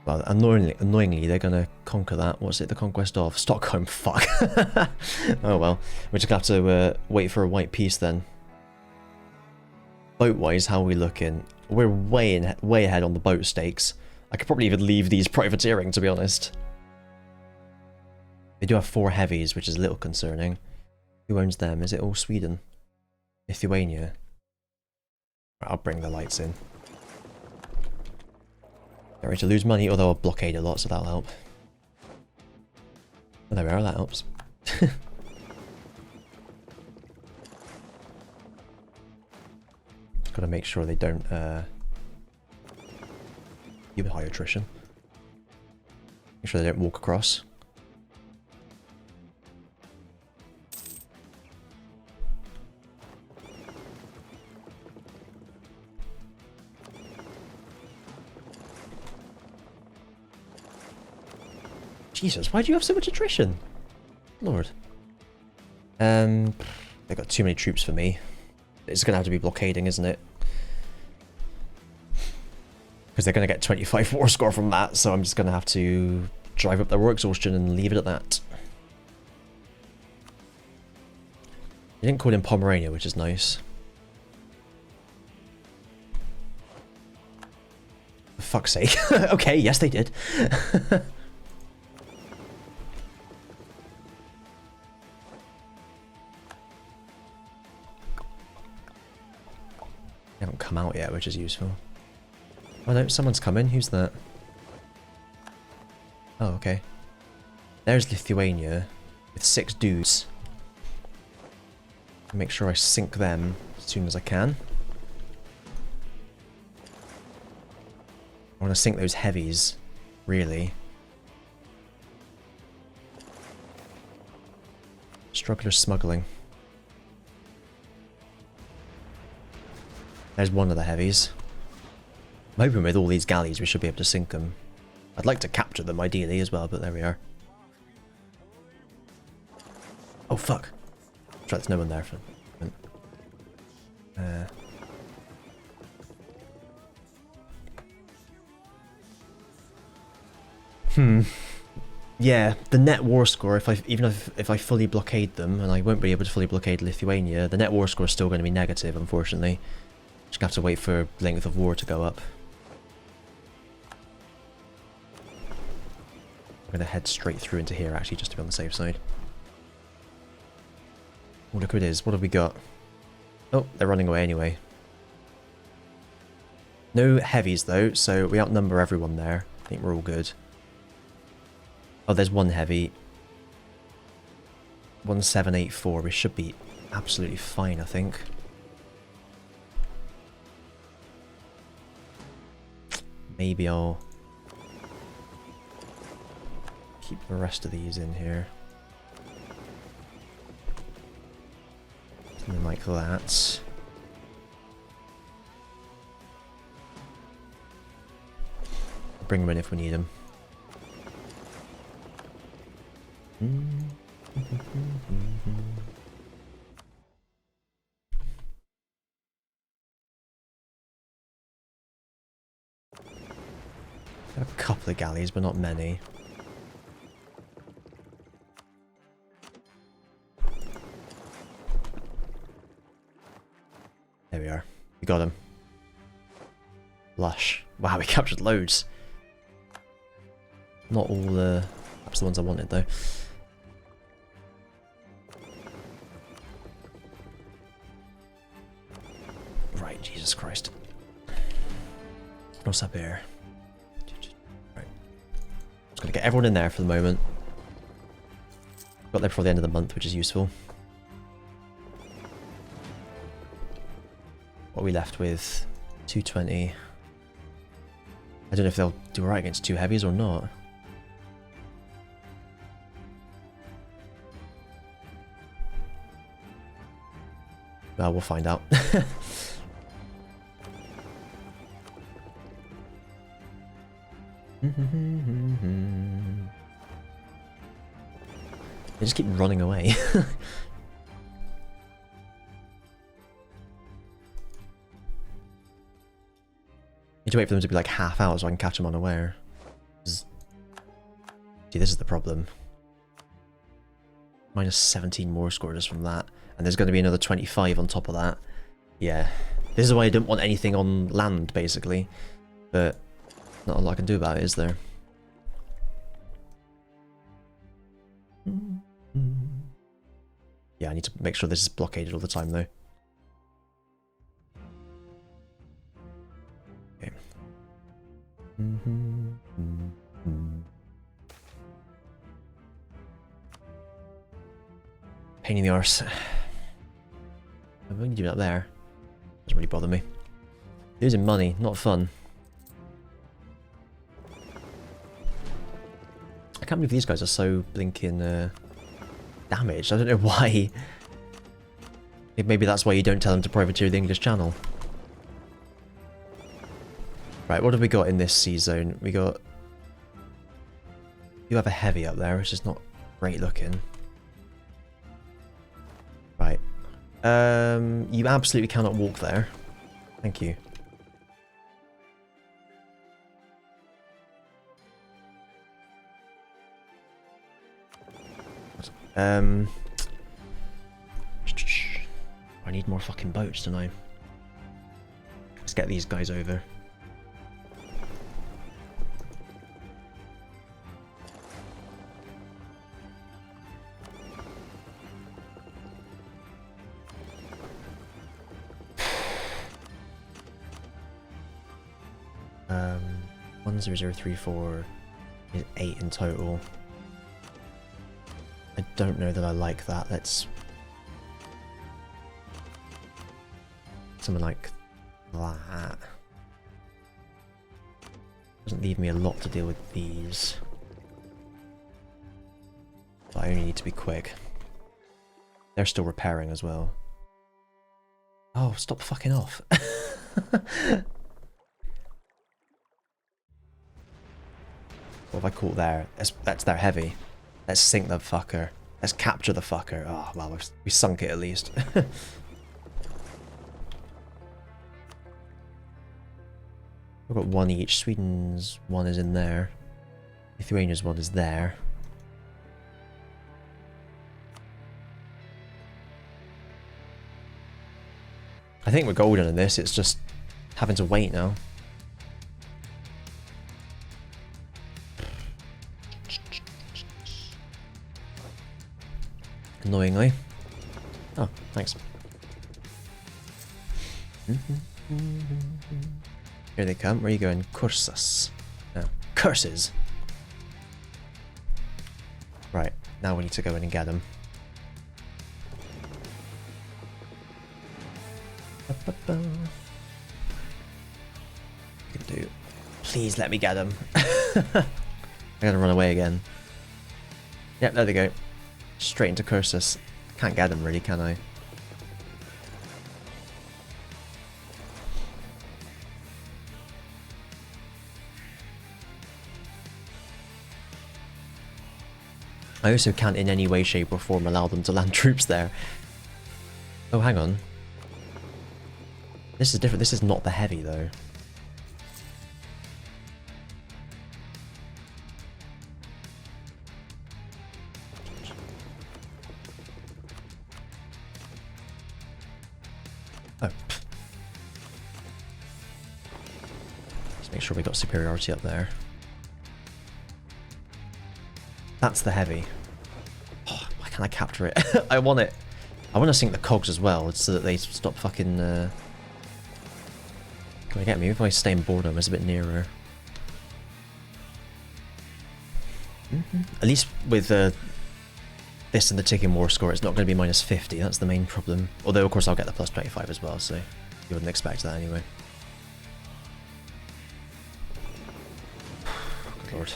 Well, annoyingly, they're gonna conquer that. What's it? The conquest of Stockholm? Fuck. Oh well. We're just gonna have to wait for a white peace then. Boat-wise, how are we looking? We're way ahead on the boat stakes. I could probably even leave these privateering, to be honest. They do have 4 heavies, which is a little concerning. Who owns them? Is it all Sweden? Lithuania? I'll bring the lights in. Not ready to lose money, although I'll blockade a lot, so that'll help. Oh, there we are, that helps. Gotta make sure they don't, keep high attrition. Make sure they don't walk across. Jesus, why do you have so much attrition? Lord. They've got too many troops for me. It's gonna have to be blockading, isn't it? Because they're gonna get 25 war score from that, so I'm just gonna have to drive up their war exhaustion and leave it at that. They didn't call in Pomerania, which is nice. For fuck's sake. Okay, yes they did. They haven't come out yet, which is useful. Oh no, someone's coming. Who's that? Oh, okay. There's Lithuania with 6 dudes. Make sure I sink them as soon as I can. I want to sink those heavies, really. Struggler smuggling. There's one of the heavies. I'm hoping with all these galleys we should be able to sink them. I'd like to capture them ideally as well, but there we are. Oh fuck. That's right, there's no one there for a moment. Yeah, the net war score, if I fully blockade them, and I won't be able to fully blockade Lithuania, the net war score is still going to be negative, unfortunately. Just gonna have to wait for length of war to go up. I'm gonna head straight through into here actually, just to be on the safe side. Oh, look who it is. What have we got? Oh, they're running away anyway. No heavies though, so we outnumber everyone there. I think we're all good. Oh, there's one heavy. 1784. We should be absolutely fine, I think. Maybe I'll keep the rest of these in here. Something like that. Bring them in if we need them. Got a couple of galleys, but not many. There we are. We got him. Lush. Wow, we captured loads. Not all the... perhaps the ones I wanted, though. Right, Jesus Christ. What's up here? Right. Just gotta get everyone in there for the moment. Got there before the end of the month, which is useful. What are we left with? 220. I don't know if they'll do alright against 2 heavies or not. Well, we'll find out. They just keep running away. Need to wait for them to be like half out so I can catch them unaware. See, this is the problem. Minus 17 more score just from that. And there's going to be another 25 on top of that. Yeah. This is why I don't want anything on land, basically. But not a lot I can do about it, is there? Yeah, I need to make sure this is blockaded all the time though. Okay. Pain in the arse. I'm only doing up there. Doesn't really bother me. Losing money, not fun. I can't believe these guys are so blinking damaged. I don't know why. Maybe that's why you don't tell them to privateer the English Channel. Right, what have we got in this sea zone? We got... You have a heavy up there, which is not great looking. Right. You absolutely cannot walk there. Thank you. I need more fucking boats, don't I? Let's get these guys over. Um, 10034 is 8 in total. I don't know that I like that. Let's... something like that. Doesn't leave me a lot to deal with these. But I only need to be quick. They're still repairing as well. Oh, stop fucking off. What have I caught there? That's their heavy. Let's sink the fucker. Let's capture the fucker. Oh, well, we sunk it at least. We've got one each. Sweden's one is in there. Lithuania's one is there. I think we're golden in this. It's just having to wait now. Annoyingly. Oh, thanks. Here they come. Where are you going? Cursus. No. Curses! Right, now we need to go in and get them. You can do. Please let me get them. I'm gonna run away again. Yep, there they go. Straight into Cursus. Can't get them really, can I? I also can't in any way, shape or form allow them to land troops there. Oh, hang on. This is different. This is not the heavy, though. Oh. Let's make sure we got superiority up there. That's the heavy. Oh, why can't I capture it? I want it. I want to sink the cogs as well, so that they stop fucking... Can they get me? If I stay in boredom, it's a bit nearer. At least with this and the ticking war score, it's not going to be minus 50. That's the main problem. Although, of course, I'll get the plus 25 as well, so you wouldn't expect that anyway. Good lord.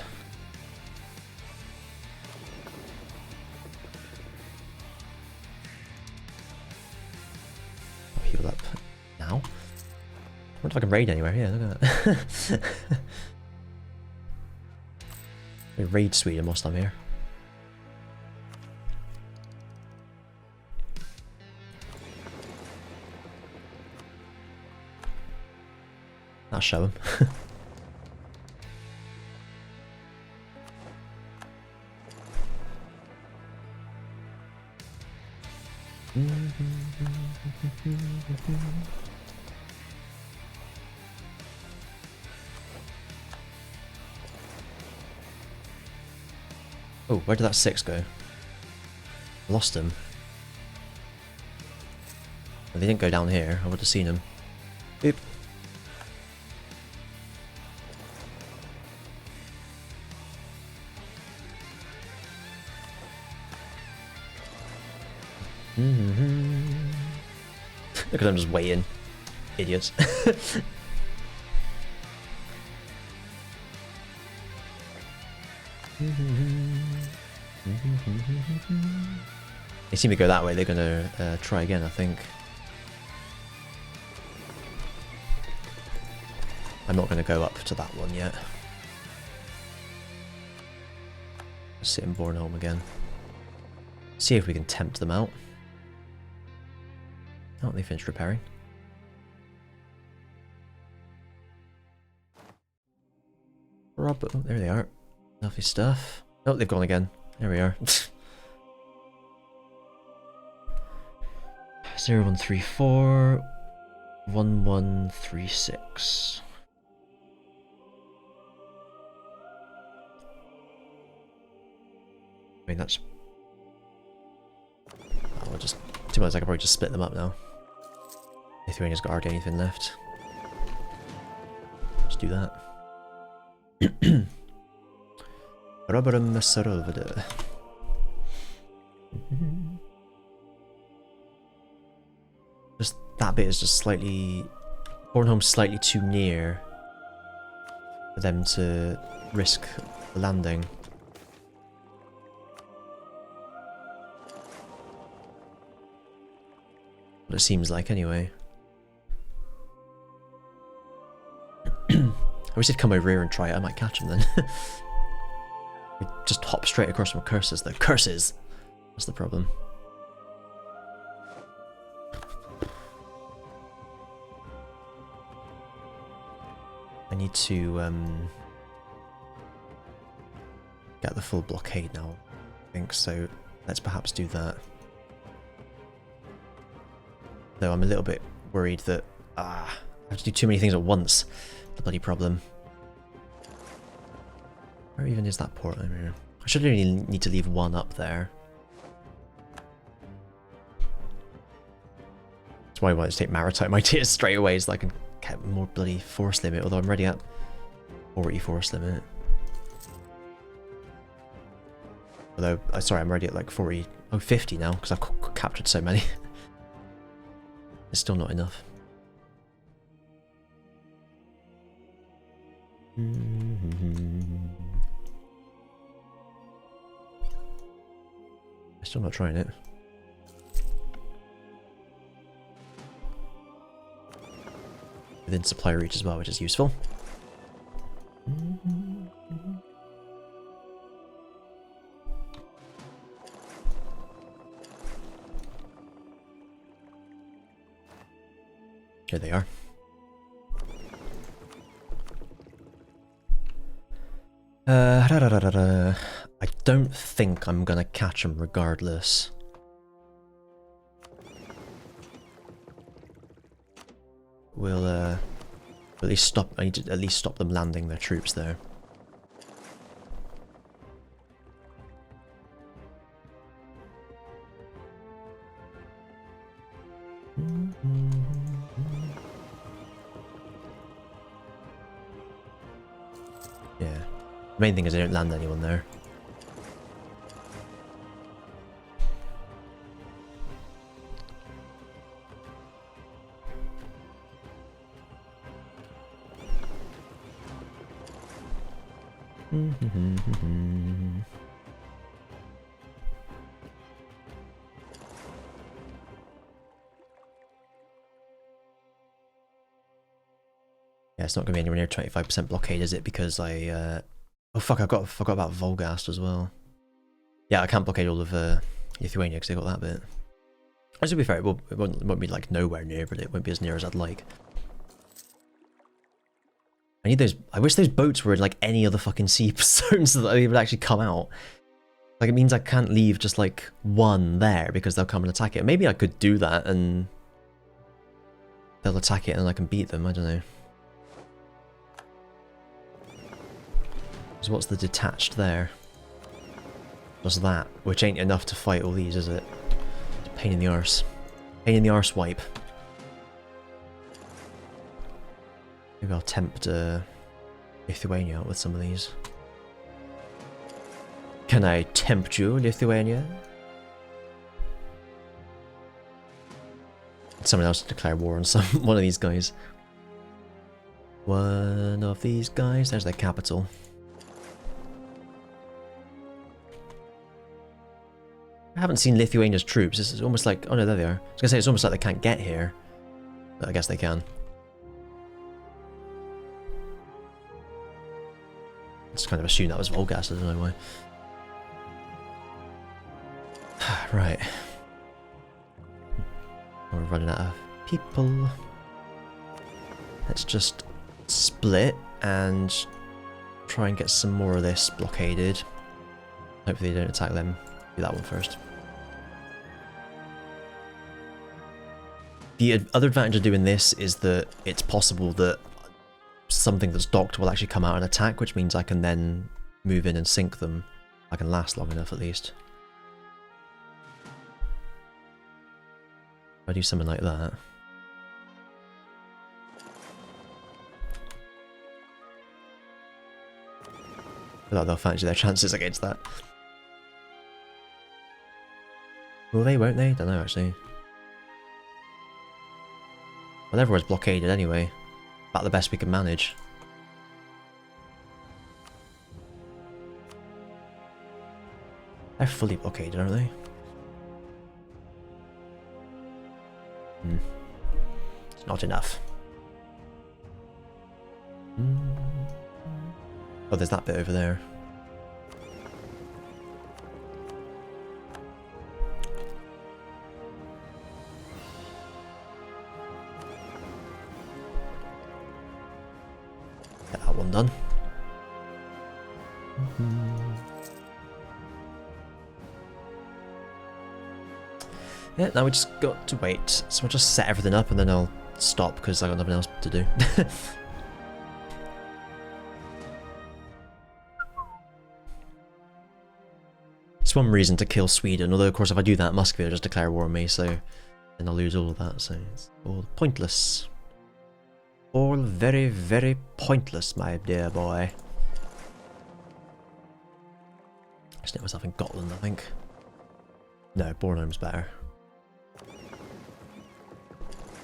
I'll heal up now. I wonder if I can raid anywhere. Yeah, look at that. We raid Sweden whilst I'm here. I'll show him. Oh, where did that 6 go? Lost him. Well, they didn't go down here. I would have seen him. Boop. Look at them just waiting. Idiots. They seem to go that way. They're gonna try again, I think. I'm not gonna go up to that one yet. Sit in Bornholm again. See if we can tempt them out. Oh, they finished repairing. Oh, there they are. Lovely stuff. Oh, they've gone again. There we are. 0134 1136. I mean, that's... Oh, we'll just... To be honest, I could probably just split them up now. Lithuania's got hardly anything left. Let's do that. Just that bit is just slightly... Bornholm's slightly too near for them to risk landing. What it seems like, anyway. I wish they'd come over here and try it. I might catch them then. We just hop straight across from curses, though. Curses! That's the problem. I need to get the full blockade now, I think, so let's perhaps do that. Though I'm a little bit worried that I have to do too many things at once. The bloody problem. Where even is that port? I mean, I should really need to leave one up there. That's why I wanted to take maritime ideas straight away, so I can get more bloody force limit, although I'm already at 40 force limit. Although, sorry, I'm already at like 40, oh 50 now, because I've captured so many. It's still not enough. I'm still not trying it. Within supply reach as well, which is useful. Here they are. I don't think I'm gonna catch them regardless. We'll at least stop. I need to at least stop them landing their troops there. Yeah. The main thing is they don't land anyone there. Yeah, it's not going to be anywhere near 25% blockade, is it? Because I... Oh fuck, I forgot about Volgast as well. Yeah, I can't blockade all of Lithuania because they got that bit. As to be fair, it won't be like nowhere near, but it won't be as near as I'd like. I need those... I wish those boats were in like any other fucking sea zone so that they would actually come out. Like, it means I can't leave just like one there because they'll come and attack it. Maybe I could do that and they'll attack it and I can beat them, I don't know. So what's the detached there? does that, which ain't enough to fight all these, is it? It's a pain in the arse. Pain in the arse wipe. Maybe I'll tempt Lithuania out with some of these. Can I tempt you, Lithuania? Someone else to declare war on one of these guys. One of these guys. There's their capital. I haven't seen Lithuania's troops. This is almost like... Oh no, there they are. I was gonna say it's almost like they can't get here. But I guess they can. Just kind of assume that was Volgas, I don't know why. Right. We're running out of people. Let's just split and try and get some more of this blockaded. Hopefully they don't attack them. Do that one first. The other advantage of doing this is that it's possible that something that's docked will actually come out and attack, which means I can then move in and sink them. I can last long enough at least. If I do something like that. I feel like they'll fancy their chances against that. Will they, won't they? Don't know actually. Well, everyone's blockaded anyway. About the best we can manage. They're fully blockaded, aren't they? It's not enough. Oh, there's that bit over there. Get that one done. Yeah, now we just got to wait. So I'll just set everything up and then I'll stop because I got nothing else to do. It's one reason to kill Sweden, although of course if I do that, Muscovy will just declare war on me, so then I'll lose all of that, so it's all pointless. All very, very pointless, my dear boy. I just hit myself in Gotland, I think. No, Bornholm's better.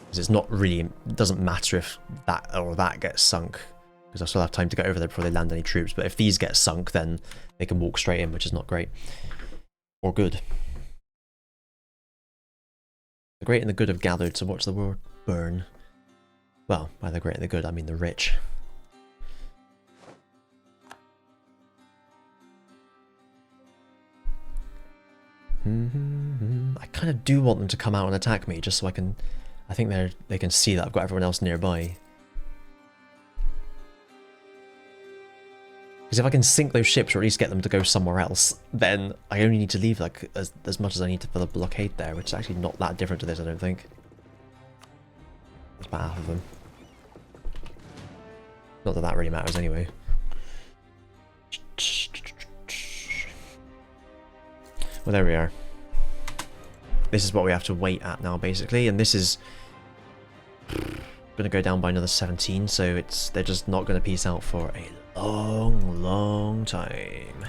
Because it's not really, it doesn't matter if that or that gets sunk, because I still have time to get over there before they land any troops, but if these get sunk then they can walk straight in, which is not great. Or good. The great and the good have gathered to watch the world burn. Well, by the great and the good I mean the rich. I kind of do want them to come out and attack me, just so I can... I think they can see that I've got everyone else nearby. Because if I can sink those ships or at least get them to go somewhere else, then I only need to leave like as much as I need for the blockade there, which is actually not that different to this, I don't think. It's about half of them. Not that that really matters anyway. Well, there we are. This is what we have to wait at now, basically, and this is going to go down by another 17, so they're just not going to peace out for a long, long time.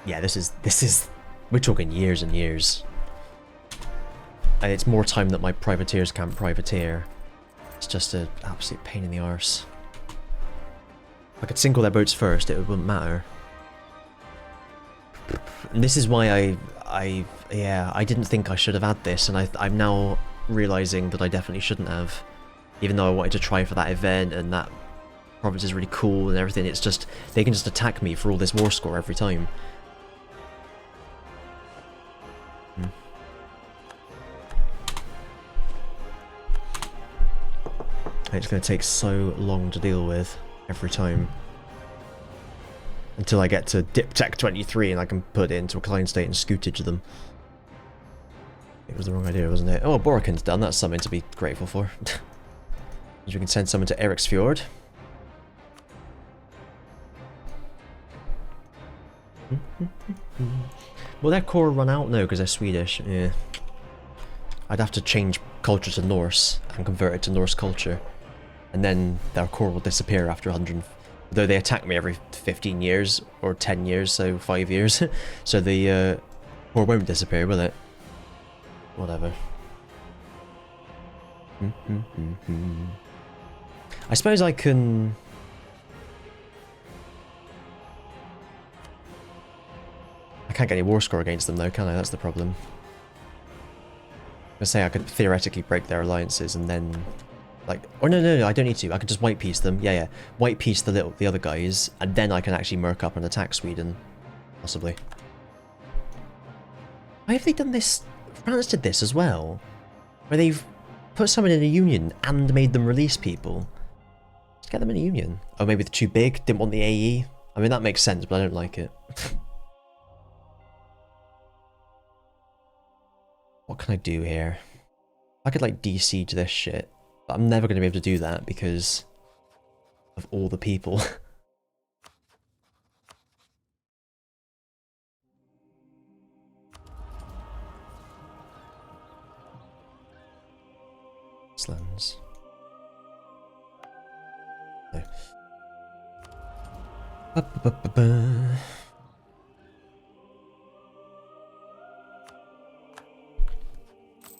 Yeah, this is we're talking years and years, and it's more time that my privateers can't privateer. It's just an absolute pain in the arse. If I could sink all their boats first, it wouldn't matter. And this is why I didn't think I should have had this, and I'm now realizing that I definitely shouldn't have. Even though I wanted to try for that event, and that province is really cool and everything, it's just, they can just attack me for all this war score every time. It's going to take so long to deal with every time. Until I get to Diptech 23 and I can put it into a Klein state and scootage them. It was the wrong idea, wasn't it? Oh, Borikin's done. That's something to be grateful for. We can send someone to Eriksfjord. Will their core run out? No, because they're Swedish. Yeah. I'd have to change culture to Norse and convert it to Norse culture. And then their core will disappear after 100... Though they attack me every 15 years, or 10 years, so 5 years. So the core won't disappear, will it? Whatever. I suppose I can... I can't get any war score against them though, can I? That's the problem. I say I could theoretically break their alliances and then... Like, oh no, I don't need to. I can just white piece them. Yeah. White piece the other guys, and then I can actually merc up and attack Sweden. Possibly. Why have they done this? France did this as well. Where they've put someone in a union and made them release people. Just get them in a union. Oh, maybe they're too big, didn't want the AE. I mean, that makes sense, but I don't like it. What can I do here? I could, like, de-siege this shit. But I'm never going to be able to do that because of all the people. Slams. No.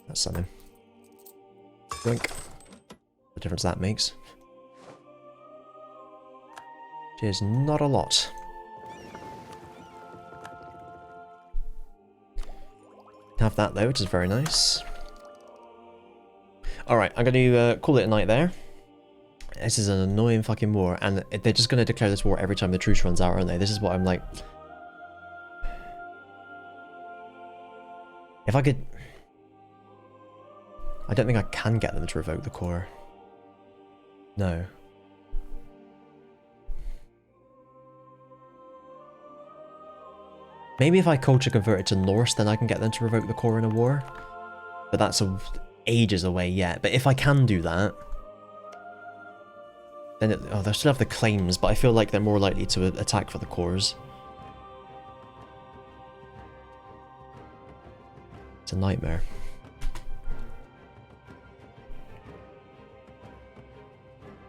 That's something. Blink. The difference that makes. Which is not a lot. Have that though, which is very nice. Alright, I'm going to call it a night there. This is an annoying fucking war, and they're just going to declare this war every time the truce runs out, aren't they? This is what I'm like... If I could... I don't think I can get them to revoke the core. No. Maybe if I culture convert it to Norse, then I can get them to revoke the core in a war. But that's ages away yet. But if I can do that, then they'll still have the claims, but I feel like they're more likely to attack for the cores. It's a nightmare.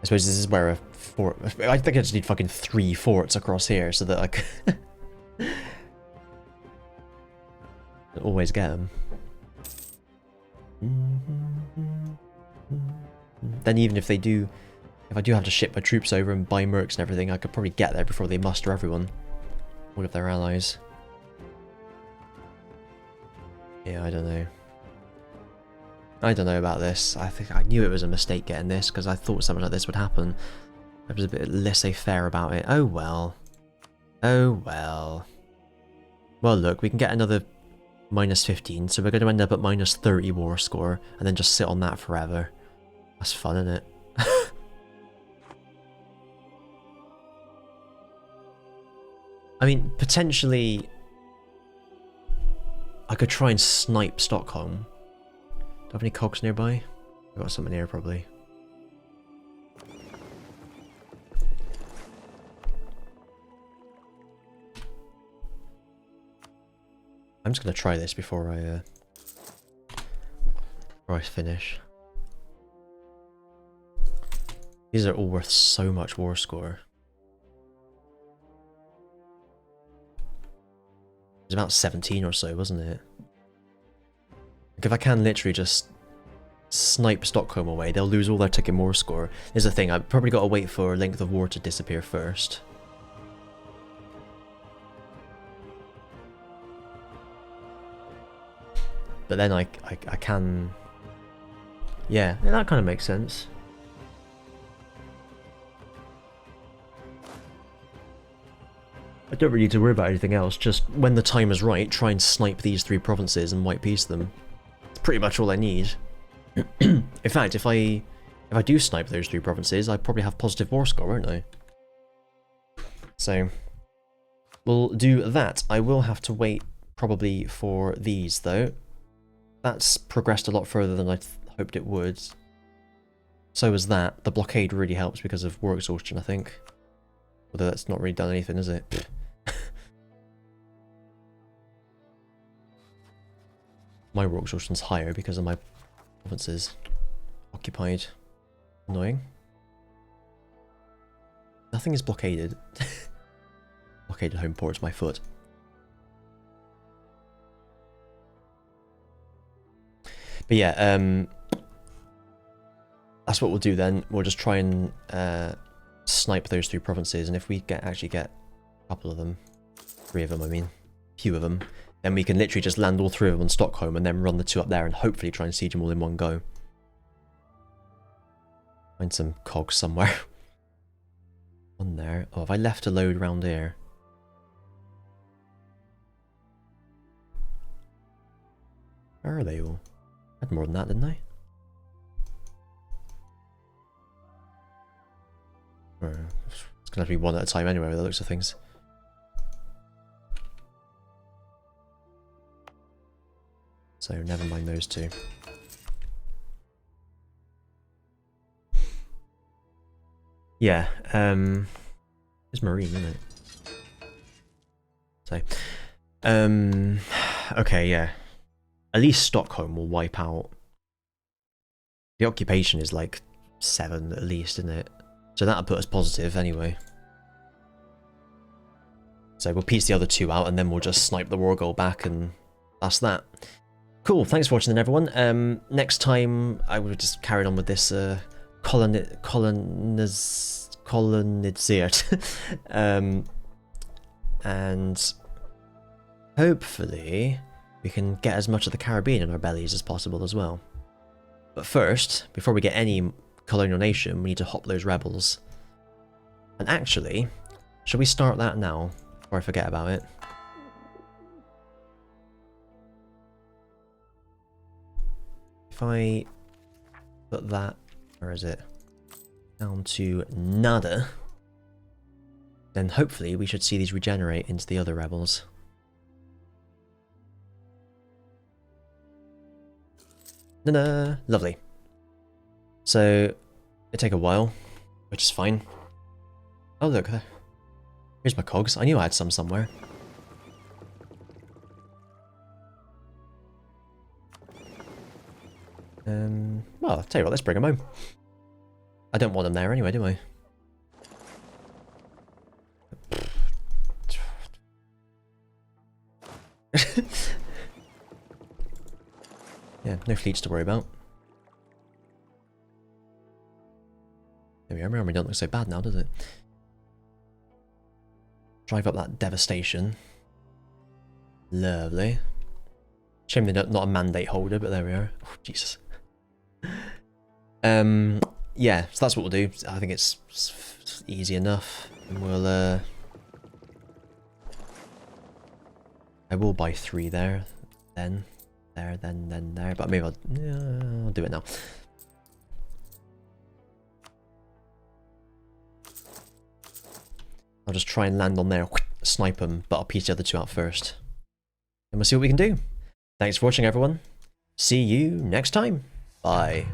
I suppose this is where a fort... I think I just need fucking 3 forts across here so that I can always get them. Then even if they do... If I do have to ship my troops over and buy mercs and everything, I could probably get there before they muster everyone. All of their allies. Yeah, I don't know. I don't know about this. I think I knew it was a mistake getting this because I thought something like this would happen. I was a bit laissez-faire about it. Oh well. Oh well. Well look, we can get another -15, so we're going to end up at -30 war score and then just sit on that forever. That's fun, isn't it? I mean, potentially I could try and snipe Stockholm. Do I have any cogs nearby? I've got something here, probably. I'm just going to try this before I finish. These are all worth so much war score. It was about 17 or so, wasn't it? Like if I can literally just snipe Stockholm away, they'll lose all their ticket war score. Here's the thing, I've probably got to wait for length of war to disappear first. But then I can... Yeah, that kind of makes sense. I don't really need to worry about anything else, just when the time is right, try and snipe these 3 provinces and white piece them. It's pretty much all I need. In fact, if I do snipe those 3 provinces, I probably have positive war score, won't I? So, we'll do that. I will have to wait probably for these, though. That's progressed a lot further than I hoped it would. So is that. The blockade really helps because of war exhaustion, I think. Although that's not really done anything, is it? My war exhaustion's higher because of my provinces occupied. Annoying. Nothing is blockaded. Blockaded home ports my foot. But yeah, that's what we'll do then. We'll just try and snipe those 3 provinces, and if we actually get a couple of them, 3 of them, I mean, a few of them, then we can literally just land all 3 of them on Stockholm and then run the 2 up there and hopefully try and siege them all in one go. Find some cogs somewhere. One there. Oh, have I left a load around here? Where are they all? I had more than that, didn't I? It's gonna have to be one at a time anyway, by the looks of things. So never mind those 2. Yeah, it's marine, isn't it? So, okay, yeah. At least Stockholm will wipe out. The occupation is like 7 at least, isn't it? So that'll put us positive anyway. So we'll piece the other 2 out and then we'll just snipe the war goal back, and that's that. Cool, thanks for watching then, everyone. Next time I will just carry on with this colonized and hopefully we can get as much of the Caribbean in our bellies as possible as well. But first, before we get any colonial nation, we need to hop those rebels. And actually, shall we start that now before I forget about it? If I put that, where is it? Down to nada, then hopefully we should see these regenerate into the other rebels. Na-na! Lovely. So, it'll take a while, which is fine. Oh look, here's my cogs. I knew I had some somewhere. Well, I'll tell you what, let's bring them home. I don't want them there anyway, do I? Yeah, no fleets to worry about. There we are, Miami don't look so bad now, does it? Drive up that devastation. Lovely. Shame they're not a mandate holder, but there we are. Oh, Jesus. Yeah, so that's what we'll do. I think it's easy enough. And we'll, I will buy 3 there, then there, then there, but maybe I'll do it now. I'll just try and land on there, snipe them, but I'll piece the other 2 out first. And we'll see what we can do. Thanks for watching, everyone. See you next time. Bye.